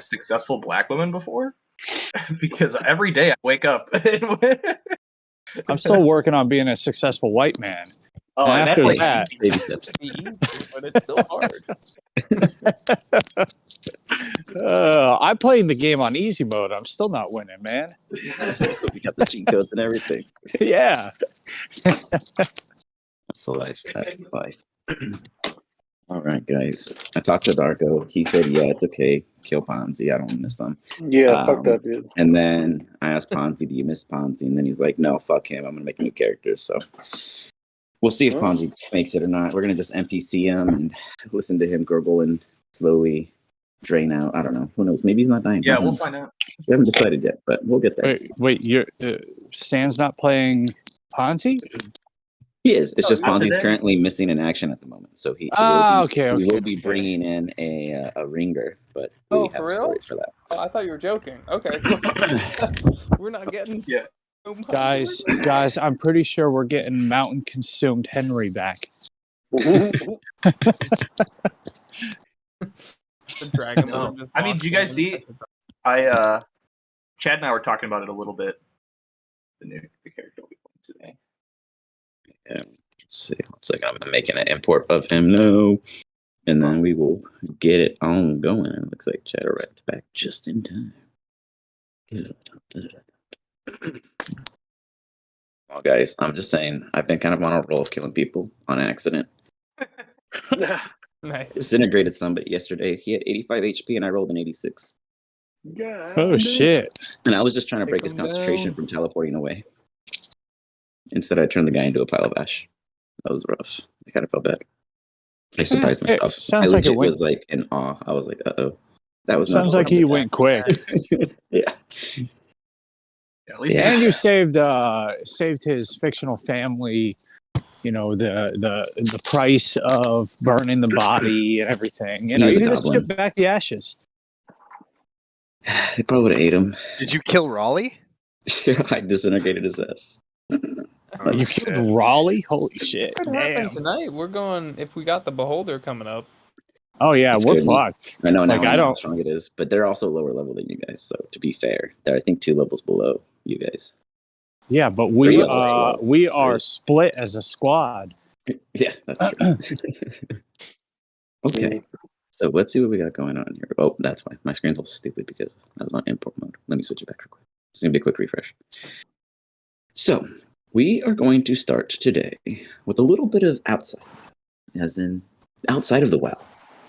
successful black woman before? Because every day I wake up. I'm still working on being a successful white man. Oh, and after that's like that, baby steps. It's easy, but it's still hard. I played the game on easy mode. I'm still not winning, man. We got the cheat codes and everything. Yeah. That's the life. That's the life. All right, guys. I talked to Darko. He said, yeah, it's okay. Kill Ponzi. I don't miss him. Yeah, fuck that dude. And then I asked Ponzi, do you miss Ponzi? And then he's like, no, fuck him. I'm going to make a new character. So we'll see if Ponzi makes it or not. We're going to just NPC him and listen to him gurgle and slowly drain out. I don't know. Who knows? Maybe he's not dying. Yeah, we'll find out. We haven't decided yet, but we'll get there. Wait, you're Stan's not playing Ponzi? He is. It's just not Ponzi's today. currently missing in action at the moment, so he Okay. we will be bringing in a ringer, but Oh, we for have real? stories for that. Oh, I thought you were joking. Okay. We're not getting. Yeah. so much. Guys, I'm pretty sure we're getting Mountain Consumed Henry back. The dragon No. Lord just I mean, walks do you guys in. see? Chad and I were talking about it a little bit. The character we playing today. Yeah, let's see. Looks like I'm making an import of him now, and then we will get it on going. It looks like Chad arrived back just in time. Well, guys, I'm just saying, I've been kind of on a roll of killing people on accident. Nice. Disintegrated somebody yesterday. He had 85 HP, and I rolled an 86. Oh shit! And I was just trying to break his Take him concentration down. from teleporting away. Instead, I turned the guy into a pile of ash. That was rough. I kind of felt bad. I surprised It myself. sounds I like it legit went. was like in awe. I was like, "Uh-oh, that was not Sounds like he went quick. Yeah, At least And you saved his fictional family. You know the price of burning the body and everything. You He know was you a can just goblin. strip back the ashes. they probably would have ate him. Did you kill Raleigh? I disintegrated his ass. Oh, You shit. killed Raleigh? Holy shit! What happened Damn. tonight? We're going. If we got the beholder coming up. Oh yeah, It's we're good. fucked. I know now Like, I I know how don't- strong it is, but they're also lower level than you guys. So to be fair, they're I think 2 levels below you guys. Yeah, but 3 we levels below. we are split as a squad. Yeah, that's true. Okay, so let's see what we got going on here. Oh, that's why my screen's all stupid because I was on import mode. Let me switch it back real quick. It's gonna be a quick refresh. So we are going to start today with a little bit of outside, as in outside of the WoW,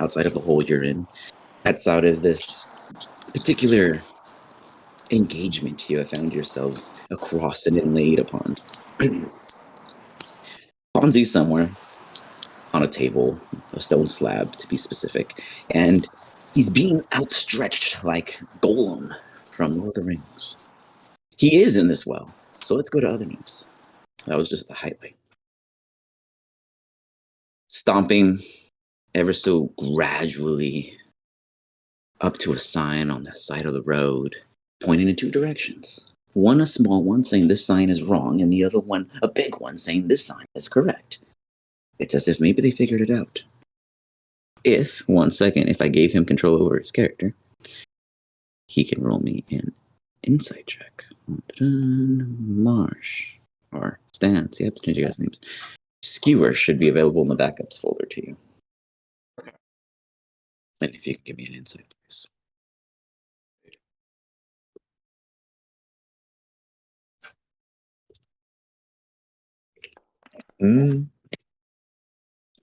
outside of the hole you're in, outside of this particular engagement you have found yourselves across and inlaid upon. Ponzi somewhere on a table, a stone slab to be specific, and he's being outstretched like Golem from Lord of the Rings. He is in this well, so let's go to other news. That was just the highlight. Stomping ever so gradually up to a sign on the side of the road, pointing in 2 directions. One a small one saying this sign is wrong, and the other one a big one saying this sign is correct. It's as if maybe they figured it out. If I gave him control over his character, he can roll me an insight check. Marsh or Stan. So you have to change your guys' names. Skewer should be available in the backups folder to you. Okay. And if you can give me an insight, please. I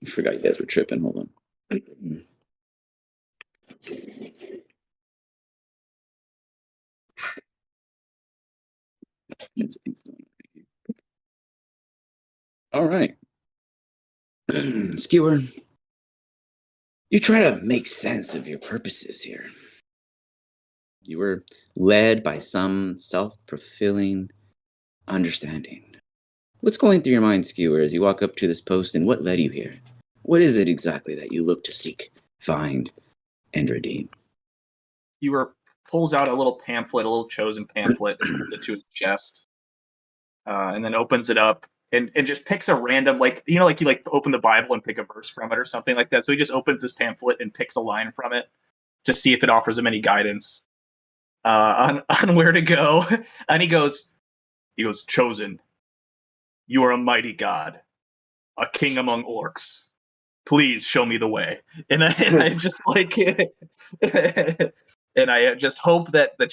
forgot you guys were tripping. Hold on. All right. Skewer, you try to make sense of your purposes here. You were led by some self-fulfilling understanding. What's going through your mind, Skewer, as you walk up to this post, and what led you here? What is it exactly that you look to seek, find, and redeem? Skewer pulls out a little pamphlet, a little chosen pamphlet, and puts it to his chest, and then opens it up and just picks a random, like you open the Bible and pick a verse from it or something like that. So he just opens this pamphlet and picks a line from it to see if it offers him any guidance on where to go. And he goes, "Chosen, you are a mighty god, a king among orcs. Please show me the way." And I just like, and I just hope that the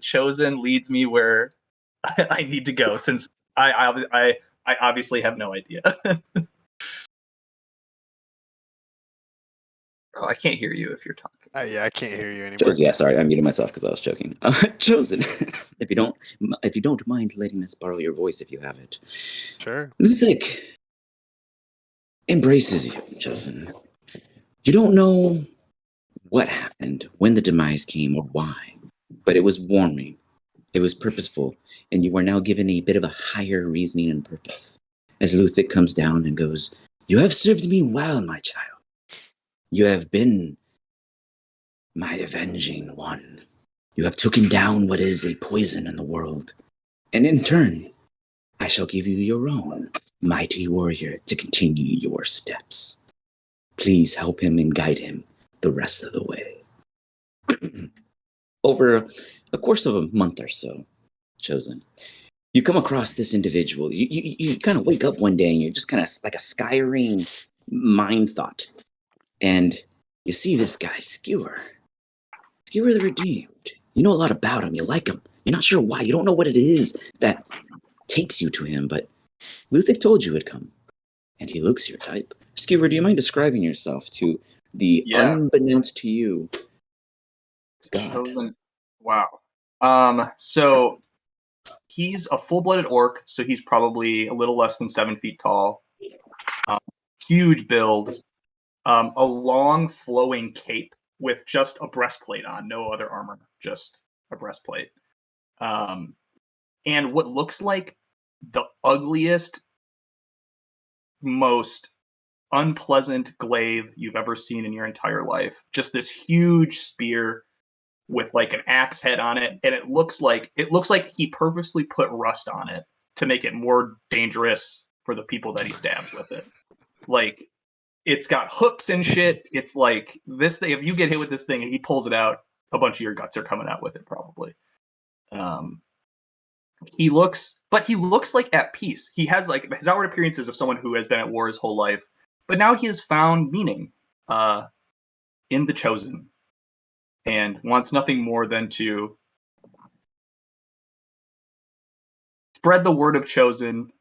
chosen leads me where I need to go, since I obviously have no idea. Oh, I can't hear you if you're talking. Yeah, I can't hear you anymore. Chosen, yeah, sorry, I muted myself because I was choking. Chosen, if you don't mind letting us borrow your voice, if you have it. Sure. Luthic embraces you, Chosen. You don't know what happened, when the demise came, or why, but it was warming. It was purposeful, and you are now given a bit of a higher reasoning and purpose. As Luthic comes down and goes, "You have served me well, my child. You have been my avenging one. You have taken down what is a poison in the world. And in turn, I shall give you your own mighty warrior to continue your steps. Please help him and guide him the rest of the way." Over a course of a month or so, Chosen, you come across this individual. You kind of wake up one day and you're just kind of like a skiring mind thought. And you see this guy, Skewer the Redeemed. You know a lot about him. You like him. You're not sure why. You don't know what it is that takes you to him, but Luthic told you it'd come. And he looks your type. Skewer, do you mind describing yourself to the unbeknownst to you God? Chosen. Wow. So he's a full-blooded orc, so he's probably a little less than 7 feet tall. Huge build. A long flowing cape with just a breastplate on, no other armor, just a breastplate. And what looks like the ugliest, most unpleasant glaive you've ever seen in your entire life. Just this huge spear with like an axe head on it, and it looks like he purposely put rust on it to make it more dangerous for the people that he stabs with it. Like, it's got hooks and shit. It's like this thing. If you get hit with this thing and he pulls it out, a bunch of your guts are coming out with it probably. He looks like at peace. He has like his outward appearances of someone who has been at war his whole life, but now he has found meaning in the Chosen, and wants nothing more than to spread the word of Chosen.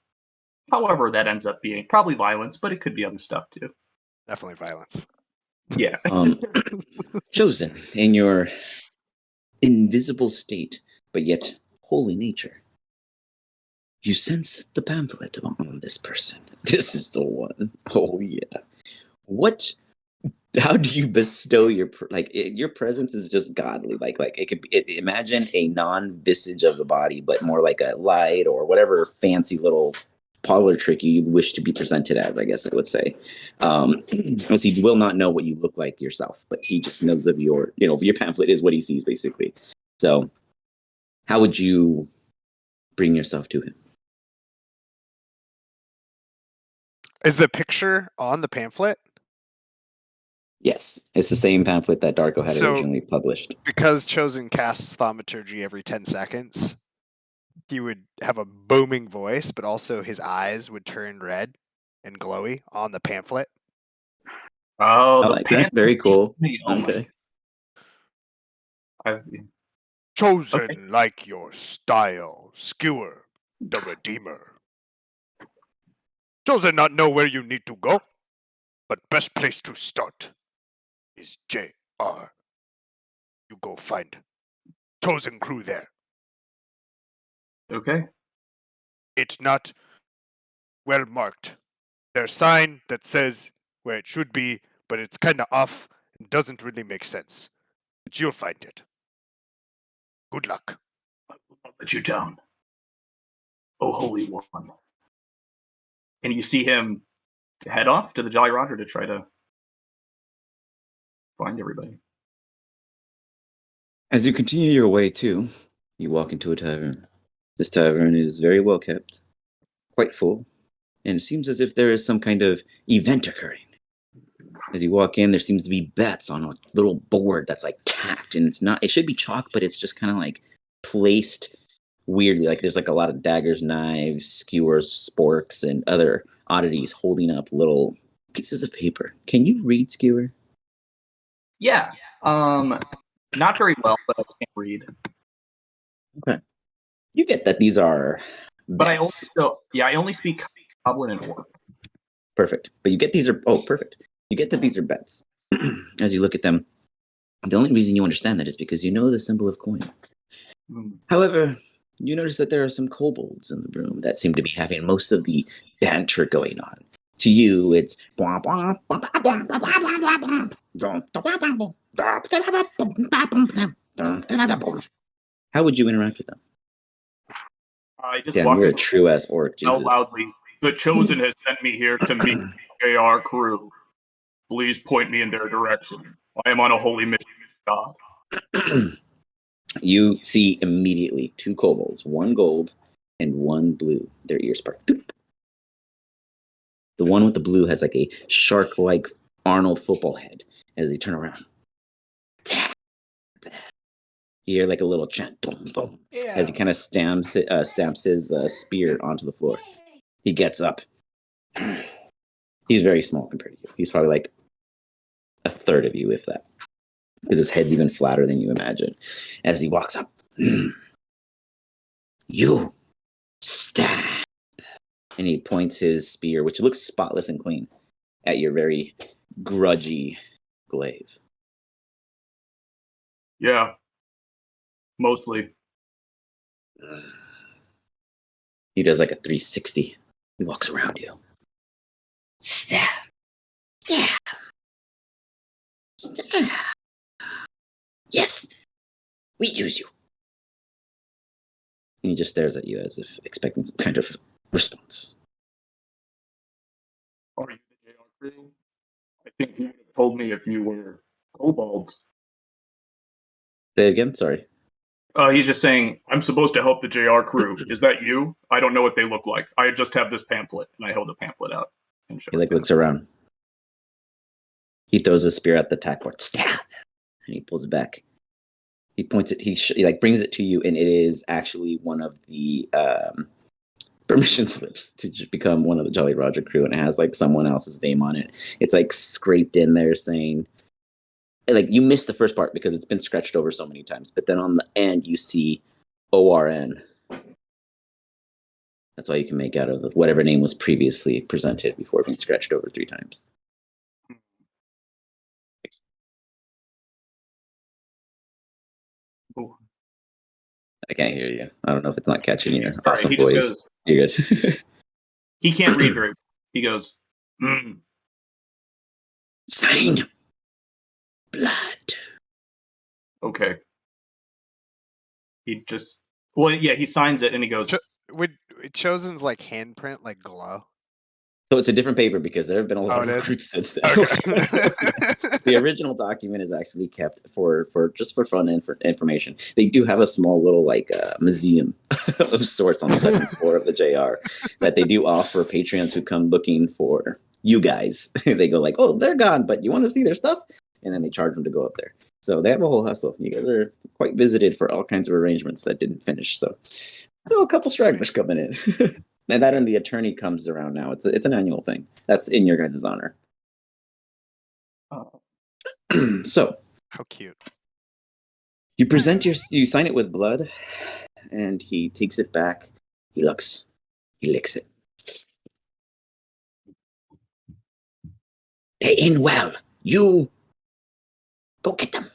However, that ends up being probably violence, but it could be other stuff too. Definitely violence. Yeah. Chosen, in your invisible state, but yet holy nature, you sense the pamphlet on this person. This is the one. Oh yeah. How do you bestow your your presence is just godly. Like it could be. Imagine a non-visage of the body, but more like a light or whatever fancy little parlor trick you wish to be presented as. I guess I would say. He will not know what you look like yourself, but he just knows of your pamphlet is what he sees basically. So, how would you bring yourself to him? Is the picture on the pamphlet? Yes, it's the same pamphlet that Darko had originally published. Because Chosen casts thaumaturgy every 10 seconds, he would have a booming voice, but also his eyes would turn red and glowy on the pamphlet. Oh, I the like that. Very cool. Oh Okay. Chosen Okay. like your style, Skewer the Redeemer. Chosen not know where you need to go, but best place to start is JR. You go find Chosen crew there. Okay. It's not well marked. There's a sign that says where it should be, but it's kind of off and doesn't really make sense. But you'll find it. Good luck. I'll let you down. Oh, Holy One. And you see him head off to the Jolly Roger to try to find everybody. As you continue your way too, you walk into a tavern. This tavern is very well kept, quite full, and it seems as if there is some kind of event occurring. As you walk in, there seems to be bets on a little board that's like tacked, and it's not. It should be chalk, but it's just kind of like placed weirdly. Like there's like a lot of daggers, knives, skewers, sporks, and other oddities holding up little pieces of paper. Can you read, skewer? Yeah. Not very well, but I can't read. Okay. You get that these are But bets. I only speak Goblin and Orc. Perfect. But you get these are perfect. You get that these are bets. As you look at them, the only reason you understand that is because you know the symbol of coin. However, you notice that there are some kobolds in the room that seem to be having most of the banter going on. To you, it's how would you interact with them? I just Damn, walk you're a in true ass orc. out Jesus. loudly. The Chosen has sent me here to meet the JR crew. Please point me in their direction. I am on a holy mission, God. You see immediately two kobolds, one gold and one blue. Their ears spark. The one with the blue has like a shark-like Arnold football head. As they turn around, you hear like a little chant, as he kind of stamps his spear onto the floor. He gets up. He's very small compared to you. He's probably like a third of you, if that, because his head's even flatter than you imagine. As he walks up, you stab, and he points his spear, which looks spotless and clean, at your very grudgy glaive. Yeah. Mostly. He does like a 360. He walks around you. Stab. Stab. Stab. Yes, we use you. And he just stares at you as if expecting some kind of response. Are you the JR crew? I think you would have told me if you were kobolds. Say it again, sorry. He's just saying, I'm supposed to help the JR crew. Is that you? I don't know what they look like. I just have this pamphlet, and I held the pamphlet out. And He like looks around. He throws a spear at the tack board. Stab! And he pulls it back. He points it. He like brings it to you, and it is actually one of the permission slips to become one of the Jolly Roger crew, and it has like someone else's name on it. It's like scraped in there saying, like you missed the first part because it's been scratched over so many times, but then on the end you see ORN. That's all you can make out of whatever name was previously presented before being scratched over 3 times. Ooh. I can't hear you. I don't know if it's not catching your Sorry, awesome he just voice. goes. You're good. He can't read very. He goes. Sign. Blood. Okay. He just. Well, yeah, he signs it and he goes. Would Chosen's like handprint like glow? So it's a different paper because there have been a lot Oh, of it is? recruits since then. Okay. The original document is actually kept for just for fun and for information. They do have a small little like museum of sorts on the second floor of the JR that they do offer patrons who come looking for you guys. They go like, oh, they're gone, but you want to see their stuff? And then they charge them to go up there. So they have a whole hustle. You guys are quite visited for all kinds of arrangements that didn't finish. So still a couple stragglers coming in. And that and the attorney comes around now. It's an annual thing. That's in your guys' honor. So How cute. you sign it with blood, and he takes it back. He licks it. They're in well. You go get them.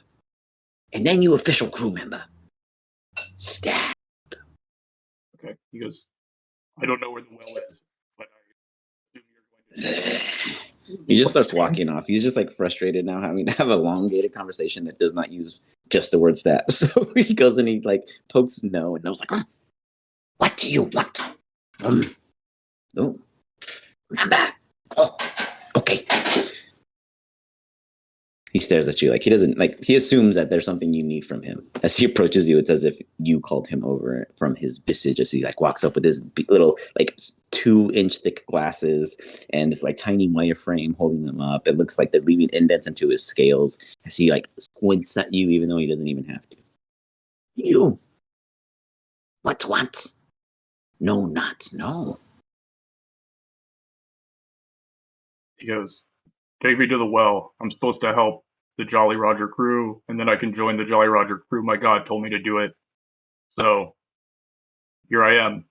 And then you official crew member. Stab. Okay. He goes. I don't know where the well is, but I assume you're going to. He just starts walking off. He's just like frustrated now, having to have a elongated conversation that does not use just the word stab. So he goes and he like pokes no, and No's like, what do you want? Oh, remember? Oh, okay. He stares at you like he doesn't like. He assumes that there's something you need from him. As he approaches you, it's as if you called him over from his visage. As he like walks up with his little like 2-inch thick glasses and this like tiny wireframe holding them up. It looks like they're leaving indents into his scales. As he like squints at you, even though he doesn't even have to. You. What want? No, not no. He goes, take me to the well. I'm supposed to help the Jolly Roger crew, and then I can join the Jolly Roger crew. My God told me to do it. So, here I am.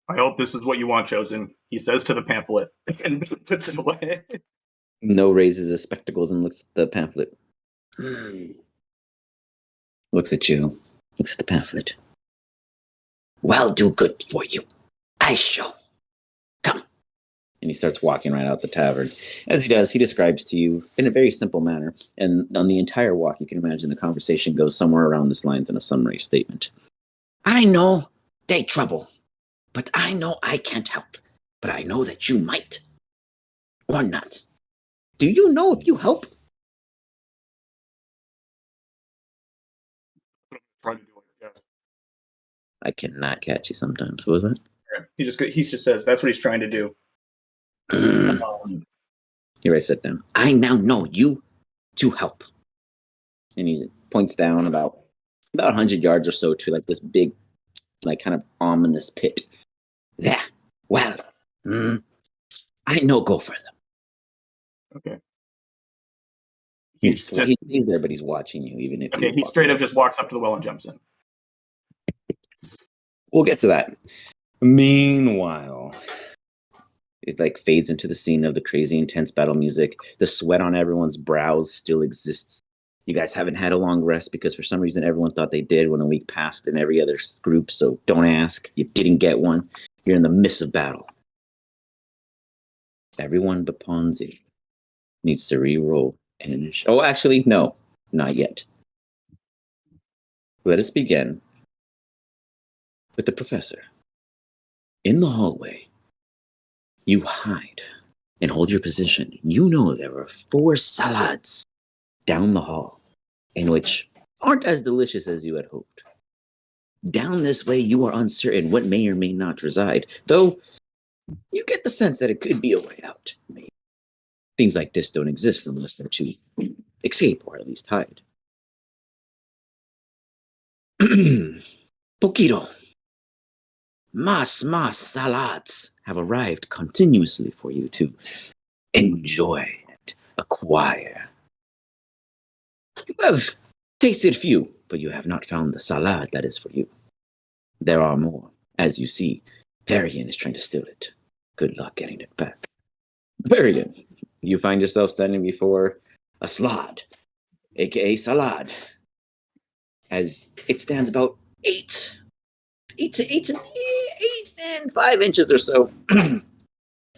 I hope this is what you want, Chosen. He says to the pamphlet and puts it away. No raises his spectacles and looks at the pamphlet. Looks at you. Looks at the pamphlet. Well, do good for you. I shall. Come. And he starts walking right out the tavern. As he does, he describes to you in a very simple manner. And on the entire walk, you can imagine the conversation goes somewhere around this lines in a summary statement. I know they trouble, but I know I can't help. But I know that you might. Or not. Do you know if you help? Trying to do it, yes. I cannot catch you sometimes. What was that? He just says that's what he's trying to do. Here I sit down. I now know you to help. And he points down about 100 yards or so to like this big, like kind of ominous pit. There. Well, I know go for them. Okay. He's there, but he's watching you, even if okay, he straight up just walks up to the well and jumps in. We'll get to that. Meanwhile, it like fades into the scene of the crazy intense battle music. The sweat on everyone's brows still exists. You guys haven't had a long rest because for some reason everyone thought they did when a week passed in every other group, so don't ask. You didn't get one. You're in the midst of battle. Everyone but Ponzi needs to re-roll an initiative. Oh, actually, no. Not yet. Let us begin with the professor. In the hallway, you hide and hold your position. You know there are 4 salads down the hall, in which aren't as delicious as you had hoped. Down this way, you are uncertain what may or may not reside, though you get the sense that it could be a way out. Maybe. Things like this don't exist unless they're to escape or at least hide. Poquito. Mas salads have arrived continuously for you to enjoy and acquire. You have tasted few, but you have not found the salad that is for you. There are more. As you see, Varian is trying to steal it. Good luck getting it back. Very good. You find yourself standing before a slod, aka salad, as it stands about 8 and 5 inches or so. And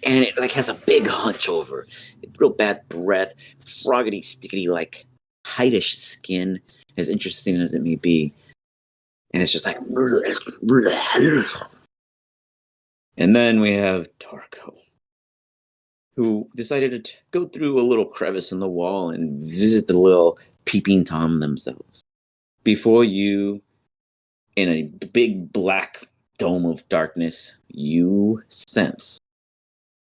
it like has a big hunch over, real bad breath, froggity, stickety, like heightish skin, as interesting as it may be. And it's just like, and then we have Tarko, who decided to go through a little crevice in the wall and visit the little peeping Tom themselves. Before you, in a big black dome of darkness, you sense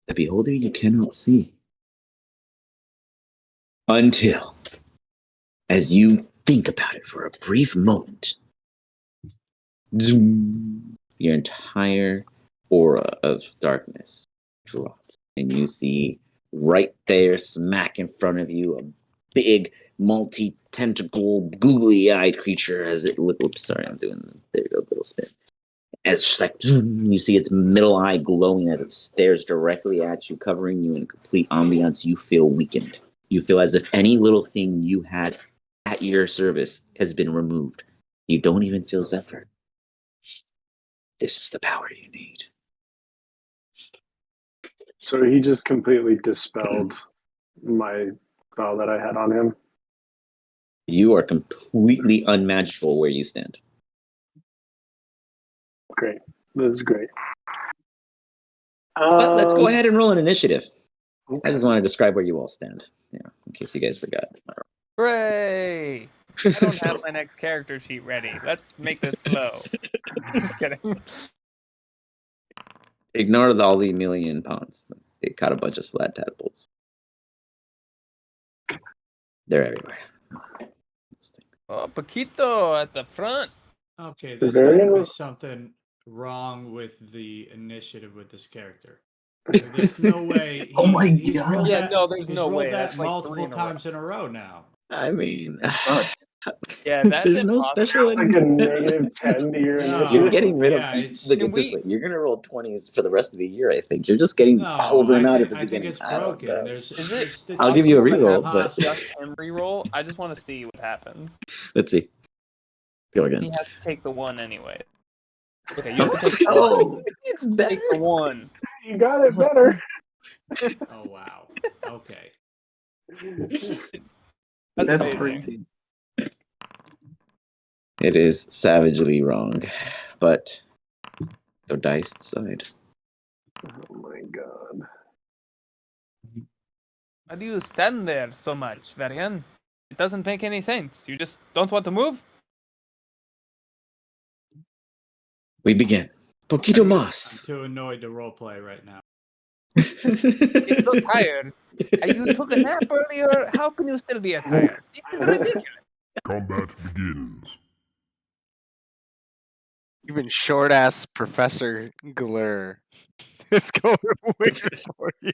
the beholder you cannot see. Until, as you think about it for a brief moment, zoom, your entire aura of darkness drops. And you see right there, smack in front of you, a big, multi-tentacle, googly-eyed creature as it... Oops, sorry, I'm doing... There you go, little spin. As just like, you see its middle eye glowing as it stares directly at you, covering you in complete ambiance. You feel weakened. You feel as if any little thing you had at your service has been removed. You don't even feel Zephyr. This is the power you need. So he just completely dispelled my spell that I had on him. You are completely unmatchable where you stand. Great. This is great. But let's go ahead and roll an initiative. Okay. I just want to describe where you all stand. Yeah, in case you guys forgot. Hooray! I don't have my next character sheet ready. Let's make this slow. Just kidding. Ignore all the million pounds. They caught a bunch of slad tadpoles. They're everywhere. Oh, Paquito at the front. Okay, there's Very gotta be well. something wrong with the initiative with this character. There's no way. Oh my he's God. rolled Yeah, that, no, there's he's no rolled way. that That's like 3 multiple in a row. times in a row now. I mean, Nuts. Yeah, that's there's no impossible. special. Like a negative 10 to your No. You're initiative. getting rid of. Yeah, it's- Look Can at this we- way. You're gonna roll 20s for the rest of the year. I think you're just getting all of them out at the I think beginning. it's I don't broken. know. There's, Is it's it I'll give you a possible to reroll, have but just him reroll? I just want to see what happens. let's see. Go He again. has to take the 1 anyway. Okay, you have to take the Oh, 1. it's Take better. the 1. You got it better. Oh wow. Okay. That's That's amazing. crazy. It is savagely wrong, but the dice decide. Oh my god. Why do you stand there so much, Varian? It doesn't make any sense. You just don't want to move? We begin. Poquito I'm mas. too annoyed to roleplay right now. He's so tired. You took a nap earlier. How can you still be tired? This is ridiculous. Combat begins. Even short ass Professor Glur is going waiting for you.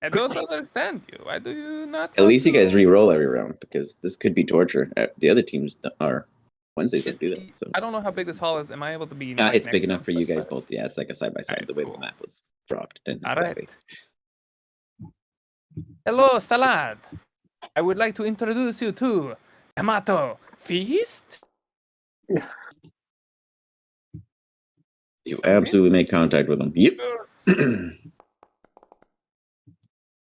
I don't understand you. Why do you not? At least you guys re-roll every round because this could be torture. The other teams are Wednesdays don't do that. So I don't know how big this hall is. Am I able to be? it's next big to enough him? for you guys both. Yeah, it's like a side by side. Alright, The way cool. the map was dropped. And All exactly. Hello, Salad. I would like to introduce you to Yamato Feast. You absolutely make contact with them. Yep.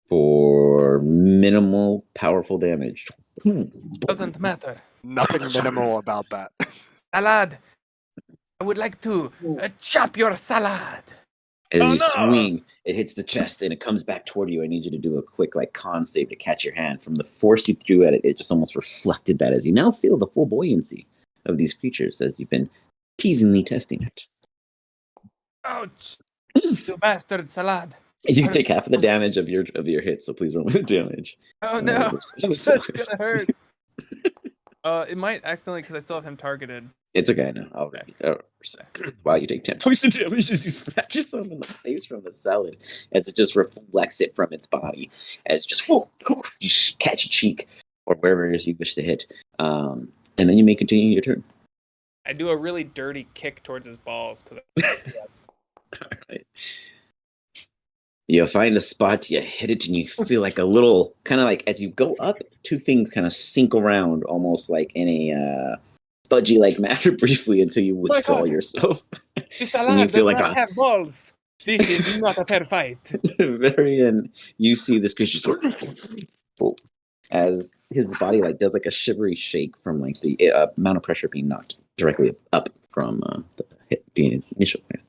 For minimal powerful damage. Doesn't matter. Nothing minimal about that. Salad. I would like to chop your salad. As Oh, you no! swing, it hits the chest and it comes back toward you. I need you to do a quick con save to catch your hand. From the force you threw at it, it just almost reflected that as you now feel the full buoyancy of these creatures as you've been teasingly testing it. Ouch! You bastard, Salad. You take half of the damage of your hit, so please roll with the damage. Oh no, I'm sorry. that's gonna hurt. It might accidentally because I still have him targeted. It's okay, no. Already. Wow, you take 10 points of damage as you smash yourself in the face from the salad, as it just reflects it from its body, as just you catch a cheek or wherever it is you wish to hit, and then you may continue your turn. I do a really dirty kick towards his balls because. Alright. You find a spot, you hit it, and you feel like a little, kind of like as you go up, two things kind of sink around, almost like in a fudgy-like manner briefly until you withdraw God. yourself. This And salad you feel does like not have balls. This is not a fair fight. very end, you see this creature sort of as his body does like a shivery shake from the amount of pressure being knocked directly up from the initial hit.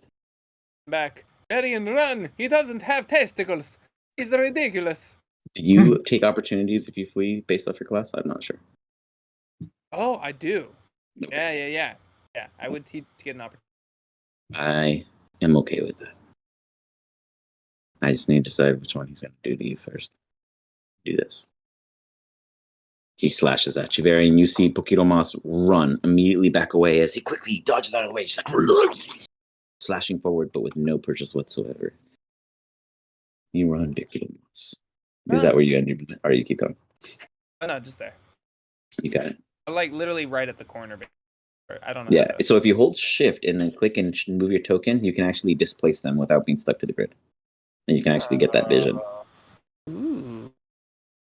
Back. Varian, run! He doesn't have testicles. He's ridiculous. Do you take opportunities if you flee based off your class? I'm not sure. Oh, I do. No. Yeah. I would to get an opportunity. I am okay with that. I just need to decide which one he's going to do to you first. Do this. He slashes at you, Barry, and you see Poquito Mas run, immediately back away as he quickly dodges out of the way. Just slashing forward, but with no purchase whatsoever. You run, Poquito Mas. Is that where you end your minute? Or you keep going? Oh, no, just there. You got it. Literally right at the corner. I don't know. Yeah, so if you hold shift and then click and move your token, you can actually displace them without being stuck to the grid. And you can actually get that vision. Ooh.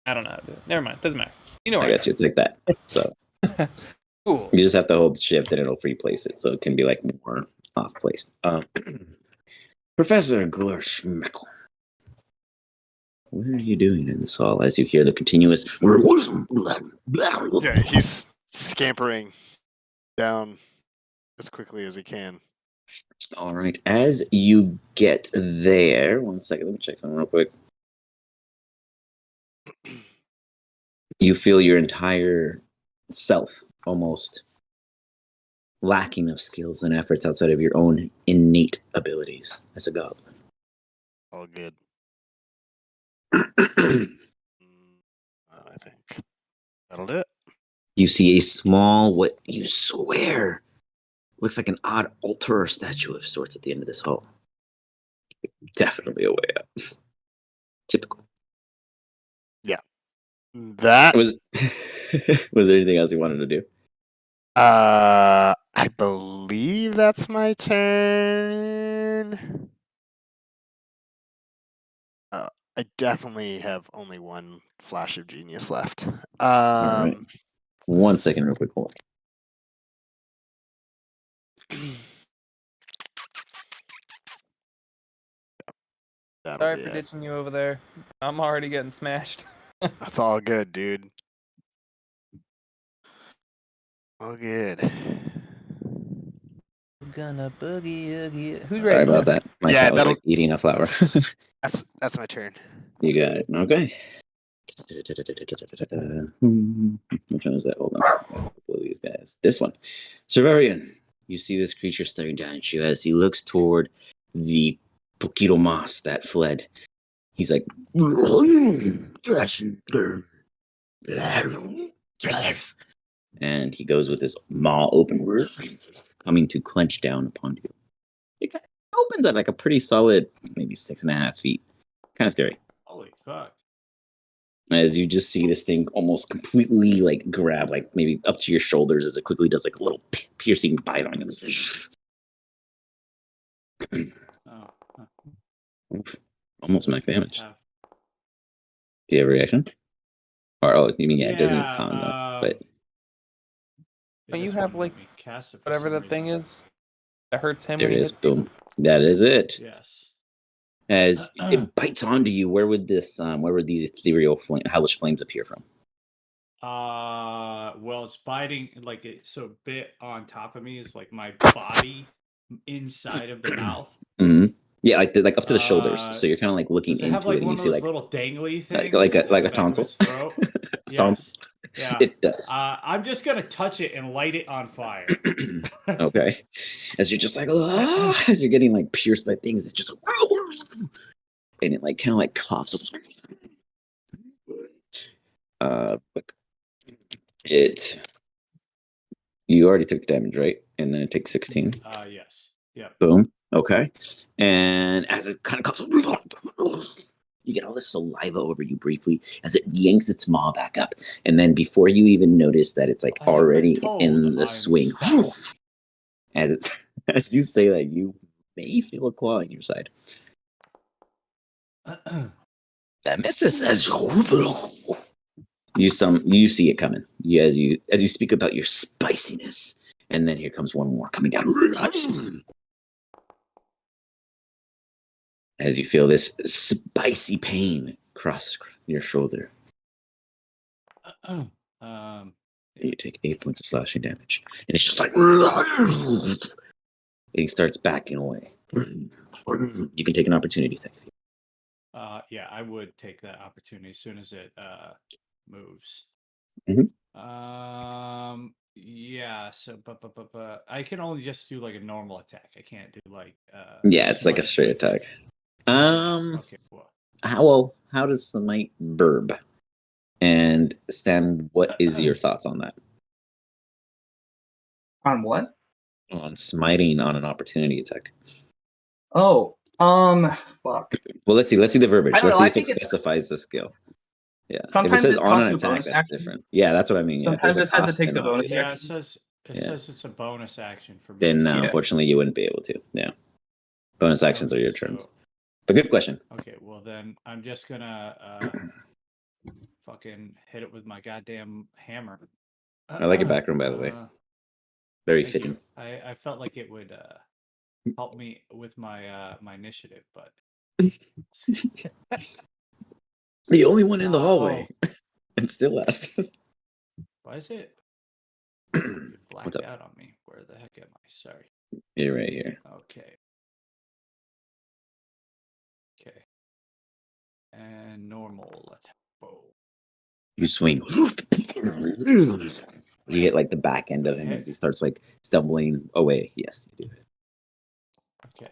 I don't know how to do it. Never mind. Doesn't matter. You know I where got you. It's like that. So Cool. you just have to hold shift and it'll replace it. So it can be more off placed. Professor Glurschmeckel, what are you doing in this hall as you hear the continuous? Yeah, he's scampering down as quickly as he can. All right. As you get there, 1 second. Let me check something real quick. You feel your entire self almost lacking of skills and efforts outside of your own innate abilities as a goblin. All good. I think that'll do it. You see a small, what you swear looks like an odd altar or statue of sorts at the end of this hall. Definitely a way up. Typical. That Was was there anything else you wanted to do? I believe that's my turn. I definitely have only one flash of genius left. All right. 1 second, real quick. Hold That'll Sorry be for it. ditching you over there. I'm already getting smashed. That's all good, dude. All good. Gonna boogie oogie. Who's Sorry ready? about that. My Yeah, cat was that'll- like eating a flower. That's my turn. You got it. Okay. Which one is that? Hold on. A couple of these guys. This one. Serverian. You see this creature staring down at you as he looks toward the Poquito Mas that fled. He's like, and he goes with his maw open, coming to clench down upon you. It kind of opens at like a pretty solid, maybe 6.5 feet. Kind of scary. Holy fuck. As you just see this thing almost completely like grab, like maybe up to your shoulders as it quickly does like a little piercing bite on you. Oh. Oof. Almost max damage. Have- Do you have a reaction? Or you mean it doesn't Yeah, con though, but Don't you this have, wouldn't let me cast it for Whatever some the thing reason. is that hurts him there when it he is. hits you. Boom. That is it. Yes. As it bites onto you, where would these ethereal hellish flames appear from? Well, it's biting like it. So bit on top of me is like my body inside of the mouth. Mm-hmm. Yeah, like up to the shoulders. So you're kind of like looking Does it have into like it, and one you of see those like little dangly things, like at a the back tonsil. of its throat? Tonsil. Yes. Yeah. It does. I'm just gonna touch it and light it on fire. Okay. As you're just like, as you're getting like pierced by things, it's just and it like kind of like coughs. Quick. You already took the damage, right? And then it takes 16. Yes. Yeah. Boom. Okay. And as it kind of coughs, you get all this saliva over you briefly as it yanks its maw back up. And then before you even notice that it's like I have been already told in the I'm swing, spicy. as you say that, you may feel a claw on your side. That misses as you see it coming. As you speak about your spiciness, and then here comes one more coming down. As you feel this spicy pain cross your shoulder, you take 8 points of slashing damage, and it's just like and he starts backing away. You can take an opportunity attack. Yeah, I would take that opportunity as soon as it moves. Mhm. Yeah. So, but I can only just do like a normal attack. I can't do like. Yeah, it's like a smite straight with it. attack. Okay. Well. How does Smite burb? And Stan, what is your thoughts on that? On what? On smiting on an opportunity attack. Oh, fuck. Well, let's see the verbiage. I don't Let's know, see I if it think it's- specifies the skill. Yeah. If it Sometimes says it on costs an you a attack, bonus that's action. different. Yeah, that's what I mean. Yeah, if there's Sometimes a it says it cost takes a and all bonus this, Yeah, action. it says it's a bonus action for me. then so- unfortunately you wouldn't be able to. Yeah. Bonus actions are Okay, your so- turns. But good question. Okay, well then I'm just gonna fucking hit it with my goddamn hammer. I like your background, by the way. Very Thank fitting. you. I felt like it would help me with my my initiative, but The only one in the Oh. hallway. And still last. why is it you blacked What's up? out on me? Where the heck am I? Sorry. You're right here. Okay. Okay. And normal attack. Whoa. You swing. You hit like the back end of him as he starts like stumbling away. Yes, you do. Okay.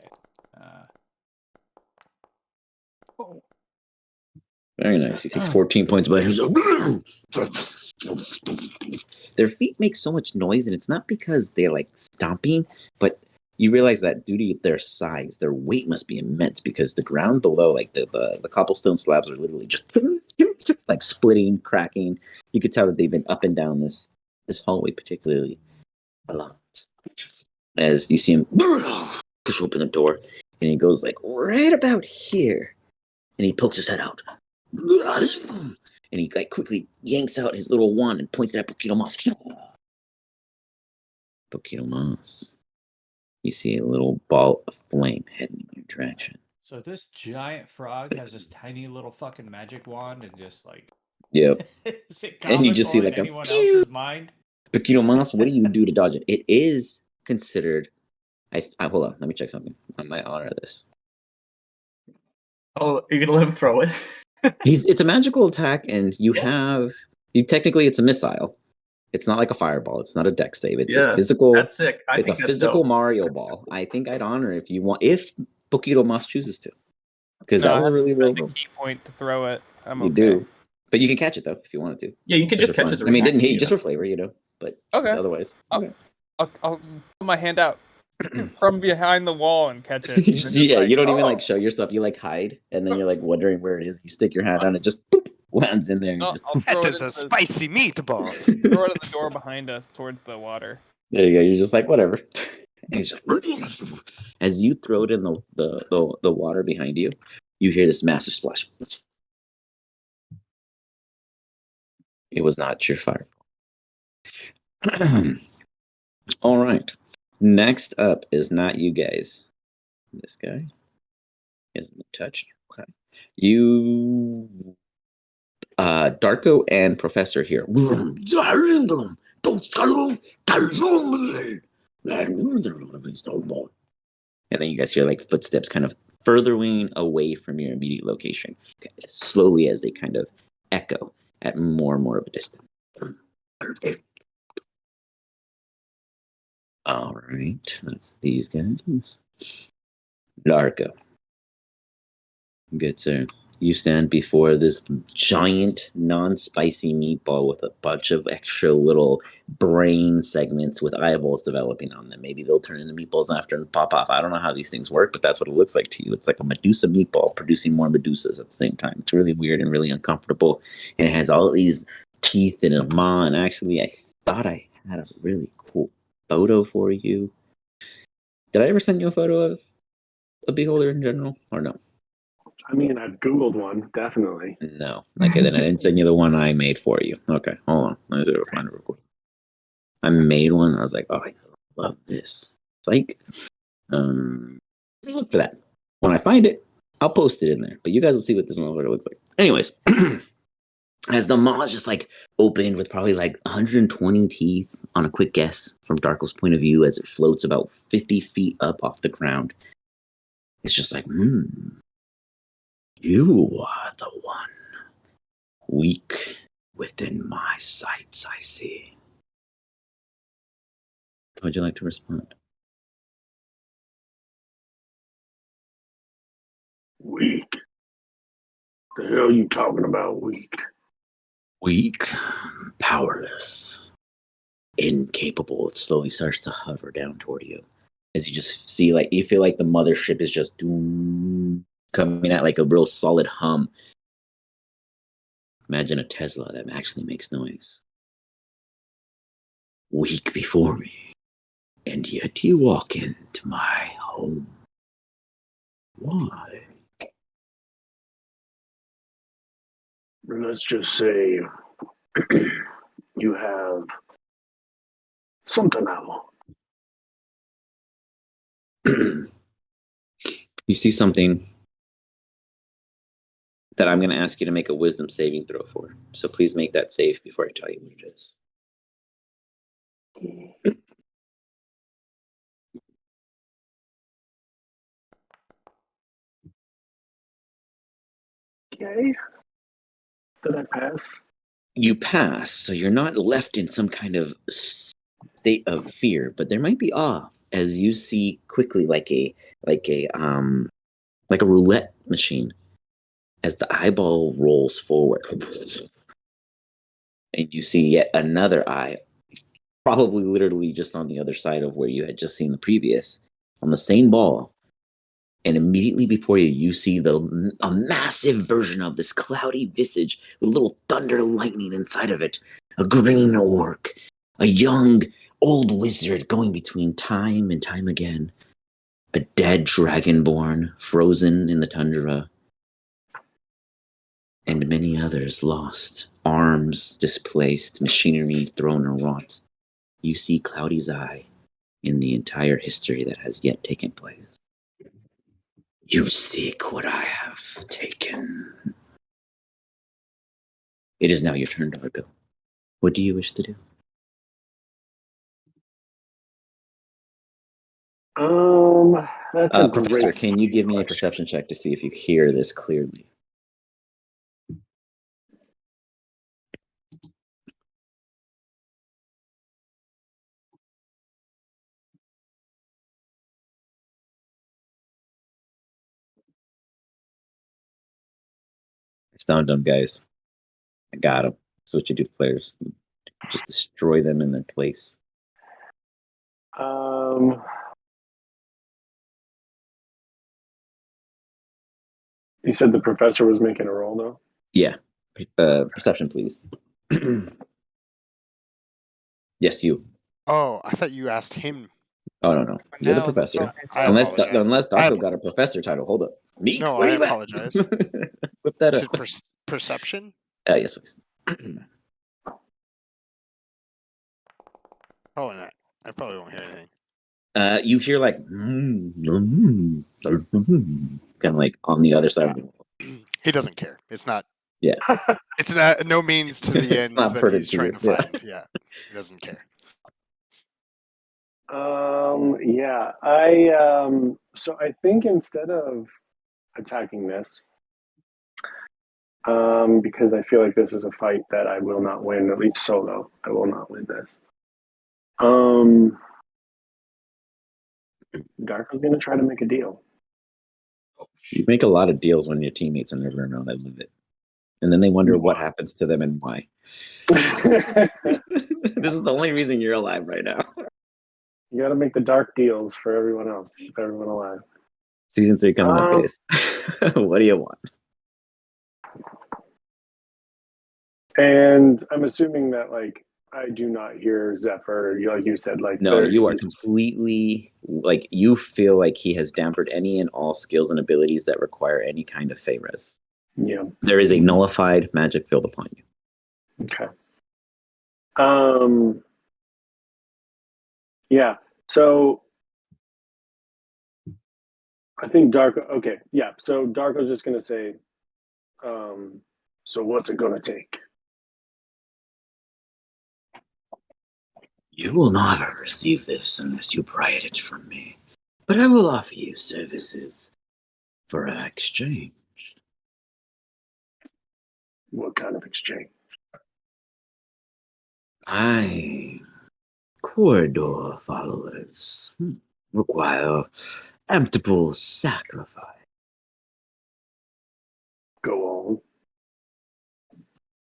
Very nice. He takes 14 points, but their feet make so much noise, and it's not because they're like stomping, but you realize that due to their size, their weight must be immense because the ground below, like the cobblestone slabs, are literally just like splitting, cracking. You could tell that they've been up and down this hallway particularly a lot. As you see him push open the door, and he goes like right about here, and he pokes his head out. And he like quickly yanks out his little wand and points it at Poquito Mas. Poquito Mas. You see a little ball of flame heading in your direction. So this giant frog has this tiny little fucking magic wand and just like. Yep. Is it And you just see comical like in anyone else's mind? Poquito Mas, what do you do to dodge it? It is considered. I hold on. Let me check something. I might honor this. Oh, you're gonna let him throw it? It's a magical attack, and technically it's a missile. It's not like a fireball. It's not a dex save. It's a physical. That's sick. It's a physical dope. Mario ball. I think I'd honor if you want, if Poquito Mas chooses to, because that was a really little key point to throw it. You do, but you can catch it though if you wanted to. Yeah, you can just catch it. I mean, didn't he just for flavor, But otherwise, I'll put my hand out from behind the wall and catch it. Yeah, you don't even like show yourself. You like hide, and then you're like wondering where it is. You stick your hand on it, just boop, lands in there. That is a spicy meatball. Throw it at the door behind us towards the water. There you go. You're just like whatever. And he's like, as you throw it in the water behind you, you hear this massive splash. It was not your fire. All right. Next up is not you guys. This guy hasn't been touched. Okay. You, Darko and Professor here. And then you guys hear like footsteps kind of furthering away from your immediate location, slowly as they kind of echo at more and more of a distance. All right, that's these guys. Larko. Good, sir. You stand before this giant, non-spicy meatball with a bunch of extra little brain segments with eyeballs developing on them. Maybe they'll turn into meatballs after and pop off. I don't know how these things work, but that's what it looks like to you. It's like a Medusa meatball producing more Medusas at the same time. It's really weird and really uncomfortable. And it has all these teeth and a maw. And actually, I thought I had a really cool photo for you. Did I ever send you a photo of a beholder in general, or no? I mean, I've Googled one, definitely. No. Okay, then I didn't send you the one I made for you. Okay, hold on. Let me see if I can find it real quick. I made one. I was like, oh, I love this. Psych. Look for that. When I find it, I'll post it in there. But you guys will see what this motherfucker looks like. Anyways, as the maw is just like opened with probably like 120 teeth on a quick guess from Darko's point of view as it floats about 50 feet up off the ground. It's just like, you are the one. Weak within my sights, I see. How would you like to respond? Weak? The hell are you talking about, weak? Weak, powerless, incapable. It slowly starts to hover down toward you. As you just see, like, you feel like the mothership is just coming at like a real solid hum. Imagine a Tesla that actually makes noise. Weak before me, and yet you walk into my home. Why? Let's just say you have something else. You see something that I'm going to ask you to make a wisdom saving throw for. So please make that save before I tell you what it is. Okay. Did I pass? You pass, so you're not left in some kind of state of fear, but there might be awe as you see quickly, like a roulette machine, as the eyeball rolls forward, and you see yet another eye, probably literally just on the other side of where you had just seen the previous, on the same ball. And immediately before you, you see a massive version of this cloudy visage with little thunder lightning inside of it. A green orc, a young old wizard going between time and time again. A dead dragonborn frozen in the tundra. And many others lost. Arms displaced, machinery thrown rot. You see Cloudy's eye in the entire history that has yet taken place. You seek what I have taken. It is now your turn, Dargo. What do you wish to do? That's a Professor, great can you give me a question. perception check to see if you hear this clearly? I stunned them, guys. I got them. That's what you do to players. You just destroy them in their place. You said the professor was making a roll, though? Yeah. Perception, please. Yes, you. Oh, I thought you asked him. Oh, no. You're the Now, professor. I Unless apologize. Darko got a professor title. Hold up. Meek, No, where I you at? apologize. Whip that Is up. it perception? Yes, please. Probably not. I probably won't hear anything. You hear like kind of like on the other side of the wall. He doesn't care. It's not. Yeah. It's not no means to the It's ends not that pertinent he's to trying you, to yeah. find. Yeah, he doesn't care. Yeah. So I think instead of attacking this, because I feel like this is a fight that I will not win, at least solo. I will not win this. Darko's gonna try to make a deal. You make a lot of deals when your teammates are never around. I love it. And then they wonder what happens to them and why. This is the only reason you're alive right now. You got to make the dark deals for everyone else, keep everyone alive. Season 3 coming up, guys. What do you want? And I'm assuming that, like, I do not hear Zephyr, like you said, like... No, you are completely, like, you feel like he has dampened any and all skills and abilities that require any kind of Fey res. Yeah. There is a nullified magic field upon you. Okay. Yeah, so I think Darko... Okay, yeah, so Darko's just going to say, so what's it going to take? You will never receive this unless you pry it from me. But I will offer you services for an exchange. What kind of exchange? Corridor followers require ample sacrifice. Go on.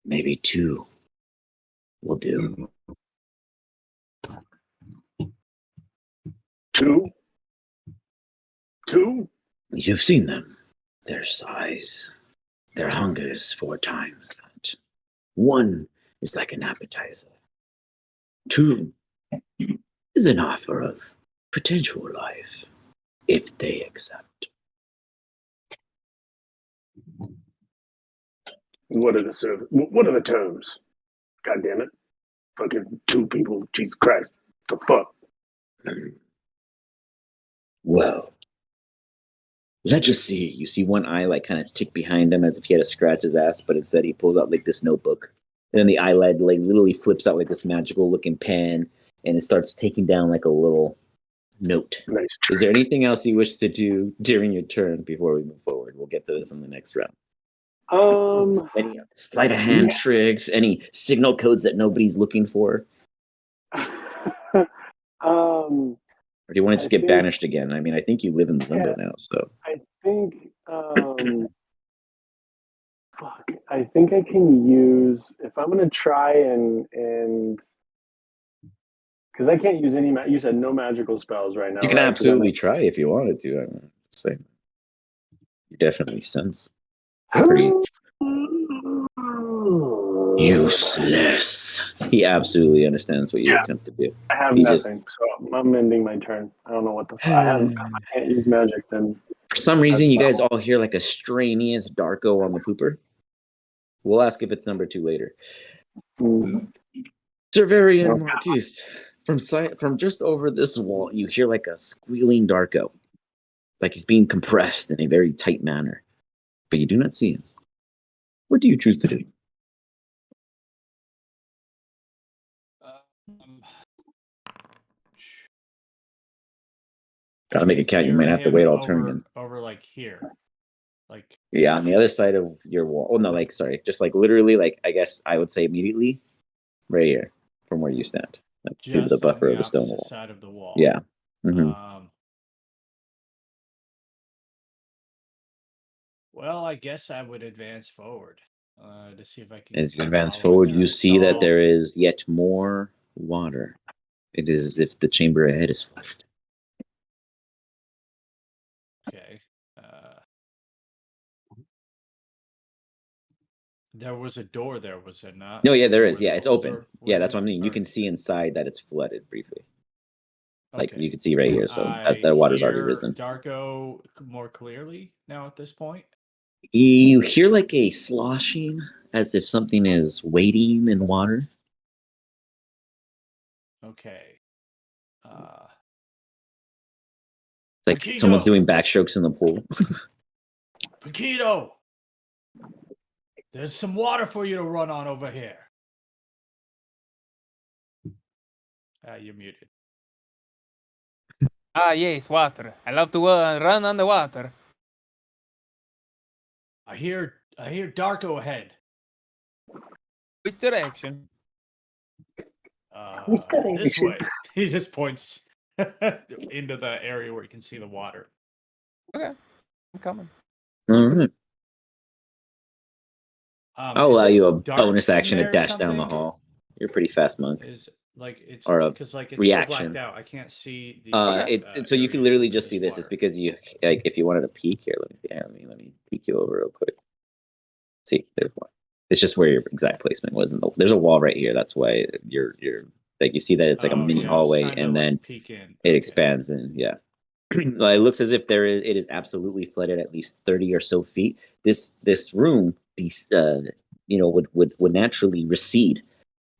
Maybe 2 will do. 2? 2? You've seen them. Their size. Their hunger is 4 times that. 1 is like an appetizer. 2 is an offer of potential life, if they accept. What are the terms? God damn it. Fucking 2 people, Jesus Christ. The fuck? Well, let's just see. You see one eye like kind of tick behind him as if he had to scratch his ass, but instead he pulls out like this notebook. And then the eyelid like literally flips out like this magical looking pen, and it starts taking down like a little note. Nice trick. Is there anything else you wish to do during your turn before we move forward? We'll get to this in the next round. Any sleight of hand tricks? Any signal codes that nobody's looking for? um, Or do you want to just I get think- banished again? I mean, I think you live in limbo now, so. I think, fuck, I think I can use, if I'm going to try and, because I can't use any, you said no magical spells right now. You can right? absolutely try if you wanted to. I'm saying. You definitely sense. I'm Pretty useless. He absolutely understands what you attempt to do. I have He nothing, so I'm ending my turn. I don't know what the fuck. If I can't use magic, then For some reason, That's you guys fine. all hear like a strenuous Darko on the pooper. We'll ask if it's number 2 later. Serverian Marcus, from just over this wall, you hear like a squealing Darko, like he's being compressed in a very tight manner, but you do not see him. What do you choose to do? Gotta make it count. You might have to wait all turn again. Over like here. Like Yeah, on the other side of your wall. Oh no, like sorry, just like literally, like I guess I would say immediately, right here from where you stand, like through the buffer of the stone wall. Side of the wall. Yeah. Mm-hmm. Well, I guess I would advance forward to see if I can. As you advance forward, you see that there is yet more water. It is as if the chamber ahead is flooded. Okay. There was a door there, was there not? No, yeah, there is. Where the Yeah, it's open. boulder Yeah, would that's be? what I mean. You Or- can see inside that it's flooded briefly. Like Okay. you can see right here. So I that water's already hear risen. Darko more clearly now at this point. You hear like a sloshing as if something is wading in water. Okay. It's like Paquito! someone's doing backstrokes in the pool. Paquito! There's some water for you to run on over here. You're muted. Yes, water. I love to run on the water. I hear Darko ahead. Which direction? This way. He just points into the area where you can see the water. Okay, I'm coming. All right. I'll Is allow it you a dark bonus in action to there or dash down the something? hall. You're a pretty fast monk. Is like it's Or a because like it's reaction. still blacked out. I can't see the. So you can areas literally of just see this. water. It's because you like if you wanted to peek here. Let me peek you over real quick. See, there's one. It's just where your exact placement was. There's a wall right here. That's why you're like you see that it's like a mini I was hallway, trying to, and then peek in. it expands and yeah. It looks as if it is absolutely flooded at least 30 or so feet. This room, would naturally recede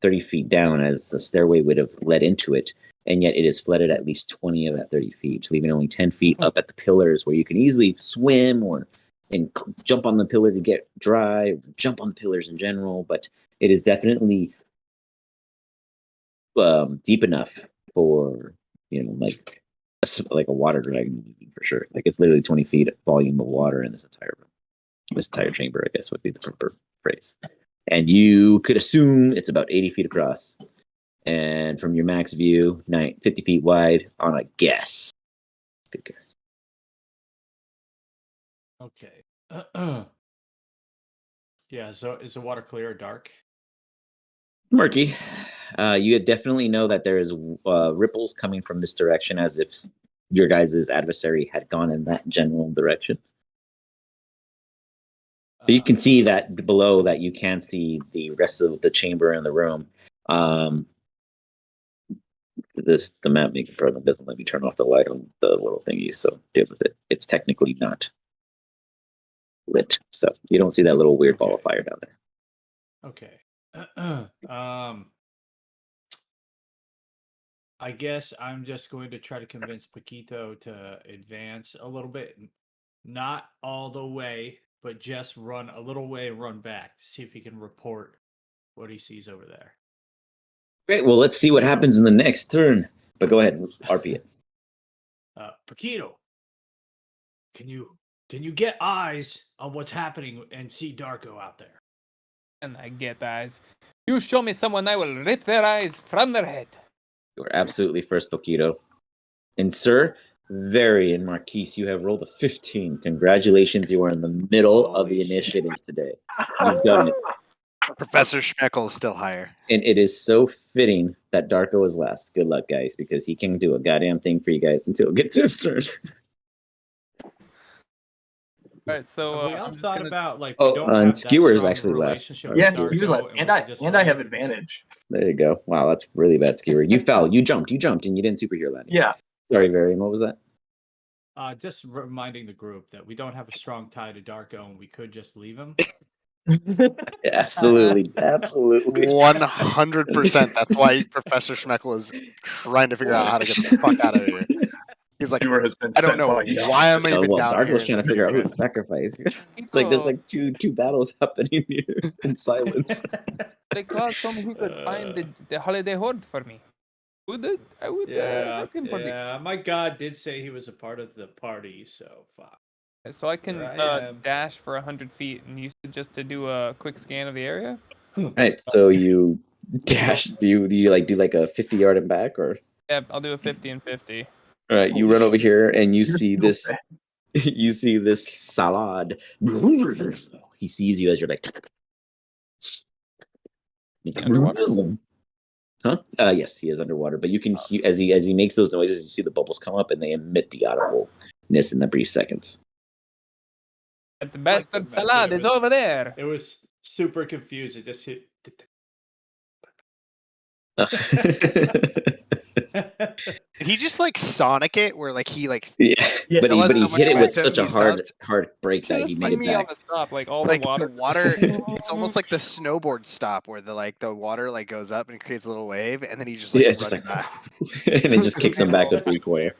30 feet down as the stairway would have led into it, and yet it is flooded at least 20 of that 30 feet, leaving only 10 feet up at the pillars where you can easily swim and jump on the pillar to get dry, jump on the pillars in general, but it is definitely deep enough for like a water dragon for sure. Like it's literally 20 feet volume of water in this entire chamber, I guess would be the proper phrase. And you could assume it's about 80 feet across. And from your max view, 50 feet wide on a guess. Good guess. Okay. Yeah. So is the water clear or dark? Murky. You definitely know that there is ripples coming from this direction as if your guys' adversary had gone in that general direction. But you can see that below that you can see the rest of the chamber in the room. The map making program doesn't let me turn off the light on the little thingy, so deal with it. It's technically not lit, so you don't see that little weird ball of fire down there. Okay. I guess I'm just going to try to convince Paquito to advance a little bit, not all the way, but just run a little way and run back to see if he can report what he sees over there. Great. Well, let's see what happens in the next turn. But go ahead, RP it. Paquito, can you Can you get eyes on what's happening and see Darko out there? And I get eyes. You show me someone, I will rip their eyes from their head. You are absolutely first, Poquito. And sir, Varian Marquise, you have rolled a 15. Congratulations, you are in the middle of the Holy shit. initiative today. You've done it. Professor Schmeckel is still higher. And it is so fitting that Darko is last. Good luck, guys, because he can do a goddamn thing for you guys until it gets his turn. All right, so Have we all I'm just thought gonna- about like Oh, we don't have that Skewer's strong actually last. relationship Sorry, with Yes, he was Darko, last, and and we I could just and I have leave? advantage. There you go. Wow, that's really bad, Skewer. You fell. You jumped, and you didn't superhero that. Yeah. Sorry, Varian. What was that? Just reminding the group that we don't have a strong tie to Darko, and we could just leave him. Absolutely. Absolutely. 100%. That's why Professor Schmeckel is trying to figure out how to get the fuck out of here. He's like, Sewer has been I don't set know by God. why am I Oh, even well, down here. Darko's trying to figure out who to sacrifice. It's like there's like two battles happening here in silence. They Claus told me he could find the holiday horde for me. I would help him for this. Yeah. My god did say he was a part of the party, so fuck. So I can Here I am. dash for 100 feet, and use it just to do a quick scan of the area. All right, so you dash. Do you do like a 50-yard and back, or? Yeah, I'll do a 50 and 50. All right, you run over here and you see so this. bad. You see this salad. He sees you as you're like. Underwater? Huh? Yes, he is underwater, but you can as he makes those noises, you see the bubbles come up and they emit the audibleness in the brief seconds. The bastard imagine salad it is was- over there. It was super confused. It just hit. Did he just like Sonic it where like he like Yeah, Yeah, but he unless hit so much it with momentum, such a he hard stops. break that Should he have made seen it me on back. the stop, like all like the water. the water it's almost like the snowboard stop where the water like goes up and creates a little wave and then he just like Yeah, runs it's just like, back. and it just kicks him back with recoil.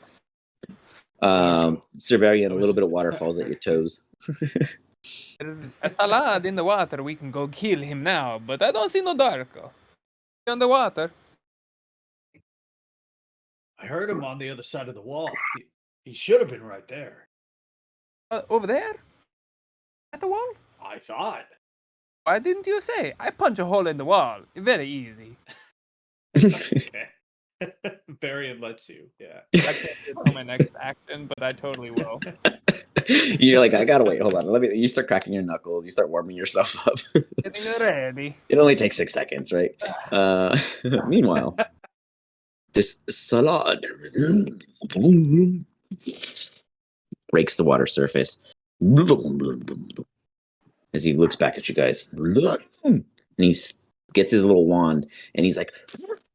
Sir Varian, a little bit of water falls at your toes. There's a salad in the water. We can go kill him now, but I don't see no Darko. On the water. I heard him on the other side of the wall. He should have been right there. Over there? At the wall? I thought. Why didn't you say? I punch a hole in the wall. Very easy. Okay. Varian lets you. Yeah. I can't do it for my next action, but I totally will. You're like, I gotta wait. Hold on. You start cracking your knuckles. You start warming yourself up. Getting ready. It only takes 6 seconds, right? Meanwhile, this salad breaks the water surface as he looks back at you guys. And he gets his little wand and he's like,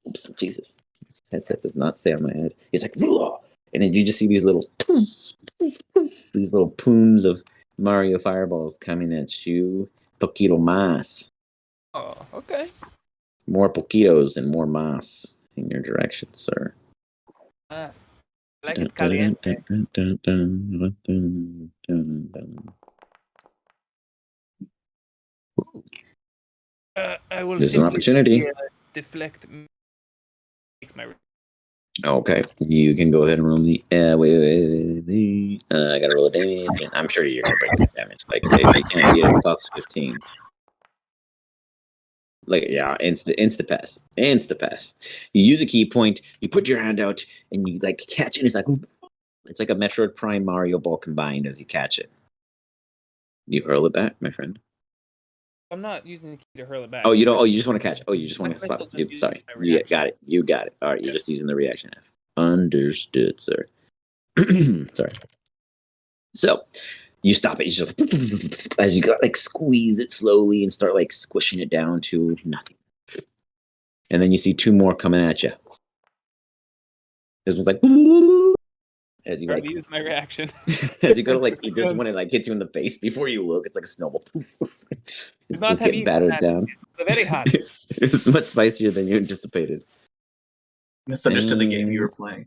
oops, Jesus, this headset does not stay on my head. He's like, and then you just see these little plumes of Mario fireballs coming at you. Poquito más. Oh, okay. More poquitos and more mas in your direction, sir. Nice. Like it caliente. I will There's an simply, opportunity. deflect. Makes my Okay, you can go ahead and roll the. Wait. I gotta roll a damage, and I'm sure you're gonna break that damage. Like if you can't beat it, plus 15. Like yeah, insta pass. You use a key point. You put your hand out, and you like catch it. It's like a Metroid Prime Mario ball combined as you catch it. You hurl it back, my friend. I'm not using the key to hurl it back. Oh, you don't. Oh, you just want to catch it. Oh, you just want to I stop. still just use Sorry, my you reaction. got it. You got it. All right, you're Yeah. just using the reaction F. Understood, sir. Sorry. So you stop it. You just as you like squeeze it slowly and start like squishing it down to nothing. And then you see 2 more coming at you. This one's like as you Try like to use my reaction. as you go to like eat this one, it like hits you in the face before you look. It's like a snowball. It's not just have getting eaten battered that. down. It's very hot. It's much spicier than you anticipated. Misunderstood the game you were playing.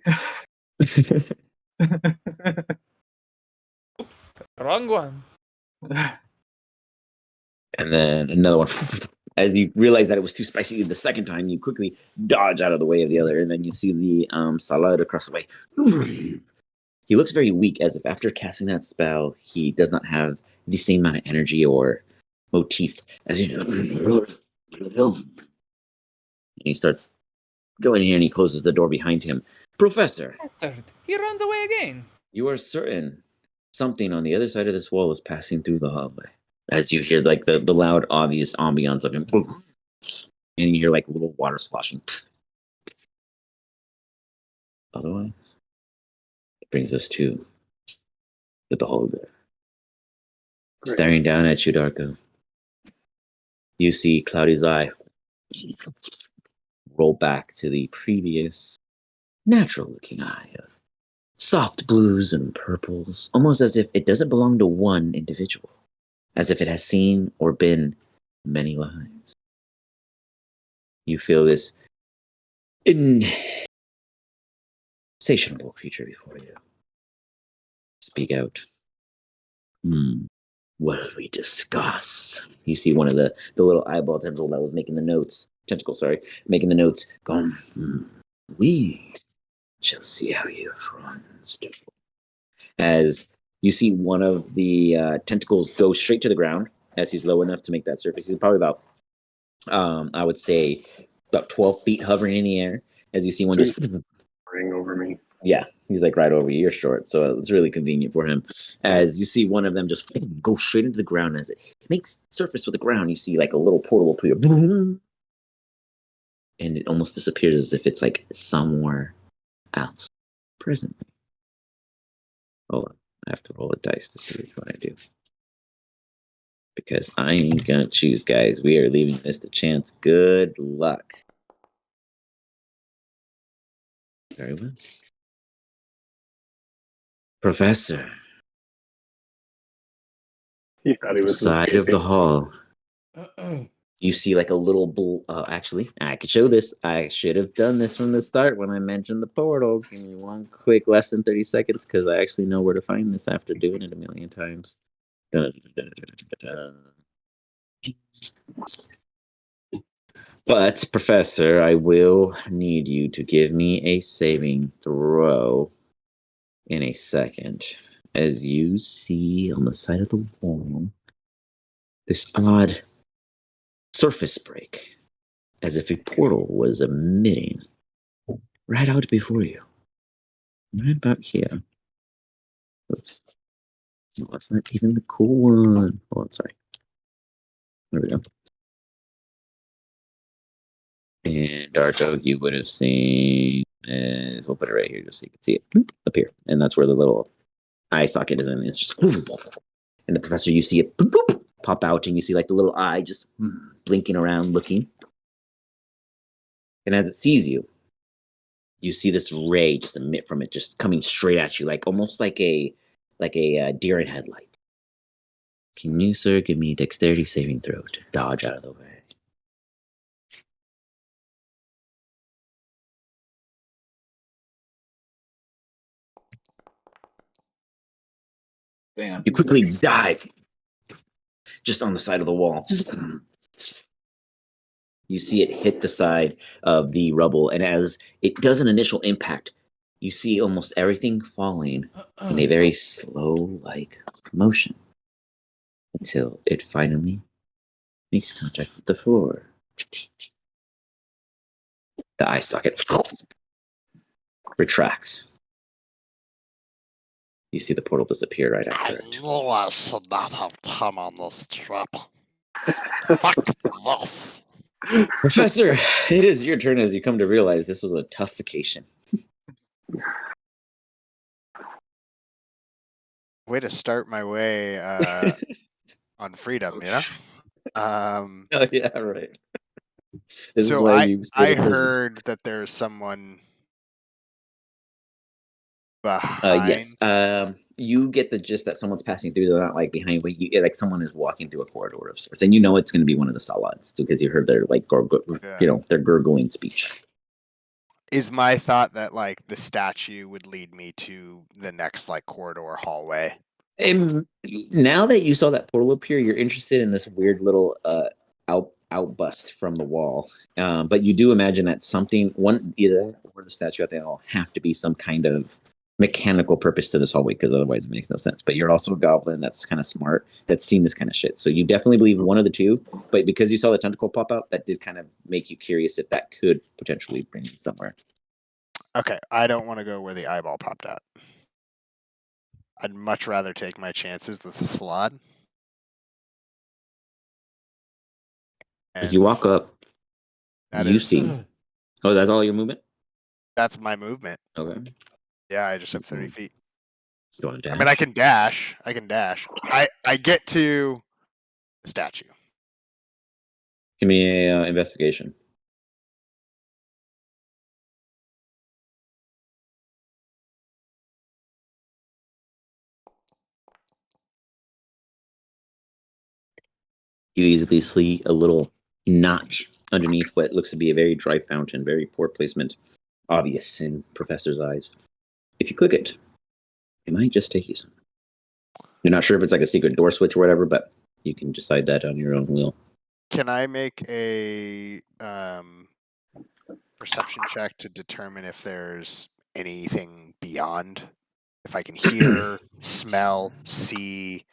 Oops, wrong one. And then another one. As you realize that it was too spicy the second time, you quickly dodge out of the way of the other, and then you see the salad across the way. He looks very weak, as if after casting that spell, he does not have the same amount of energy or motif as he. And he starts going in here and he closes the door behind him. Professor, Bastard. He runs away again. you are certain something on the other side of this wall is passing through the hallway. As you hear like the loud, obvious ambiance of him. And you hear like a little water sloshing. Otherwise, it brings us to the beholder. Great. Staring down at you, Darko. You see Cloudy's eye roll back to the previous natural-looking eye of soft blues and purples, almost as if it doesn't belong to one individual, as if it has seen or been many lives. You feel this insatiable creature before you. Speak out. What did we discuss? You see one of the little eyeball tentacle that was making the notes. Making the notes. Going, we shall see how your friends do. As you see one of the tentacles go straight to the ground, as he's low enough to make that surface. He's probably about, I would say, about 12 feet hovering in the air. As you see one just ring over me. Yeah, he's like right over you. You're short, so it's really convenient for him. As you see one of them just go straight into the ground. As it makes surface with the ground, you see like a little portal appear. And it almost disappears as if it's like somewhere else presently. Hold on. I have to roll a dice to see which one I do. Because I ain't gonna choose, guys. We are leaving this to chance. Good luck. Very well. Professor. He thought he was Side of the escaping. hall. You see like a little actually, I could show this. I should have done this from the start when I mentioned the portal. Give me one quick, less than 30 seconds, because I actually know where to find this after doing it a million times. But, Professor, I will need you to give me a saving throw in a second. As you see on the side of the wall, this odd surface break, as if a portal was emitting right out before you. Right about here. Oops. No, that's not even the cool one. Oh, sorry. There we go. And Darko, you would have seen is we'll put it right here just so you can see it. Boop, up here. And that's where the little eye socket is, and it's just and the professor, you see it boop, boop, pop out, and you see like the little eye just blinking around looking. And as it sees you, you see this ray just emit from it, just coming straight at you, like almost like a deer in headlight. Can you, sir, give me a dexterity saving throw to dodge out of the way? Damn. You quickly dive just on the side of the wall. You see it hit the side of the rubble, and as it does an initial impact, you see almost everything falling in a very slow-like motion until it finally makes contact with the floor. The eye socket retracts. You see the portal disappear right after it. knew I should not have come on this trip. Fuck this. Professor, it is your turn as you come to realize this was a tough vacation. Way to start my way on freedom, you know? Oh, yeah, right. This is So why you stayed I in prison. heard that there's someone behind. Yes. You get the gist that someone's passing through. They're not like behind, but you like someone is walking through a corridor of sorts, and you know it's going to be one of the salads because you heard their like their gurgling speech. Is my thought that like the statue would lead me to the next like corridor hallway? And now that you saw that portal appear, you're interested in this weird little outbust from the wall. But you do imagine that something, either or the statue, they all have to be some kind of mechanical purpose to this hallway, because otherwise it makes no sense. But you're also a goblin that's kind of smart, that's seen this kind of shit. So you definitely believe one of the two. But because you saw the tentacle pop out, that did kind of make you curious if that could potentially bring you somewhere. Okay, I don't want to go where the eyeball popped out. I'd much rather take my chances with the slot. As you walk up, that you is- see. Oh, that's all your movement? That's my movement. Okay. Yeah, I just have 30 feet. You want to I mean, I can dash. I get to the statue. Give me a investigation. You easily see a little notch underneath what looks to be a very dry fountain, very poor placement, obvious in Professor's eyes. If you click it, it might just take you somewhere. You're not sure if it's like a secret door switch or whatever, but you can decide that on your own will. Can I make a perception check to determine if there's anything beyond? If I can hear, smell, see.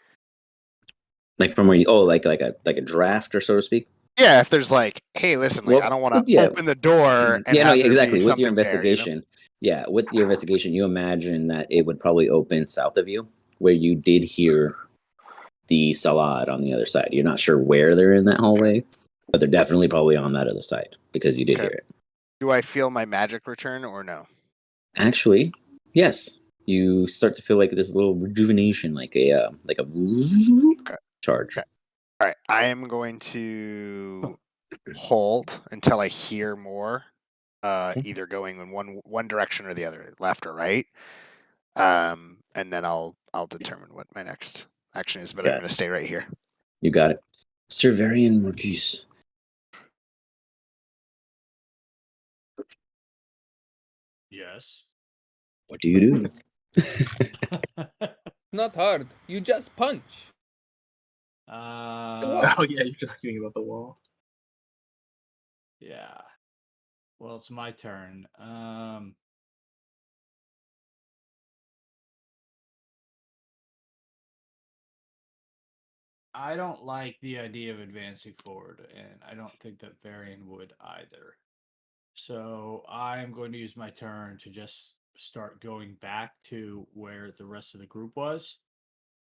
Like from where you like a draft or so to speak. Yeah, if there's like, hey, listen, like Well, I don't want to yeah. open the door and Yeah, no, have there exactly. be With your something there, you know? investigation, yeah, with your investigation, you imagine that it would probably open south of you, where you did hear the salad on the other side. You're not sure where they're in that hallway, but they're definitely probably on that other side because you did Okay. hear it. Do I feel my magic return or no? Actually, yes. You start to feel like this little rejuvenation, like a charge. Okay. All right, I am going to hold until I hear more, either going in one direction or the other, left or right, and then I'll determine what my next action is. But I'm Got it. going to stay right here. You got it. Sir Varian Marquise. Yes. What do you do? Not hard. You just punch. Oh yeah, you're talking about the wall. Yeah. Well, it's my turn. I don't like the idea of advancing forward, and I don't think that Varian would either. So I'm going to use my turn to just start going back to where the rest of the group was.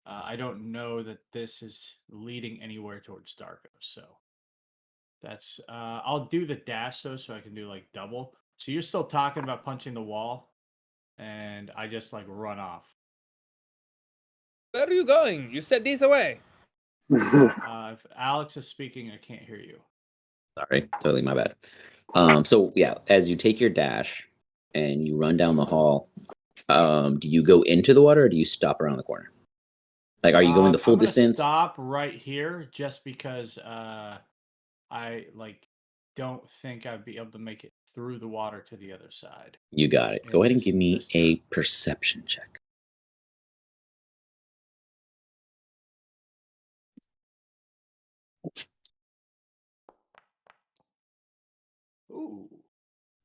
I don't know that this is leading anywhere towards Darko, so that's I'll do the dash though, so I can do like double. So you're still talking about punching the wall, and I just like run off. Where are you going? You said this away. If Alex is speaking, I can't hear you. Sorry, totally my bad. So yeah, as you take your dash and you run down the hall, do you go into the water or do you stop around the corner? Like, are you going the full I'm gonna distance? Stop right here, just because I like don't think I'd be able to make it through the water to the other side. You got it. Go in ahead and this- give me this a turn. perception check. Ooh.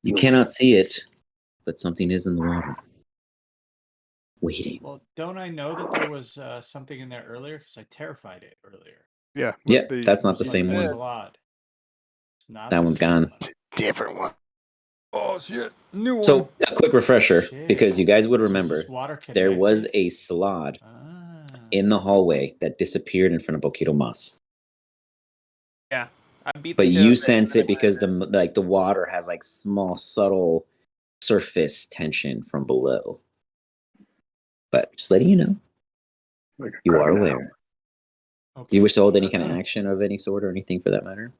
You cannot see it, but something is in the water. Waiting. Well, don't I know that there was something in there earlier? Because I terrified it earlier. Yeah. Yeah, that's not the It's same like one. Salad. It's not That the one's same gone. one. Different one. Oh shit! New one. So, a quick refresher, Shit. because you guys would So is remember, this water there was connected? a slot Ah. in the hallway that disappeared in front of Boquito Mas. Yeah, I beat. But the shit you out of sense it. it because the water has like small subtle surface tension from below. But just letting you know, Like a you are crocodile. aware. Okay. You wish to hold any kind of action of any sort or anything for that matter?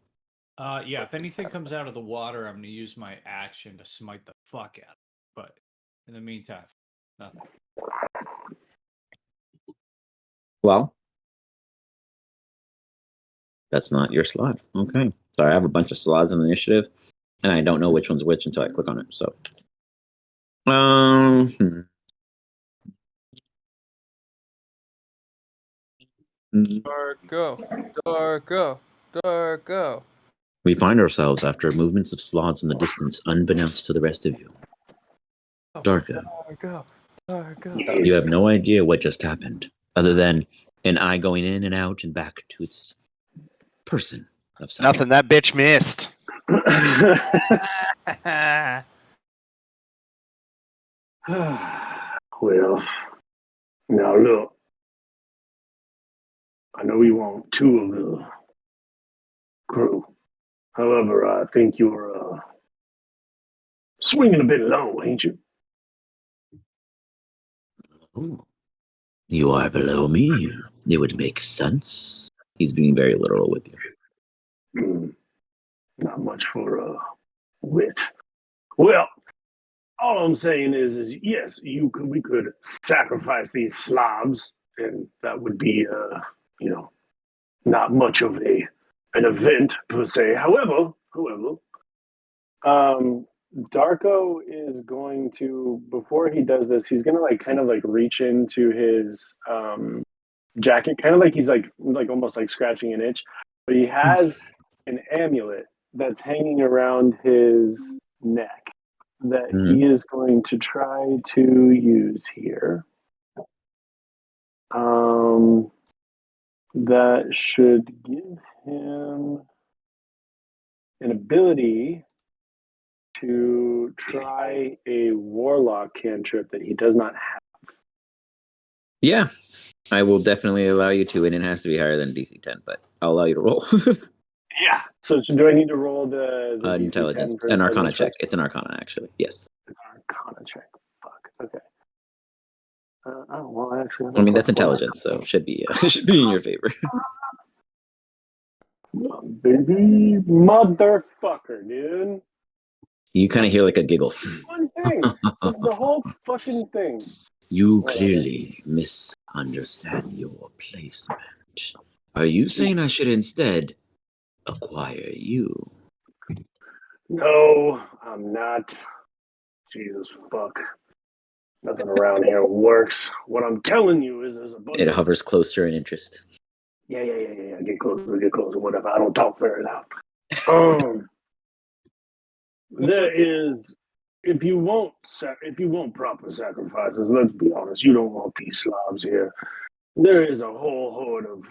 Yeah, if anything comes out of the water, I'm going to use my action to smite the fuck out of it. But in the meantime, nothing. Well, that's not your slot. Okay. Sorry, I have a bunch of slots in the initiative, and I don't know which one's which until I click on it. So, Darko. We find ourselves after movements of slots in the distance, unbeknownst to the rest of you. Darko. Darko. You have no idea what just happened, other than an eye going in and out and back to its person of some. Nothing that bitch missed. Well, now look. I know you want 2 of the crew. However, I think you're swinging a bit low, ain't you? Ooh. You are below me. It would make sense. He's being very literal with you. Not much for wit. Well, all I'm saying is yes, we could sacrifice these slobs, and that would be not much of an event per se. However, Darko is going to, before he does this, he's gonna kind of reach into his jacket, kind of like he's like almost like scratching an itch, but he has an amulet that's hanging around his neck that he is going to try to use here. That should give him an ability to try a warlock cantrip that he does not have. Yeah, I will definitely allow you to, and it has to be higher than DC 10, but I'll allow you to roll. Yeah. So do I need to roll the intelligence? DC 10 for An Arcana intelligence check. first? It's an Arcana, actually. Yes. It's an Arcana check. Fuck. Okay. Well, actually, I mean, that's intelligence, so should be in your favor. Baby motherfucker, dude. You kind of hear like a giggle. One thing. This is the whole fucking thing. You clearly misunderstand your placement. Are you saying I should instead acquire you? No, I'm not. Jesus fuck. Nothing around here works. What I'm telling you is there's a bunch It of... hovers closer in interest. Yeah. Get closer, whatever. I don't talk very loud. There is... If you want proper sacrifices, let's be honest, you don't want these slobs here. There is a whole horde of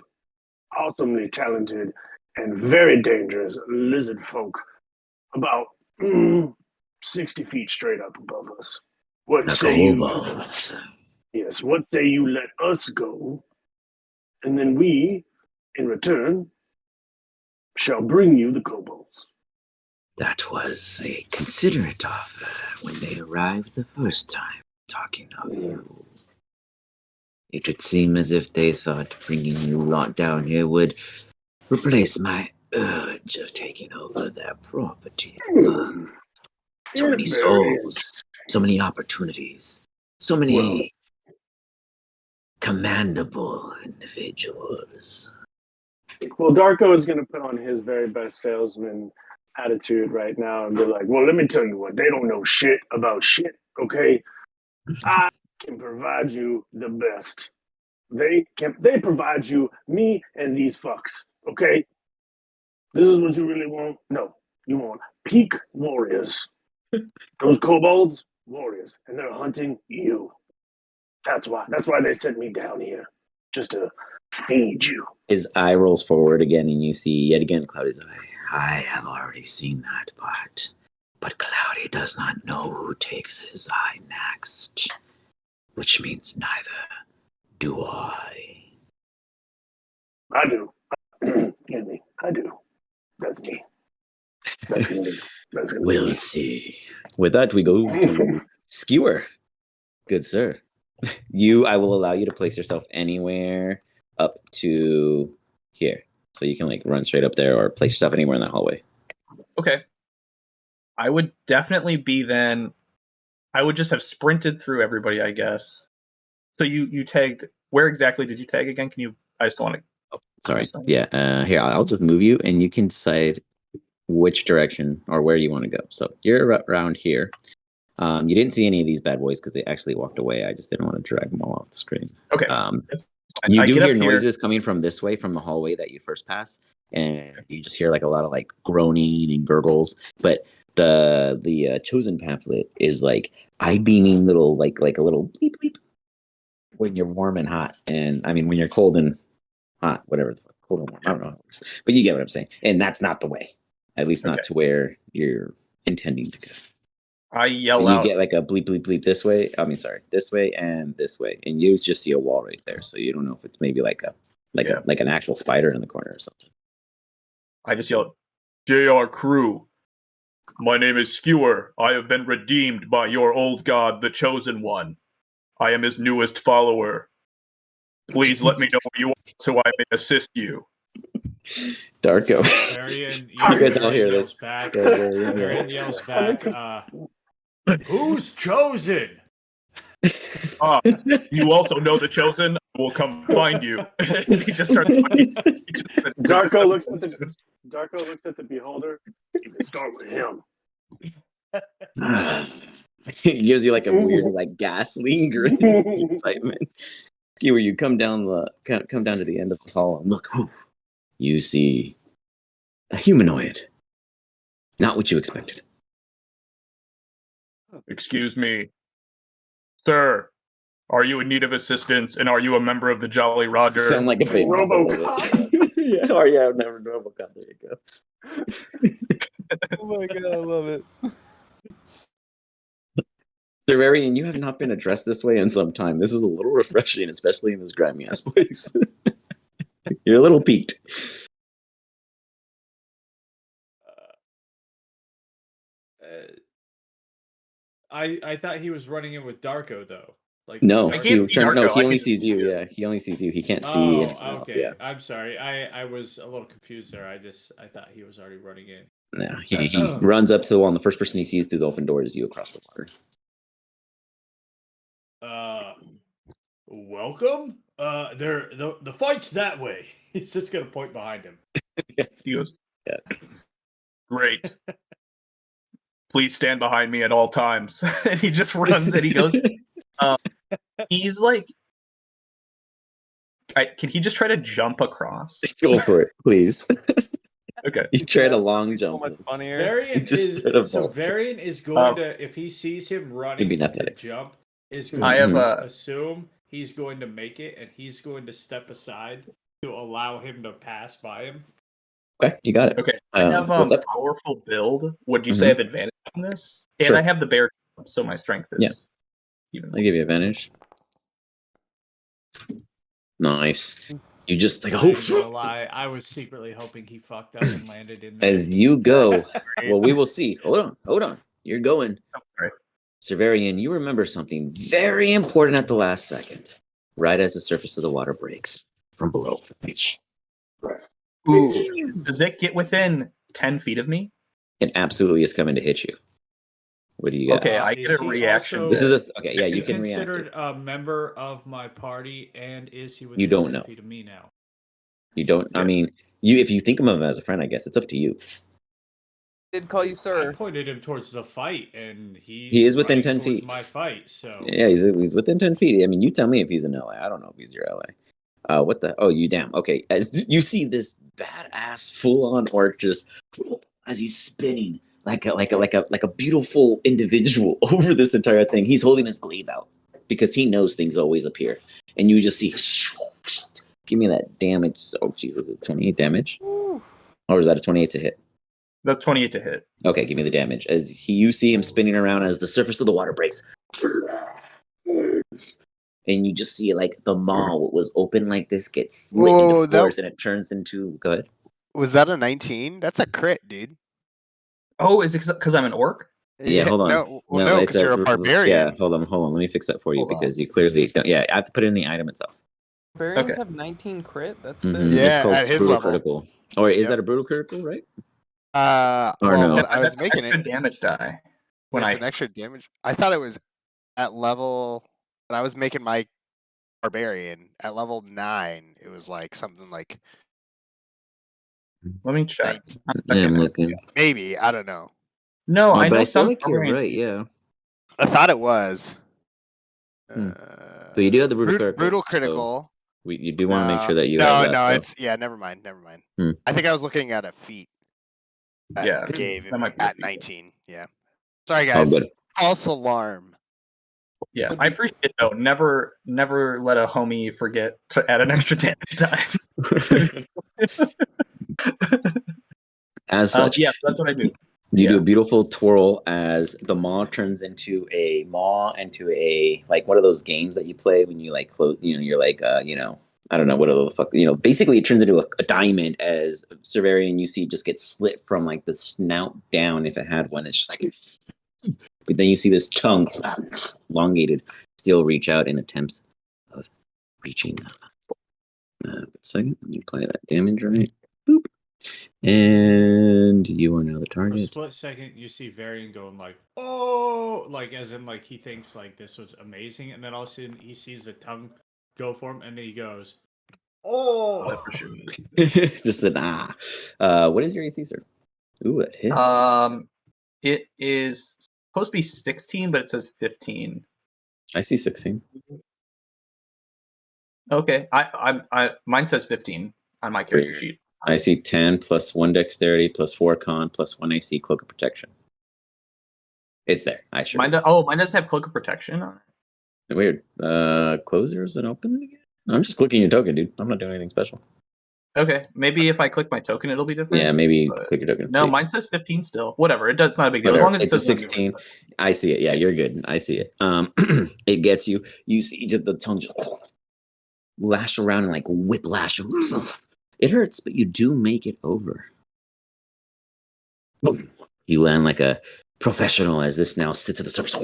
awesomely talented and very dangerous lizard folk about 60 feet straight up above us. What say you? Yes, what say you let us go, and then we, in return, shall bring you the kobolds. That was a considerate offer when they arrived the first time, talking of you. It would seem as if they thought bringing you lot down here would replace my urge of taking over their property. So many souls, so many opportunities, so many commendable individuals. Well, Darko is going to put on his very best salesman attitude right now and be like, well, let me tell you what, they don't know shit about shit, okay? I can provide you the best. They provide you me and these fucks, okay? This is what you really want? No, you want peak warriors. Those kobolds, warriors, and they're hunting you. That's why they sent me down here, just to feed you. His eye rolls forward again, and you see yet again Cloudy's eye. I have already seen that part, but Cloudy does not know who takes his eye next, which means neither do I. I do. Excuse me. I do. That's me. That's gonna be. We'll see. With that, we go to Skewer. Good sir. I will allow you to place yourself anywhere up to here. So you can run straight up there or place yourself anywhere in that hallway. Okay. I would definitely be then. I would just have sprinted through everybody, I guess. So you tagged. Where exactly did you tag again? Can you? I just don't want to. Oh, sorry. Yeah. Here, I'll just move you, and you can decide which direction or where you want to go. So you're around here. You didn't see any of these bad boys because they actually walked away. I just didn't want to drag them all off the screen. Okay. You do hear noises coming from this way, from the hallway that you first passed, and you just hear a lot of groaning and gurgles. But The chosen pamphlet is like eye beaming little like a little bleep bleep when you're warm and hot, and I mean when you're cold and hot, whatever the fuck, cold and warm. I don't know how it works, but you get what I'm saying. And that's not the way, at least not to where you're intending to go. I yell You out. get like a bleep bleep bleep this way. I mean, sorry, this way and this way, and you just see a wall right there. So you don't know if it's maybe like an actual spider in the corner or something. I just yell, "JR crew, my name is Skewer. I have been redeemed by your old god, the Chosen One. I am his newest follower. Please let me know who you are so I may assist you." Darko. Varian, You guys all hear yells this? back. Yeah, Varian, yeah. Varian yells back. Who's chosen? You also know the Chosen. I will come find you. He just starts. Darko looks at the beholder. You can start with him. It gives you like a weird, like ghastly grin of excitement. Skewer, you come down to the end of the hall and look. Oh, you see a humanoid. Not what you expected. Excuse me, sir. Are you in need of assistance? And are you a member of the Jolly Roger? Sound like a baby. RoboCop. Yeah. Oh yeah, I've never RoboCop. There you go. Oh my god, I love it. Servarian, you have not been addressed this way in some time. This is a little refreshing, especially in this grimy ass place. You're a little peaked. I thought he was running in with Darko though. Like No, I can't see Darko. no, he I only can sees see you. you. Yeah, he only sees you. He can't see Oh, anything else. okay. Yeah, I'm sorry. I was a little confused there. I thought he was already running in. no, he runs up to the wall, and the first person he sees through the open door is you across the water. Welcome. The fight's that way. He's just gonna point behind him. He goes, Yeah. Great. Please stand behind me at all times. And he just runs and he goes, he's like, can he just try to jump across? Go for it, please. Okay. You tried a That's long so jump. much funnier. Varian just is tried to so vault. Varian is going to, if he sees him running Maybe to athletics. jump, is going I have to assume he's going to make it, and he's going to step aside to allow him to pass by him. Okay, you got it. Okay. I have what's up? powerful build. Would you say I have advantage on this? And Sure. I have the bear, so my strength is even. I give you advantage. Nice. You just like, I ain't gonna lie, I was secretly hoping he fucked up and landed in there. as you go. Well, we will see. Hold on. You're going. Right. Servarian, you remember something very important at the last second, right as the surface of the water breaks from below. Ooh. Does it get within 10 feet of me? It absolutely is coming to hit you. What do you got? Okay, I Is get a he reaction. also- This is okay. Yeah, Is you he can react. considered a member of my party, and is he within You don't 10 know. feet of me now? You don't. I mean, if you think of him as a friend, I guess it's up to you. Did call you I sir. pointed him towards the fight, and He is within running 10 towards feet. my fight. So Yeah, he's within 10 feet. I mean, you tell me if he's in LA. I don't know if he's your LA. What the? Oh, you damn. Okay, as you see this badass full-on orc just as he's spinning like a beautiful individual over this entire thing. He's holding his glaive out because he knows things always appear, and you just see. Give me that damage. Oh, Jesus, is it 28 damage? Woo. Or is that a 28 to hit? That's 28 to hit. Okay, give me the damage. You see him spinning around as the surface of the water breaks. And you just see like the maw, what was open like this, gets slit Whoa, into force, and it turns into. Go ahead. Was that a 19? That's a crit, dude. Oh, is it because I'm an orc? Yeah, hold on. No, because you're a barbarian. Yeah, hold on. Let me fix that for you Hold on. because you clearly don't. Yeah, I have to put it in the item itself. Barbarians Okay. have 19 crit. That's Mhm. sick. Yeah, It's called at his brutal level. critical. Or is Yep. that a brutal critical, right? Or Well, no? when I was That's making extra it, damage die. When it's I an extra damage. I thought it was at level. When I was making my barbarian at level 9, it was like something like let me check. 19. Yeah, I'm looking. Maybe, I don't know. No, I but know I feel some like you're barbarians right. do. Yeah. I thought it was. So you do have the brutal critical. Brutal so critical. you do want to make sure that you have that. No, though. it's never mind. Hmm. I think I was looking at a feat. That Yeah, gave that might be a at feat. 19. Yeah. Sorry, Oh, guys. good. False alarm. Yeah, I appreciate it though. Never let a homie forget to add an extra damage die. As such, yeah, that's what I do. you do Yeah. a beautiful twirl as the maw turns into a like one of those games that you play when you like close. You're like I don't know what the fuck. Basically it turns into a diamond as Severian you see just gets slit from like the snout down if it had one. It's just like. But then you see this tongue, elongated, still reach out in attempts of reaching. Second, you apply that damage, right? Boop. And you are now the For a target. split second, you see Varian going like, "Oh!" Like as in like he thinks like this was amazing, and then all of a sudden he sees the tongue go for him, and then he goes, "Oh!" That for sure. Just an ah. What is your AC, sir? Ooh, it hits. It is supposed to be 16, but it says 15. I see 16. Okay, mine says 15 on my character sheet. I see 10 plus 1 dexterity plus 4 con plus 1 AC cloak of protection. It's there. I sure. Mine does have cloak of protection on it. Weird. Close yours and open it again? I'm just clicking your token, dude. I'm not doing anything special. Okay, maybe if I click my token, it'll be different. Yeah, maybe but click your token. No, See. mine says 15 still. Whatever, it's not a big deal. Whatever. As long as It's a it says 16. I see it. Yeah, you're good. I see it. It gets you. You see just the tongue just lash around and like whiplash. It hurts, but you do make it over. You land like a professional as this now sits at the surface.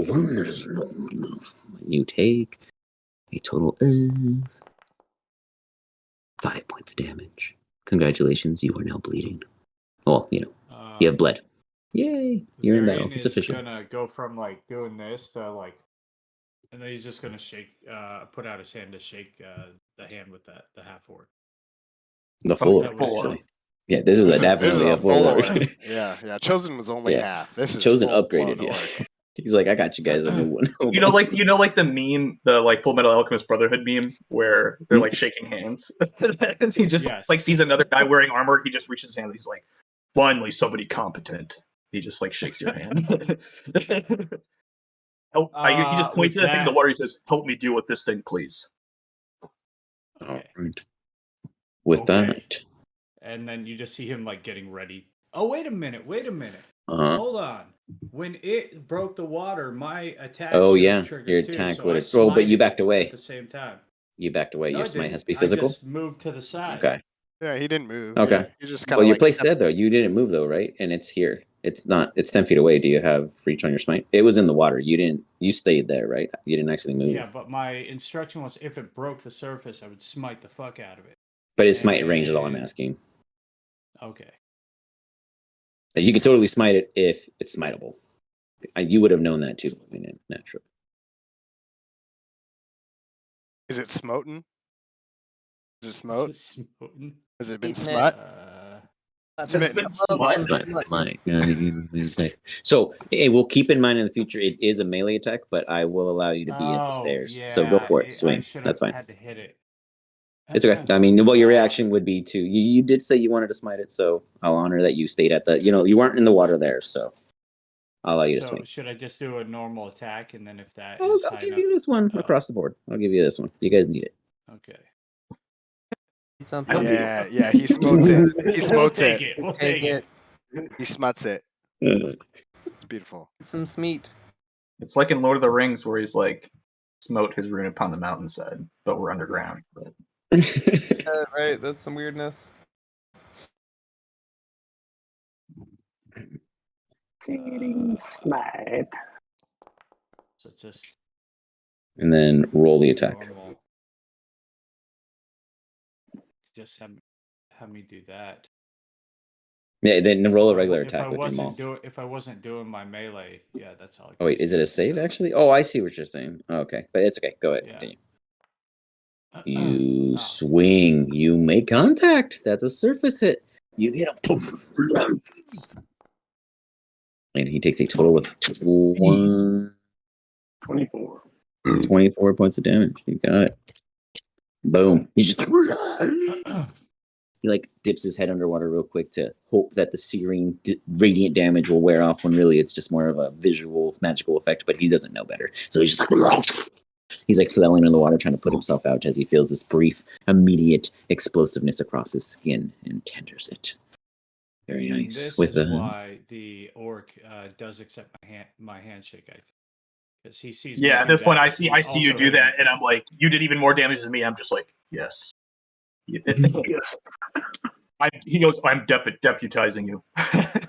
You take a total of 5 points of damage. Congratulations, you are now bleeding. Well, you have bled. Yay! You're in battle. It's official. Gonna go from like doing this to like, and then he's just gonna put out his hand to shake the hand with the half orc. The full That orc, was actually. Yeah, this is definitely a full orc. Yeah. Chosen was only half. This is Chosen full upgraded. blown Yeah. orc. He's like, I got you guys a new one. like the meme, the like Full Metal Alchemist Brotherhood meme, where they're like shaking hands. He just like sees another guy wearing armor. He just reaches his hand. He's like, finally somebody competent. He just like shakes your hand. He just points at the thing in the water. He says, "Help me deal with this thing, please." All right. With that, and then you just see him like getting ready. Oh, wait a minute. Uh-huh. Hold on. When it broke the water, my attack. Oh yeah, your attack would have. Oh, but you backed away at the same time. You backed away. No, Your I smite didn't. has to be physical. I just moved to the side. Okay. Yeah, he didn't move. Okay. Yeah, you just kind of. Well, you're like placed dead though. You didn't move though, right? And it's here. It's not. It's 10 feet away. Do you have reach on your smite? It was in the water. You didn't. You stayed there, right? You didn't actually move. Yeah, but my instruction was if it broke the surface, I would smite the fuck out of it. But it's smite range is all I'm asking. Okay. You could totally smite it if it's smiteable. You would have known that too. I mean, naturally. Is it smoten? Is it smote? Smoten? Has it been smut? So, hey, we'll keep in mind in the future it is a melee attack, but I will allow you to be at the stairs. Yeah, so go for it, swing. That's fine. Had to hit it. It's okay. I mean, well, your reaction would be to you did say you wanted to smite it, so I'll honor that you stayed at the. You weren't in the water there, so I'll allow you to swing. Should I just do a normal attack, and then if that I'll give you this one across the board. I'll give you this one. You guys need it. Okay. Yeah, he smotes it. He smotes it. We'll take it. He smuts it. It's beautiful. Some smeat. It's like in Lord of the Rings where he's like, smote his rune upon the mountainside, but we're underground. But... right, that's some weirdness. Smite. So just. And then roll the attack. Normal. Just have me do that. Yeah, then roll a regular attack with your maul. If I wasn't doing my melee, yeah, that's all. Oh wait, is it a save actually? Oh, I see what you're saying. Oh, okay, but it's okay. Go ahead, continue. You swing. You make contact. That's a surface hit. You hit him. And he takes a total of 24. 24 points of damage. You got it. Boom. He He like dips his head underwater real quick to hope that the searing radiant damage will wear off, when really it's just more of a visual magical effect. But he doesn't know better, so he's just like he's like flailing in the water, trying to put himself out as he feels this brief, immediate explosiveness across his skin and tenders it. Very nice. This With is the why the orc does accept my handshake. I think because he sees. Yeah, me at do this point, that, I see he's you also do that, hitting and I'm like, you did even more damage than me. I'm just like, yes. Yes. He goes, I'm deputizing you.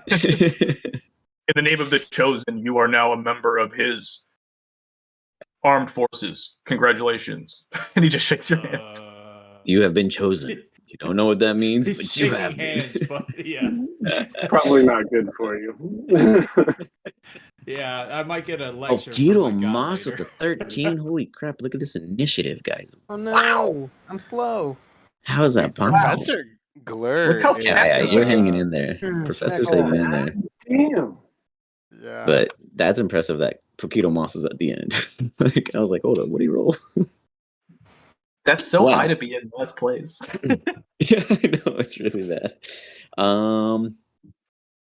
In the name of the chosen, you are now a member of his armed forces. Congratulations. And he just shakes your hand. You have been chosen. You don't know what that means, He's but you shaking have been. hands, but yeah, Probably not good for you. yeah. I might get a Oh, lecture from Guido my god Moss with later. the 13. Holy crap! Look at this initiative, guys. Oh no, I'm slow. How is that possible? Professor Glur Look how is, Yeah, you're hanging in there. Hmm, Professor's smack hanging on. in there. Damn. Yeah. But that's impressive that Poquito Moss is at the end. Like, I was like, hold on, what do you roll? That's so Wow. high to be in last place. Yeah, I know, it's really bad.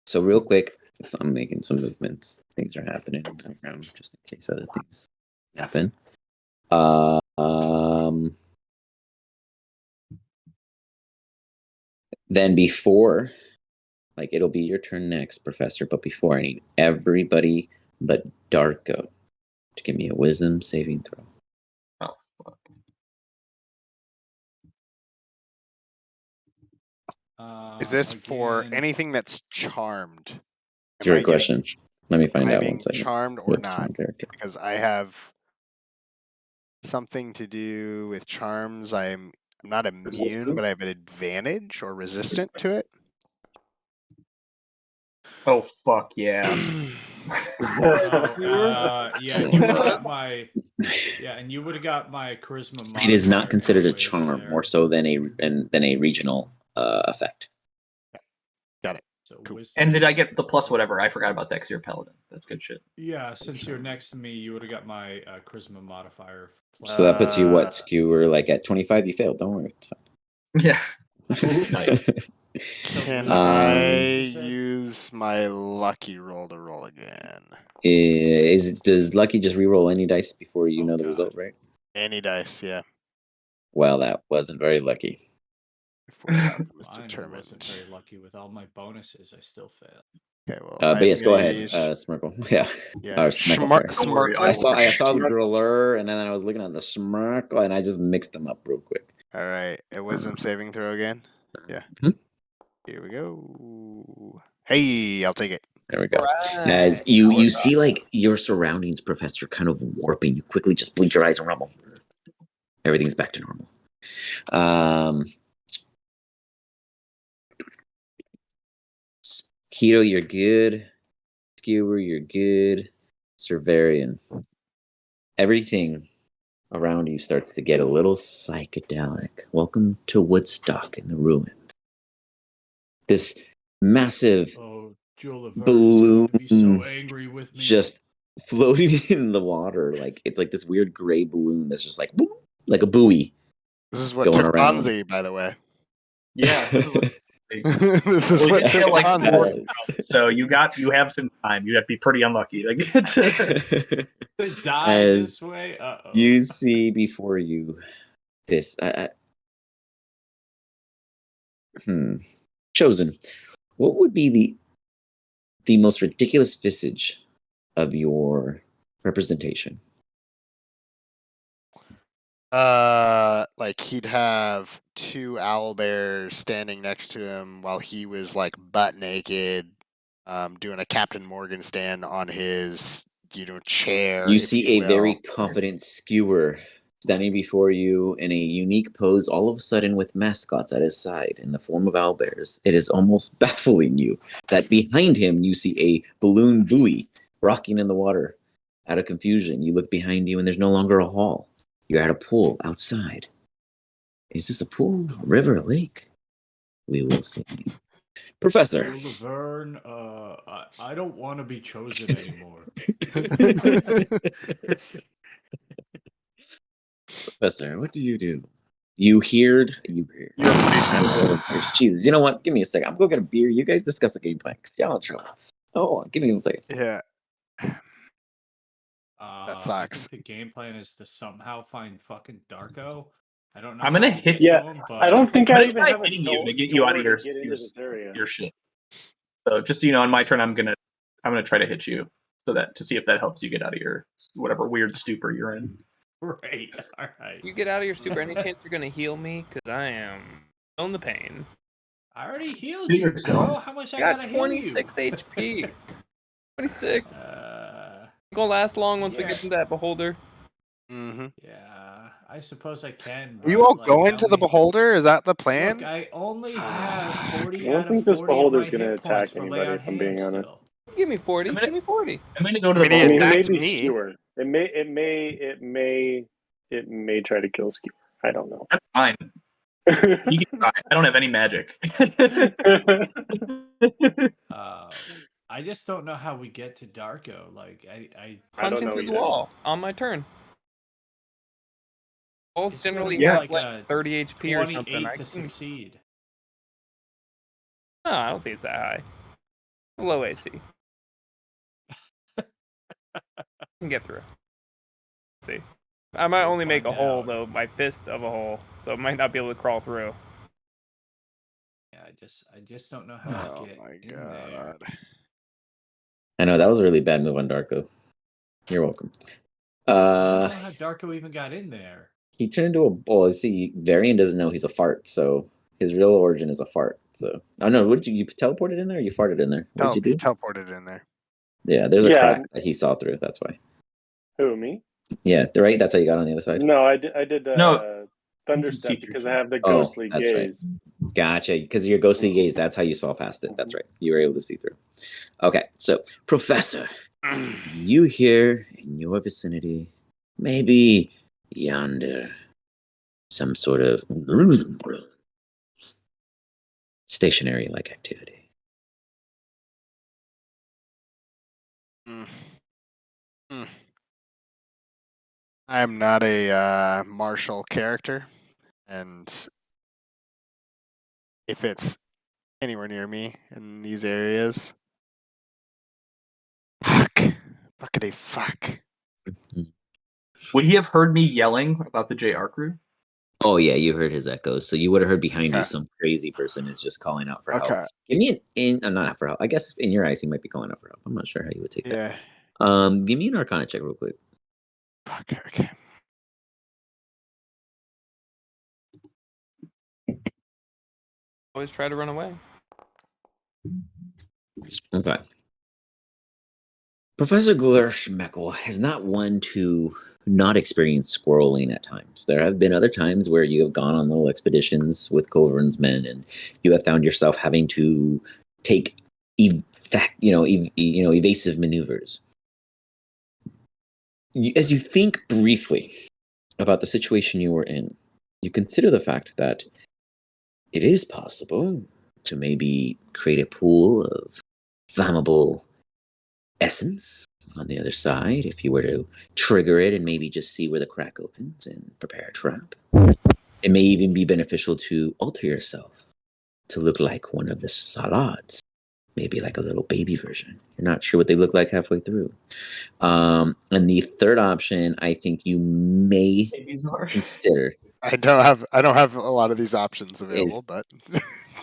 So real quick, so I'm making some movements. Things are happening in the background, just in case other things happen. Then before, like, it'll be your turn next, Professor, but before, I need everybody but Darko to give me a wisdom saving throw. Oh, fuck. Is this for Again, anything that's charmed? It's a Am great I getting question. Let me Am find I out being one second. charmed or Whoops, not? wrong character. Because I have something to do with charms. I'm not immune, but I have an advantage or resistant to it. Oh, fuck yeah. yeah. You would have got my and you would have got my charisma. It is not modifier considered a anyways charm, there. more so than a regional effect. Got it. So Cool. wisdom And did I saving get the throw. plus whatever? I forgot about that because you're a paladin. That's good shit. Yeah, since you're next to me, you would have got my charisma modifier. Plus So that puts you what, Uh, Skewer? Like at 25, you failed. Don't worry, it's fine. Yeah. Nice. Can wisdom I saving, you said? use my lucky roll to roll again? Does Lucky just re-roll any dice before you Oh, know the God. result, right? Any dice, yeah. Well, that wasn't very lucky. Before that was Mine determined. wasn't very lucky with all my bonuses. I still failed. Okay, well, But I'm yes, go gonna ahead, use- Smirkle. Yeah. yeah, Or Smirkle, sorry. Don't worry, Smirkle. I saw the Griller, and then I was looking at the Smirkle, and I just mixed them up real quick. All right, a wisdom saving throw again. Yeah. Mhm. Here we go. Hey, I'll take it. There we go. Right. As you see, like, your surroundings, Professor, kind of warping. You quickly just blink your eyes and rumble. Everything's back to normal. Keto, you're good. Skewer, you're good. Servarian. Everything around you starts to get a little psychedelic. Welcome to Woodstock in the ruins. This massive Oh, Joe Laverne balloon is going to be so angry with me. just floating in the water. Like, it's like this weird gray balloon that's just like, boop, like a buoy. This is what Going took around. Ponzi, by the way. Yeah. This is Well, what you took feel like Ponzi. four rounds, so you have some time. You have to be pretty unlucky to get to. To die As this way? Uh-oh. you see before you this chosen, what would be the most ridiculous visage of your representation? Like he'd have two owlbears standing next to him while he was like butt naked, doing a Captain Morgan stand on his, chair. You if see you a very will. confident Skewer standing before you in a unique pose, all of a sudden with mascots at his side in the form of owlbears. It is almost baffling you that behind him you see a balloon buoy rocking in the water. Out of confusion, you look behind you and there's no longer a hall. You're at a pool outside. Is this a pool, a river, a lake? We will see. Professor. Joe Laverne, I don't want to be chosen anymore. Professor, what do you do? You heard. Jesus, you know what? Give me a second. I'm going to get a beer. You guys discuss the game plan. 'Cause y'all in trouble. Oh, give me 1 second. Yeah. I sucks. think the game plan is to somehow find fucking Darko. I don't know. I'm gonna how to hit- get Yeah, to him, but I don't think I'm I gonna even try have a hitting you door to get you out of to your get into this area. your shit. So just so you know, on my turn, I'm gonna try to hit you to see if that helps you get out of your whatever weird stupor you're in. right. All right. You get out of your stupor. Any chance you're gonna heal me? Because I am feeling the pain. I already healed Heal you, yourself. bro. How much I got gotta heal you? 26 HP. 26. Uh, Gonna last long once we yeah. get to that beholder. Mm-hmm. Yeah, I suppose I can. Are you but, all like, going I to the only- beholder? Is that the plan? Look, I only have I 40 don't out of think this 40 of beholder's my gonna hit points attack for lay anybody, on if I'm being hands honest. still. Give me 40. I'm gonna- Give me 40. I'm gonna go to I the mean, I mean, beholder. attacked maybe me. Skewer. It may try to kill Skewer. I don't know. That's fine. You can try. I don't have any magic. I just don't know how we get to Darko. Like, I I don't Punch know into the either. wall on my turn. Walls It's gonna generally be have like like a 30 HP or something. 28 I to can... succeed. No, I don't think it's that high. Low AC. Can get through. Let's see. I might We'll only make a find hole out. though, my fist of a hole, so it might not be able to crawl through. Yeah, I just don't know how to Oh get my in there. god. I know that was a really bad move on Darko. You're welcome. I don't know how Darko even got in there. He turned into a bull. See, Varian doesn't know he's a fart, so his real origin is a fart. So, oh no, what did you teleported in there? Or you farted in there? What did you He do? teleported in there. Yeah, there's a Yeah. crack that he saw through. That's why. Who, me? Yeah, right. That's how you got on the other side. No, I did No. Thunder see Step through because shit. I have the Oh, ghostly that's right. gaze. Gotcha. Because your ghostly gaze, that's how you saw past it. That's right. You were able to see through. Okay, so Professor, you here in your vicinity, maybe yonder, some sort of stationary-like activity. Mm. Mm. I am not a martial character, and if it's anywhere near me in these areas, fuckity fuck. Would he have heard me yelling about the JR crew? Oh yeah, you heard his echoes. So you would have heard behind you Okay. some crazy person is just calling out for help. Okay. Give me not for help. I guess in your eyes he might be calling out for help. I'm not sure how you would take Yeah. that. Give me an Arcana check real quick. Fuck. Okay. Always try to run away. Okay. Professor Glurschmeckel is not one to not experience squirreling at times. There have been other times where you have gone on little expeditions with Culverin's men, and you have found yourself having to take evasive maneuvers. As you think briefly about the situation you were in, you consider the fact that it is possible to maybe create a pool of flammable essence on the other side if you were to trigger it and maybe just see where the crack opens and prepare a trap. It may even be beneficial to alter yourself to look like one of the salads, maybe like a little baby version. You're not sure what they look like halfway through. And the third option, I think you may consider. I don't have a lot of these options available, but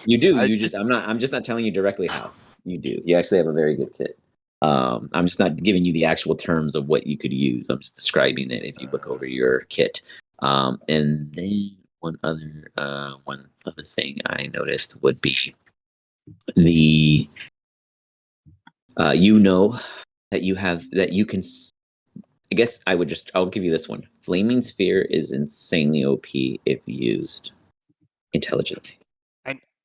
you do. I'm just not telling you directly how. You do. You actually have a very good kit. I'm just not giving you the actual terms of what you could use. I'm just describing it if you look over your kit. And then one other thing I noticed would be the that you can. I guess I'll give you this one. Flaming Sphere is insanely OP if used intelligently.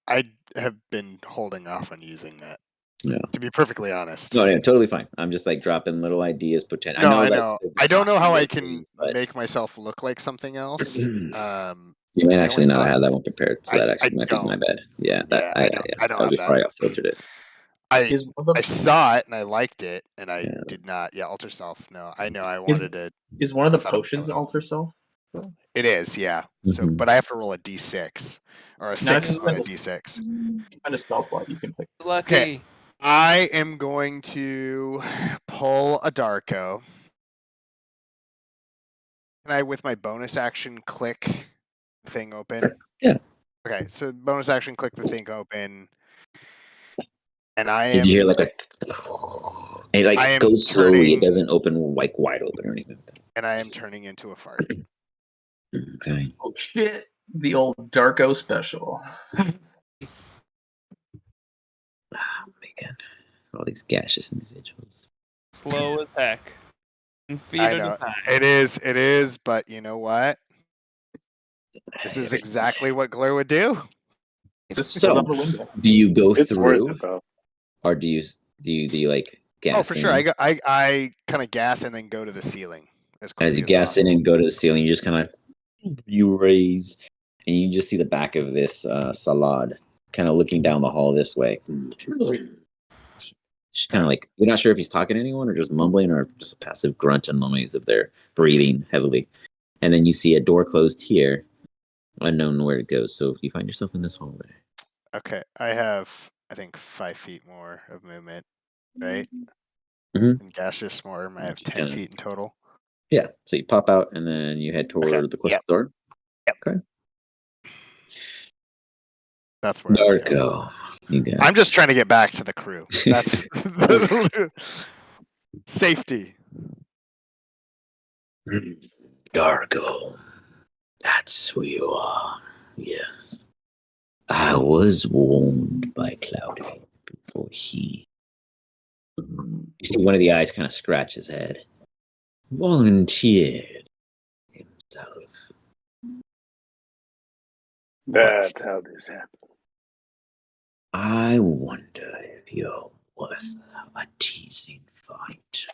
I have been holding off on using that. Yeah. To be perfectly honest. No, totally fine. I'm just like dropping little ideas. Potential. No, I know. I don't know how I can but... make myself look like something else. You may actually not have that one prepared, so that actually might be my bad. Yeah, I don't have that. Probably filtered it. I saw it and I liked it, and I did not. Yeah, alter self. No, I know. I wanted it. Is one of the potions alter self? It is, yeah. So, Mhm. but I have to roll a d6 or a No, 6 it's on a kind of- d6. kind of spell slot you can pick. Lucky. Okay. I am going to pull a Darko. Can I, with my bonus action, click the thing open? Yeah. Okay, so bonus action, click the thing open, and I Did you hear am like a? It like I am goes slowly. turning- It doesn't open like wide open or anything. and I am turning into a fart. Okay. Oh shit! The old Darko special. Man, all these gaseous individuals. Slow as heck. And feet I are know the it is, but you know what? This is exactly what Glur would do. Just So, goes out the window. do you go It's worth through, it though. or do you like gas? Oh, for sure. in? I kind of gas and then go to the ceiling as quickly As you as gas in possible. and go to the ceiling, you just kind of you raise, and you just see the back of this salad, kind of looking down the hall this way. She's kind of like, you're not sure if he's talking to anyone or just mumbling or just a passive grunt and noise of their breathing heavily. And then you see a door closed here, unknown where it goes. So you find yourself in this hallway. Okay, I have I think 5 feet more of movement, right? Mhm. And gaseous form, I have You 10 kinda- feet in total. Yeah. So you pop out and then you head toward Okay, the closest yep. door. Yep. Okay. That's where I would go. Darko. You got I'm just trying to get back to the crew. That's safety. Darko. That's who you are. Yes. I was warned by Cloudy before he. You see one of the eyes kind of scratch his head. Volunteered himself. That's how this happened. I wonder if you're worth a teasing fight.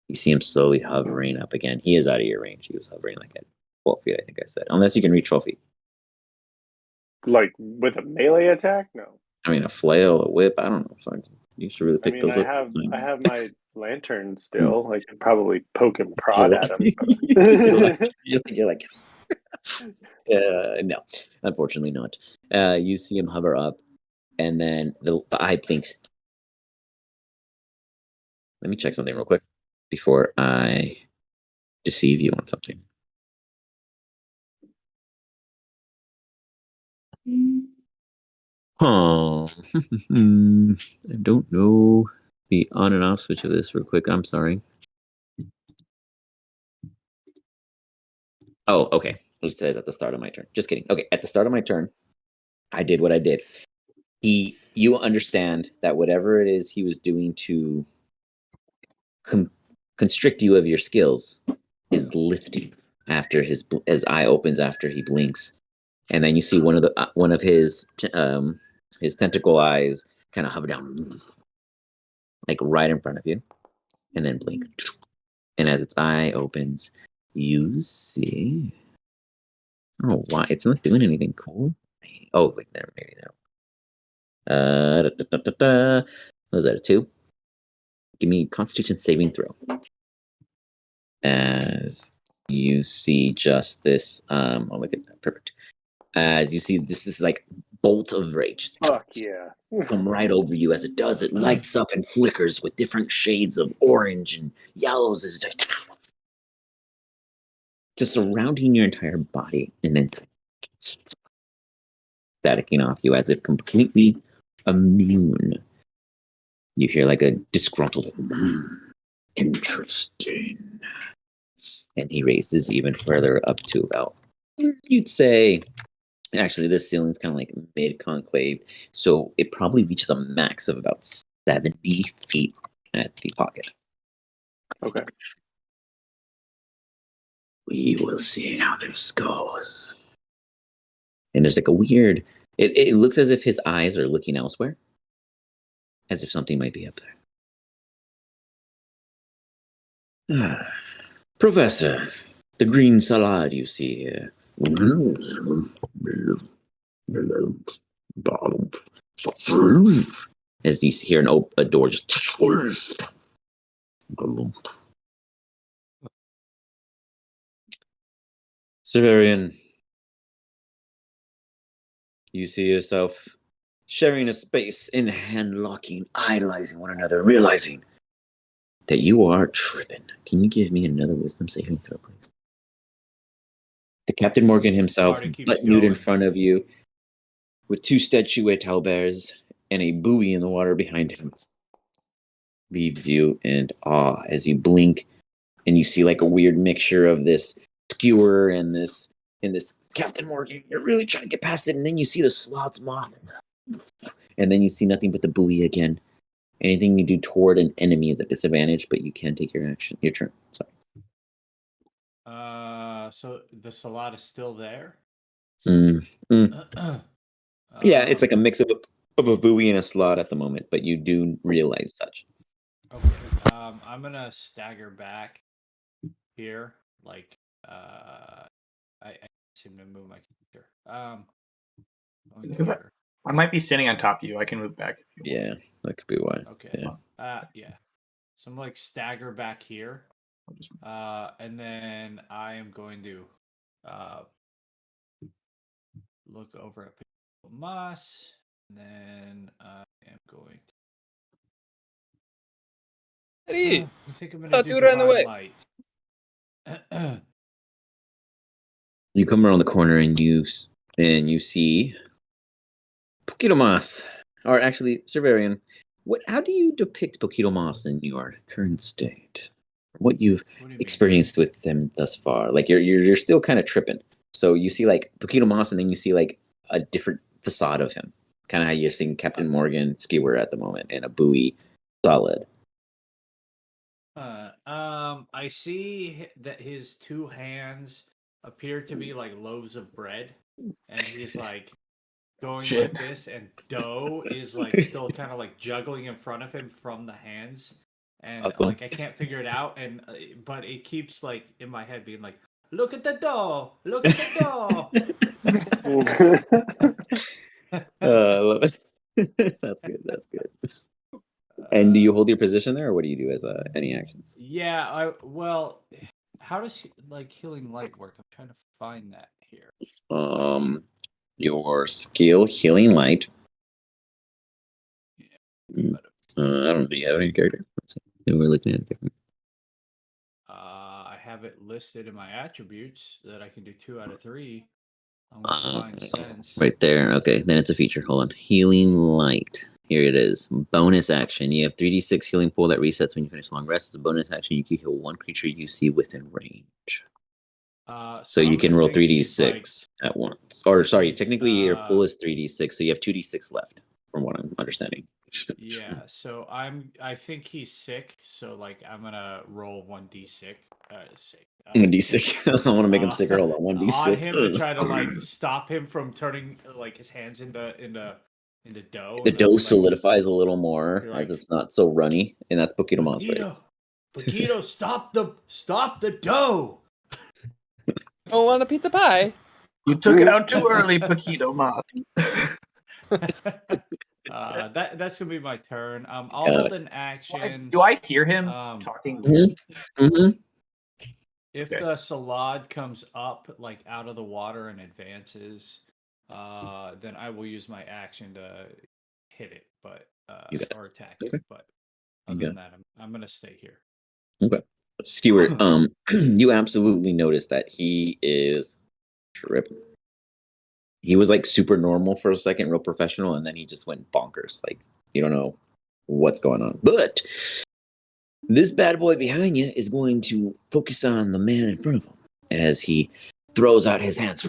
You see him slowly hovering up again. He is out of your range. He was hovering like at 12 feet, I think I said. Unless you can reach 12 feet. Like with a melee attack? No. I mean, a flail, a whip, I don't know. You should really I pick mean, those I up. have my lantern still. I could probably poke and prod You're at like- him. you're like, no, unfortunately not. You see him hover up, and then the eye thinks, let me check something real quick before I deceive you on something. Oh, I don't know the on and off switch of this real quick. I'm sorry. Oh, okay. It says at the start of my turn. Just kidding. Okay, at the start of my turn, I did what I did. You understand that whatever it is he was doing to constrict you of your skills is lifting after his eye opens after he blinks, and then you see one of his tentacle eyes kind of hover down, like right in front of you, and then blink. And as its eye opens, you see. Oh, why? It's not doing anything cool. Oh, wait, there, maybe no. Was that a 2? Give me Constitution saving throw. As you see just this, oh, look at that, perfect. As you see this like bolt of rage Fuck yeah. come right over you. As it does, it lights up and flickers with different shades of orange and yellows as it's like just surrounding your entire body, and then staticking off you as if completely immune. You hear like a disgruntled, interesting. And he raises even further up to about, you'd say, actually, this ceiling's kind of like mid concave, so it probably reaches a max of about 70 feet at the pocket. Okay. We will see how this goes. And there's like a weird, it looks as if his eyes are looking elsewhere, as if something might be up there. Professor, the green salad you see here. As you hear a door just. Severian, you see yourself sharing a space in hand locking, idolizing one another, realizing that you are tripping. Can you give me another wisdom saving throw, please? The Captain Morgan himself, Party keeps butt nude in going. front of you, with 2 statuette owlbears and a buoy in the water behind him, leaves you in awe as you blink and you see like a weird mixture of this skewer and this Captain Morgan. You're really trying to get past it, and then you see the sloth's moth, and then you see nothing but the buoy again. Anything you do toward an enemy is at disadvantage, but you can take your turn. Sorry. So the salad is still there. Yeah, it's like a mix of a buoy and a slot at the moment, but you do realize such. Okay. I'm gonna stagger back here. Like, I seem to move my character. I might be standing on top of you. I can move back. If you Yeah, that could be why. Okay. Yeah. Yeah. So I'm like stagger back here. And then I am going to look over at Moss. And then I am going to. It I is. think I'm going Thought to you do ran Divine away. Light. You come around the corner and you see Poquito or actually Cerverian. How do you depict Poquito in your current state? What you've experienced with them thus far? Like you're still kind of tripping. So you see like Poquito and then you see like a different facade of him. Kind of how you're seeing Captain Morgan skewer at the moment and a buoy solid. I see that his 2 hands appear to be like loaves of bread, and he's like going like this, and dough is like still kind of like juggling in front of him from the hands, and Awesome. like I can't figure it out, and but it keeps like in my head being like, look at the dough, look at the dough. I love it. That's good. And do you hold your position there, or what do you do as any actions? Yeah, how does like healing light work? I'm trying to find that here. Your skill healing light. I don't know. Do you have any character? We're looking at it different. I have it listed in my attributes that I can do 2 out of 3. I'm gonna find sense. Right there. Okay, then it's a feature. Hold on. Healing light. Here it is. Bonus action. You have 3d6 healing pool that resets when you finish a long rest. It's a bonus action. You can heal 1 creature you see within range. So you can roll 3d6 at once. Or sorry, technically your pool is 3d6, so you have 2d6 left, from what I'm understanding. Yeah, so I think he's sick, so like I'm gonna roll 1d6. 1d6. I want to make him sicker. Hold on, 1d6. On him to try to like stop him from turning like his hands into dough. The dough solidifies a little more as it's not so runny, and that's Poquito Moss, right? Poquito, stop the dough. Don't want a pizza pie. You took it out too early, Poquito Moss. That's gonna be my turn. I'll hold an action. Do I hear him talking? If the salad comes up like out of the water and advances, then I will use my action to hit it, but or attack it. But other than that, I'm gonna stay here. Okay. Skewer, you absolutely notice that he is tripping. He was like super normal for a second, real professional, and then he just went bonkers. Like, you don't know what's going on. But this bad boy behind you is going to focus on the man in front of him as he throws out his hands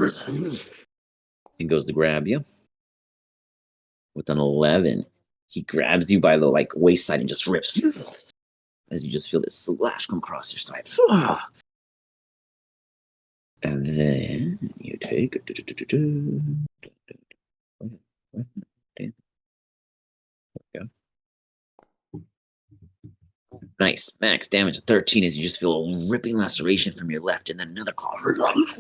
and goes to grab you. With an 11, he grabs you by the like waist side and just rips as you just feel this slash come across your side. And then you take nice max damage of 13 as you just feel a ripping laceration from your left, and then another claw to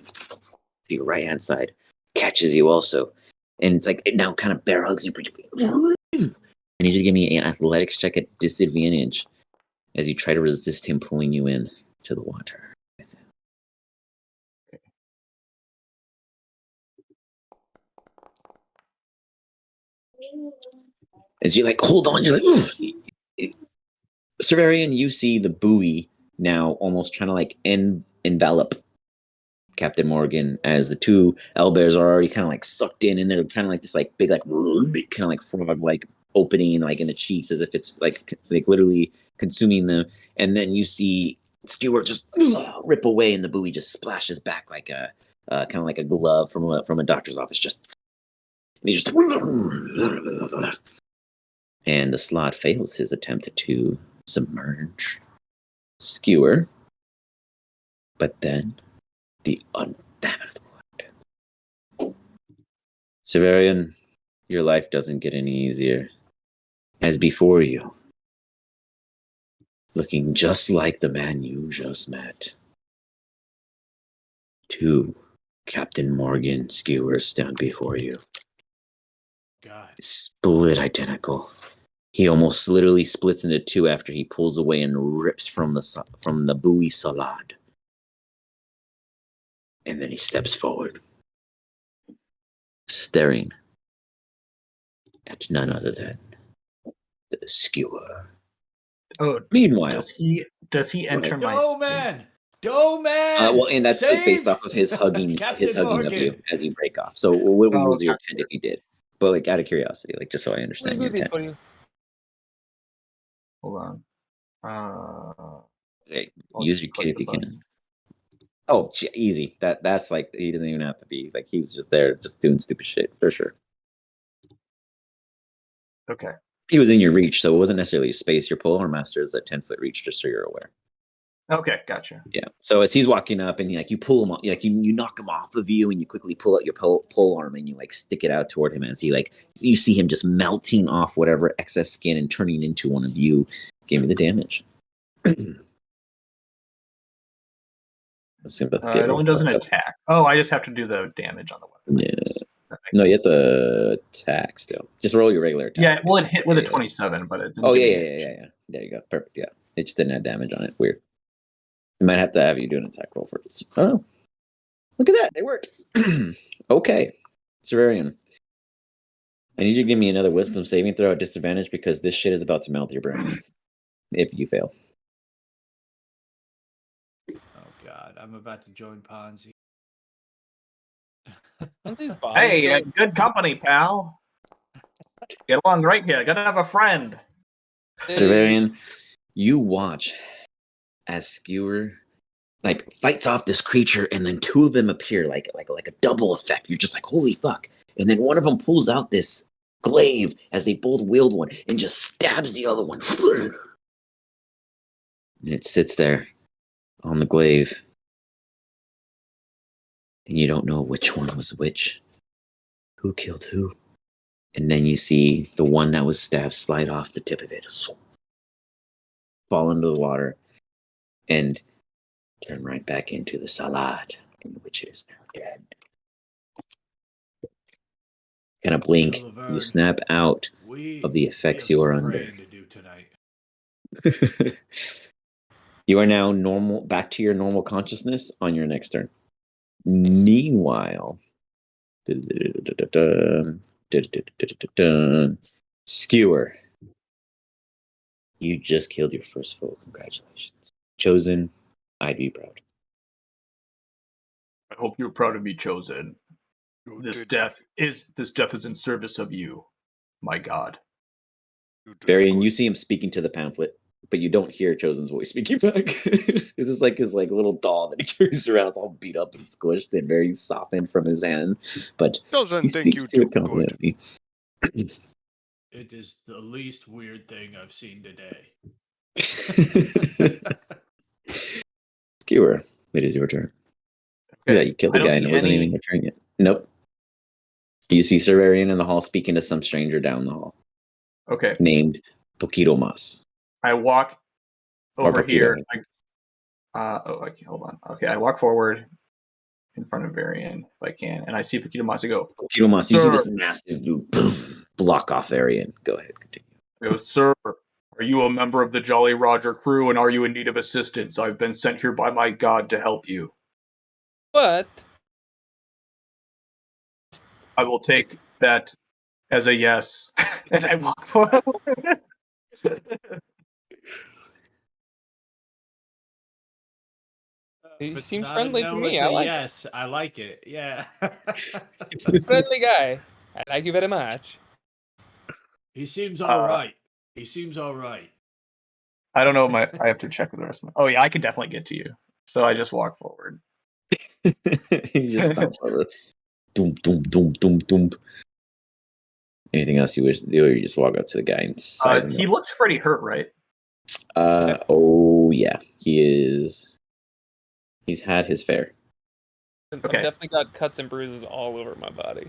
your right hand side catches you also, and it's like it now kind of bear hugs you. I need you to give me an athletics check at disadvantage as you try to resist him pulling you in to the water. As you like hold on, you're like, ooh. Severian, you see the buoy now almost trying to like envelop Captain Morgan as the two owlbears are already kind of like sucked in, and they're kind of like this like big like kind of like frog like opening like in the cheeks as if it's like literally consuming them. And then you see Skewer just rip away, and the buoy just splashes back like a kind of like a glove from a doctor's office. Just and he just and the slot fails his attempt to submerge Skewer, but then the unfathomable happens. Severian, your life doesn't get any easier. As before you, looking just like the man you just met, two Captain Morgan skewers stand before you. God. Split identical. He almost literally splits into two after he pulls away and rips from the buoy salad. And then he steps forward, staring at none other than the skewer. Oh, Meanwhile, does he enter my Doughman! Doughman! well, and that's like based Save off of his hugging Captain of Morgan. you as you break off. So what Oh, was your gotcha. 10 if he did? But like out of curiosity, like just so I We'll understand do your this 10. for you. Hold on. Okay, I'll use just your click kid if the you button. can. Oh, easy. That's like he doesn't even have to be like he was just there, just doing stupid shit for sure. Okay. He was in your reach, so it wasn't necessarily a space. Your polearm master is at 10-foot reach, just so you're aware. Okay, gotcha. Yeah. So as he's walking up, and you pull him, like you knock him off of you, and you quickly pull out your pole arm, and you like stick it out toward him as he like you see him just melting off whatever excess skin and turning into one of you. Give me the damage. Assume that's It only does an attack. Oh, I just have to do the damage on the weapon. Yeah. No, you have to attack still. Just roll your regular attack. Yeah, well, it hit with a 27, but it didn't Oh give yeah, me yeah. There you go. Perfect. Yeah, it just didn't have damage on it. Weird. We might have to have you do an attack roll for this. Oh, look at that! They worked. Okay, Serarian. I need you to give me another wisdom saving throw at disadvantage because this shit is about to melt your brain if you fail. Oh God, I'm about to join Ponzi. Ponzi's body Hey, still- good company, pal. Get along great here. Gotta have a friend. Serarian, you watch as Skewer like fights off this creature, and then two of them appear like a double effect. You're just like, holy fuck! And then one of them pulls out this glaive as they both wield one and just stabs the other one. And it sits there on the glaive, and you don't know which one was which, who killed who. And then you see the one that was stabbed slide off the tip of it, fall into the water, and turn right back into the salad, in which it is now dead. Kind of blink, you snap out of the effects you are under. To do tonight. You are now normal, back to your normal consciousness on your next turn. Meanwhile, Skewer, you just killed your first foe. Congratulations. Chosen, I'd be proud. I hope you're proud of me, Chosen. This death is in service of you, my god. Barry, and you see him speaking to the pamphlet, but you don't hear Chosen's voice speaking back. This is like his like little doll that he carries around. It's all beat up and squished and very softened from his hand, but Chosen, he thank speaks you to it too. Good. confidently. It is the least weird thing I've seen today. Skewer, it is your turn. Yeah, you killed the guy and it wasn't even your turn yet. Nope. You see Serarian in the hall speaking to some stranger down the hall. Okay. Named Poquito Mas. I walk over Poquito. here. Okay, hold on. Okay, I walk forward in front of Varian if I can, and I see Poquito Mas. I go, Poquito Mas, you see this massive block off Varian. Go ahead, continue. I go, sir, are you a member of the Jolly Roger crew, and are you in need of assistance? I've been sent here by my god to help you. But I will take that as a yes, and I walk forward. He If it's seems not friendly a to no, me. it's I a like yes. I like it. Yeah. it. Friendly guy. I like you very much. He seems all right. He seems all right. I don't know. I have to check with the rest of my. Oh yeah, I can definitely get to you. So I just walk forward. You just stomp over. Doom, doom, doom, doom, doom. Anything else you wish to do, or you just walk up to the guy and size him He up? looks pretty hurt, right? Oh yeah, he is. He's had his fare. I've Okay. definitely got cuts and bruises all over my body.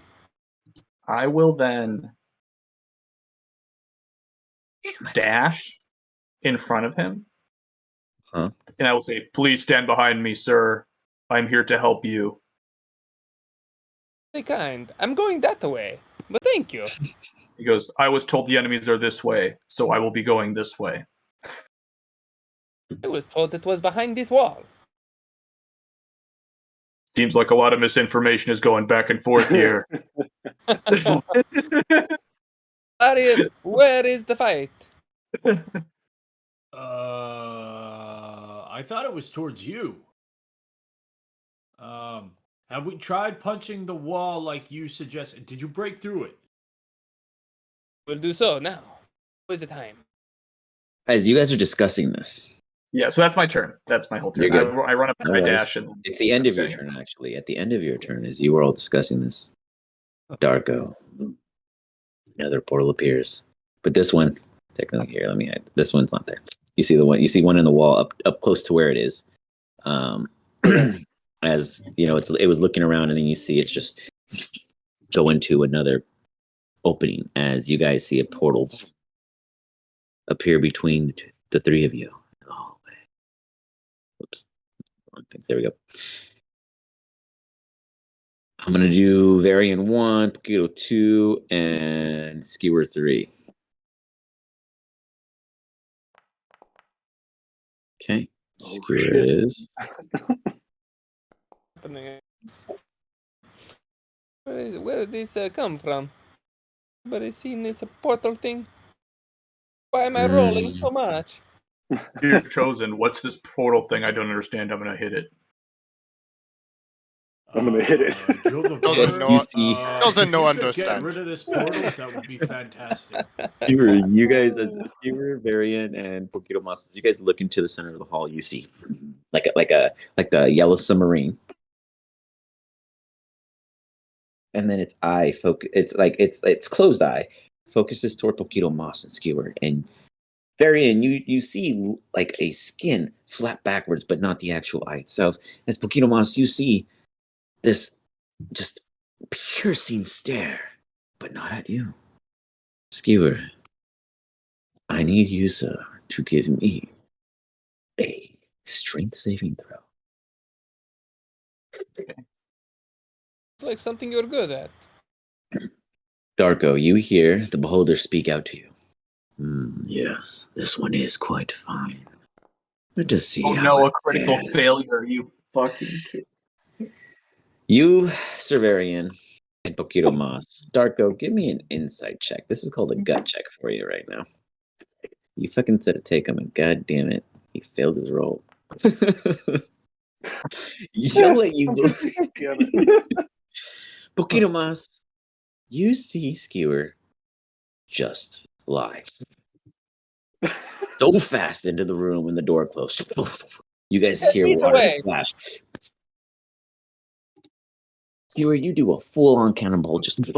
I will then dash in front of him. Huh? And I will say, "Please stand behind me, sir. I'm here to help you." Very kind. I'm going that way, but thank you. He goes, "I was told the enemies are this way, so I will be going this way." I was told it was behind this wall. Seems like a lot of misinformation is going back and forth here. Arian, where is the fight? I thought it was towards you. Have we tried punching the wall like you suggested? Did you break through it? We'll do so now. Where's the time? As you guys are discussing this, Yeah, so that's my turn. That's my whole turn. You're good. I run up and No I worries. dash, and it's the end I'm of your saying- turn. Actually, at the end of your turn, as you were all discussing this, Darko, another portal appears, but this one, technically here. Let me. This one's not there. You see the one. You see one in the wall up close to where it is. As you know, it was looking around, and then you see it's just go into another opening. As you guys see a portal appear between the three of you. Oh, oops. Wrong things. There we go. I'm gonna do Varian 1, Pokito 2, and Skewer 3. Okay. Skewer shit. it is. Where did this come from? Anybody seen this portal thing? Why am I rolling so much? You're chosen. What's this portal thing? I don't understand. I'm gonna hit it. I'm gonna hit it. Doesn't know Get understand. rid of this portal. That would be fantastic. Skewer, you guys, as Skewer, Varian, and Pokito Monsters, you guys look into the center of the hall. You see like the yellow submarine. And then its eye focus. It's like it's closed eye focuses toward Pokito Moss and Skewer. And Varian, you see like a skin flap backwards, but not the actual eye itself. As Pokito Moss, you see this just piercing stare, but not at you. Skewer, I need you, sir, to give me a strength saving throw. It's like something you're good at. Darko, you hear the beholder speak out to you. Yes, this one is quite fine. Let us see. Oh how no, it a critical is. failure, you fucking kid. You, Serverian, and Pokito Moss. Darko, give me an insight check. This is called a gut check for you right now. You fucking said to take him, and god damn it, he failed his roll. You'll let you Pokito Moss, you see Skewer just fly so fast into the room when the door closed. You guys hear Get water away. splash. Skewer, you do a full-on cannonball just into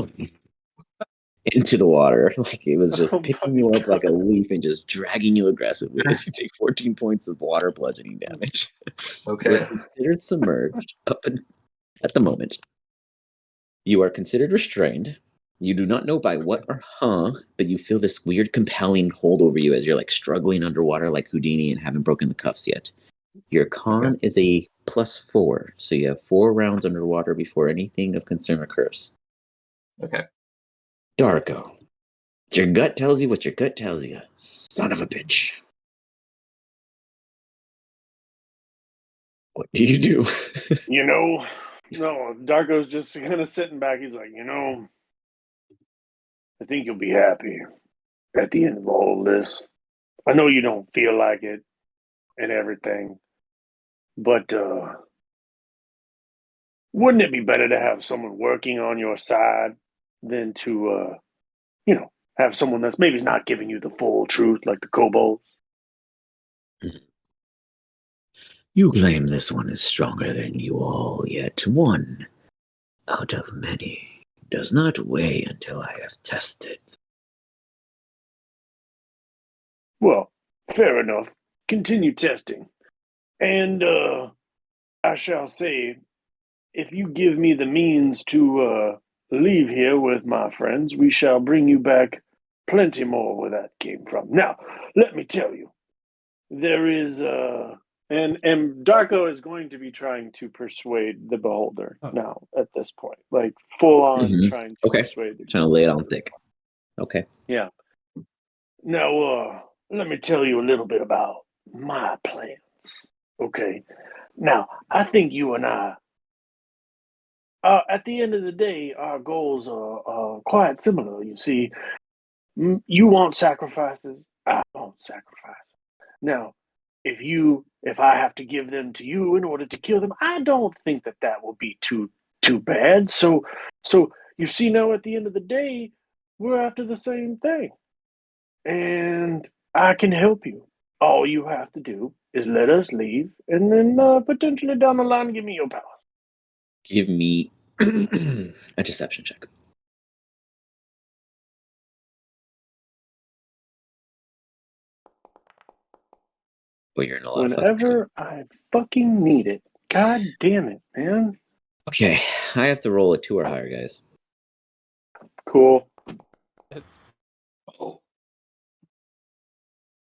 the water. Like it was just picking you up like a leaf and just dragging you aggressively as you take 14 points of water bludgeoning damage. Okay. You are considered submerged at the moment. You are considered restrained. You do not know by what or but you feel this weird compelling hold over you as you're like struggling underwater like Houdini and haven't broken the cuffs yet. Your con is a +4, so you have 4 rounds underwater before anything of concern occurs. Okay. Darko, your gut tells you what your gut tells you. Son of a bitch. What do you do? No, Darko's just kind of sitting back. He's like, I think you'll be happy at the end of all this. I know you don't feel like it and everything, but wouldn't it be better to have someone working on your side than to, have someone that's maybe not giving you the full truth like the kobolds? You claim this one is stronger than you all, yet one out of many does not weigh until I have tested. Well, fair enough. Continue testing. And I shall say, if you give me the means to leave here with my friends, we shall bring you back plenty more where that came from. Now, let me tell you, there is and Darko is going to be trying to persuade the beholder now at this point. Like full on trying to persuade the Trying to lay it on thick. Okay. Yeah. Now let me tell you a little bit about my plans. Okay. Now, I think you and I at the end of the day, our goals are quite similar. You see, you want sacrifices, I want sacrifices. Now, if I have to give them to you in order to kill them, I don't think that will be too bad. So you see, now at the end of the day, we're after the same thing, and I can help you. All you have to do is let us leave, and then potentially down the line, give me your power. Give me a deception check. Well, you're in a lot of fucking trouble. Whenever I fucking need it. God damn it, man. Okay, I have to roll a 2 or higher, guys. Cool. Oh,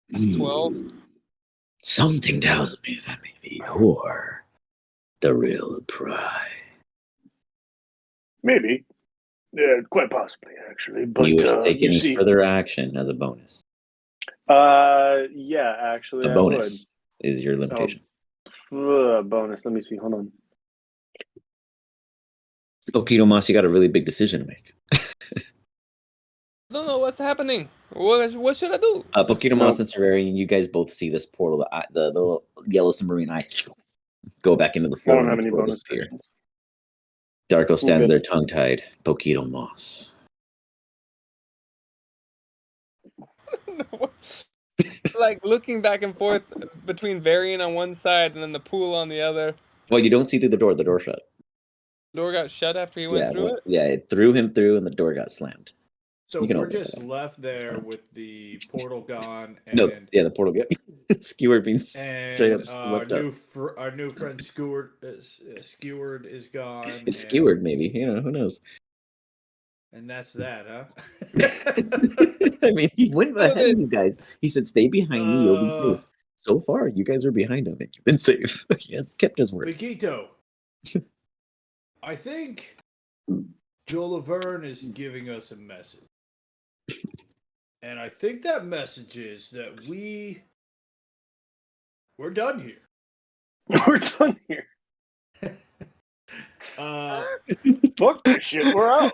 It's 12. Something tells me that maybe you're the real prize. Maybe. Yeah, quite possibly, actually. But You wish to take you any see, further action as a bonus. yeah, actually, A bonus is your limitation. Bonus. Let me see. Hold on. Okito Mas, you got a really big decision to make. I don't know what's happening. What should I do? Okito Mas and Serarian, you guys both see this portal, the little yellow submarine eye go back into the I floor don't have and any the portal bonus disappear. actions. Darko stands good. there tongue-tied. Okito Mas. Like looking back and forth between Varian on one side and then the pool on the other. Well, you don't see through the door. The door shut. The door got shut after he went through it? Yeah, it threw him through and the door got slammed. So You can we're open it, just though. left there with the portal gone and No, yeah, the portal get skewered being straight up left up. our new friend Skewered is gone. It's skewered, maybe. Who knows? And that's that, huh? I mean, he went ahead of you guys. He said, "Stay behind me. You'll be safe." So far, you guys are behind him, and you've been safe. He has kept his word. Piquito, I think Joe Laverne is giving us a message. And I think that message is that we're done here. We're done here. Fuck this shit. We're out.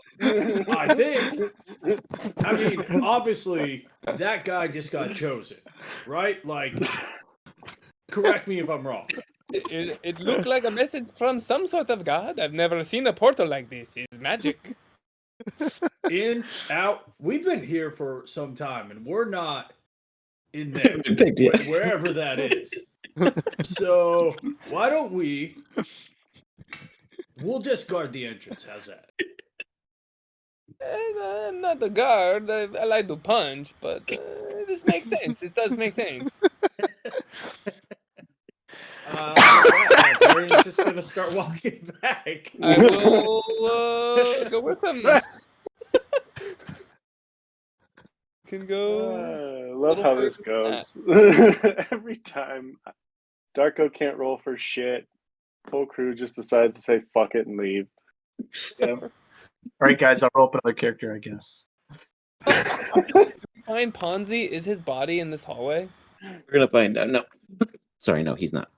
I mean, obviously, that guy just got chosen, right? Like, correct me if I'm wrong. It looked like a message from some sort of god. I've never seen a portal like this. It's magic. In, out. We've been here for some time, and we're not in there, wherever that is. So why don't we'll just guard the entrance. How's that? I'm not the guard. I like to punch, but this makes sense. It does make sense. Barry's just gonna start walking back. I will go with him. Can go. Love how this goes. Every time Darko can't roll for shit, whole crew just decides to say fuck it and leave. Yeah. All right, guys, I'll roll up another character, I guess. Find Ponzi? Is his body in this hallway? We're gonna find out. No, sorry, no, he's not.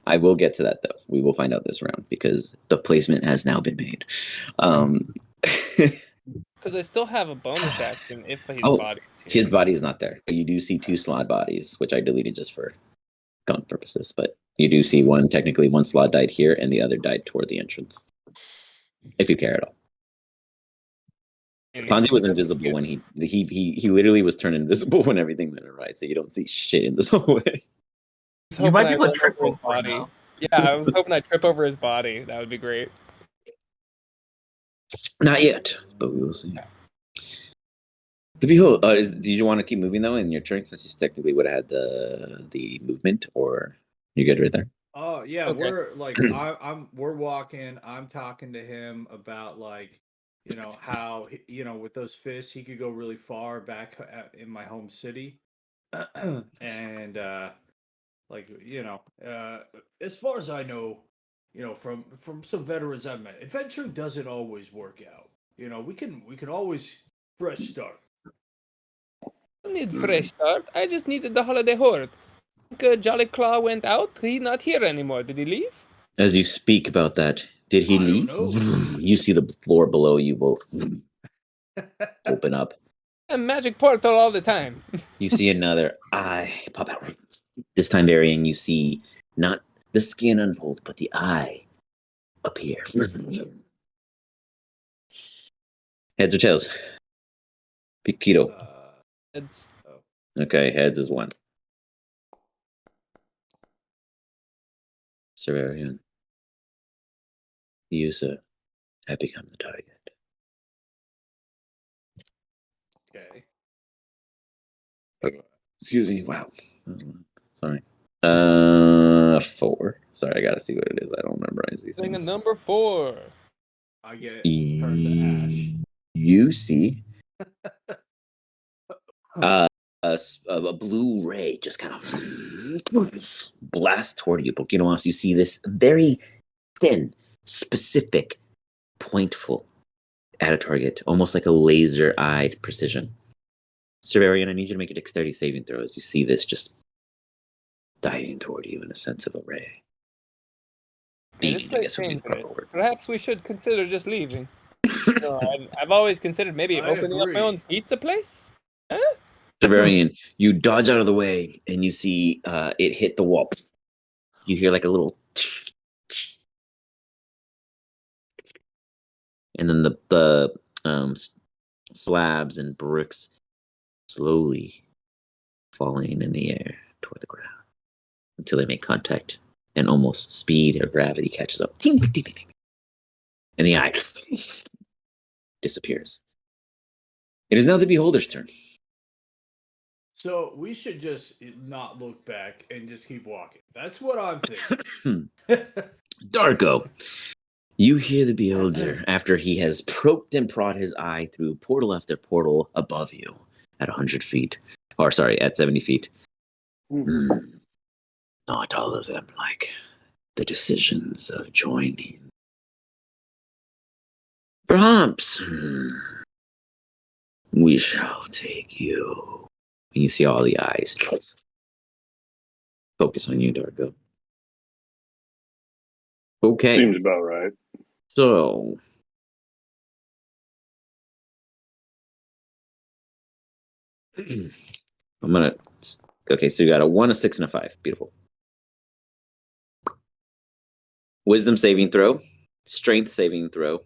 I will get to that though. We will find out this round because the placement has now been made. because I still have a bonus action if his Oh, body's here. his body is not there, but you do see 2 slot bodies, which I deleted just for count purposes. But you do see one. Technically, one slot died here, and the other died toward the entrance. If you care at all. And Ponzi was he doesn't invisible care. when he literally was turned invisible when everything went awry, so you don't see shit in this hallway. I was You might hoping be I able to run trip over his over it body. now. Yeah, I was hoping I'd trip over his body. That would be great. Not yet, but we will see. The behold, do you want to keep moving though in your turn since you technically would have had the movement, or you good right there? Oh yeah, Okay. we're like we're walking. I'm talking to him about like, how with those fists he could go really far back in my home city, and like as far as I know, from some veterans I've met, adventuring doesn't always work out. We can always fresh start. I don't need fresh start. I just needed the holiday horde. Jolly Claw went out. He's not here anymore. Did he leave? As you speak about that, did he I don't leave? know. You see the floor below you both open up. A magic portal all the time. You see another eye pop out. This time, Varian, you see not the skin unfold, but the eye appear. Heads or tails? Piquito. It's Okay, heads is 1. Severian. You, sir, have become the target. Okay. Excuse me. Wow. Sorry. 4. Sorry, I gotta see what it is. I don't memorize these thing a things. number 4. I get turned to ash. You see a blue ray just kind of blast toward you. Pokinoas, you see this very thin, specific, pointful at a target, almost like a laser-eyed precision. Severian, I need you to make a dexterity saving throw as you see this just diving toward you in a sense of a ray. This Beaming, I place guess would be the proper dangerous. word. Perhaps we should consider just leaving. I've always considered maybe I opening up my agree. own pizza place. Severian, you dodge out of the way and you see it hit the wall. You hear like a little and then the slabs and bricks slowly falling in the air toward the ground until they make contact and almost speed or gravity catches up. And the eye disappears. It is now the beholder's turn. So we should just not look back and just keep walking. That's what I'm thinking. Darko, you hear the beholder after he has poked and prod his eye through portal after portal above you at 100 feet. Or, sorry, at 70 feet. Not all of them like the decisions of joining. Perhaps we shall take you. And you see all the eyes focus on you, Darko. Okay. Seems about right. So, I'm gonna. Okay, so you got a 1, a 6, and a 5. Beautiful. Wisdom saving throw, strength saving throw,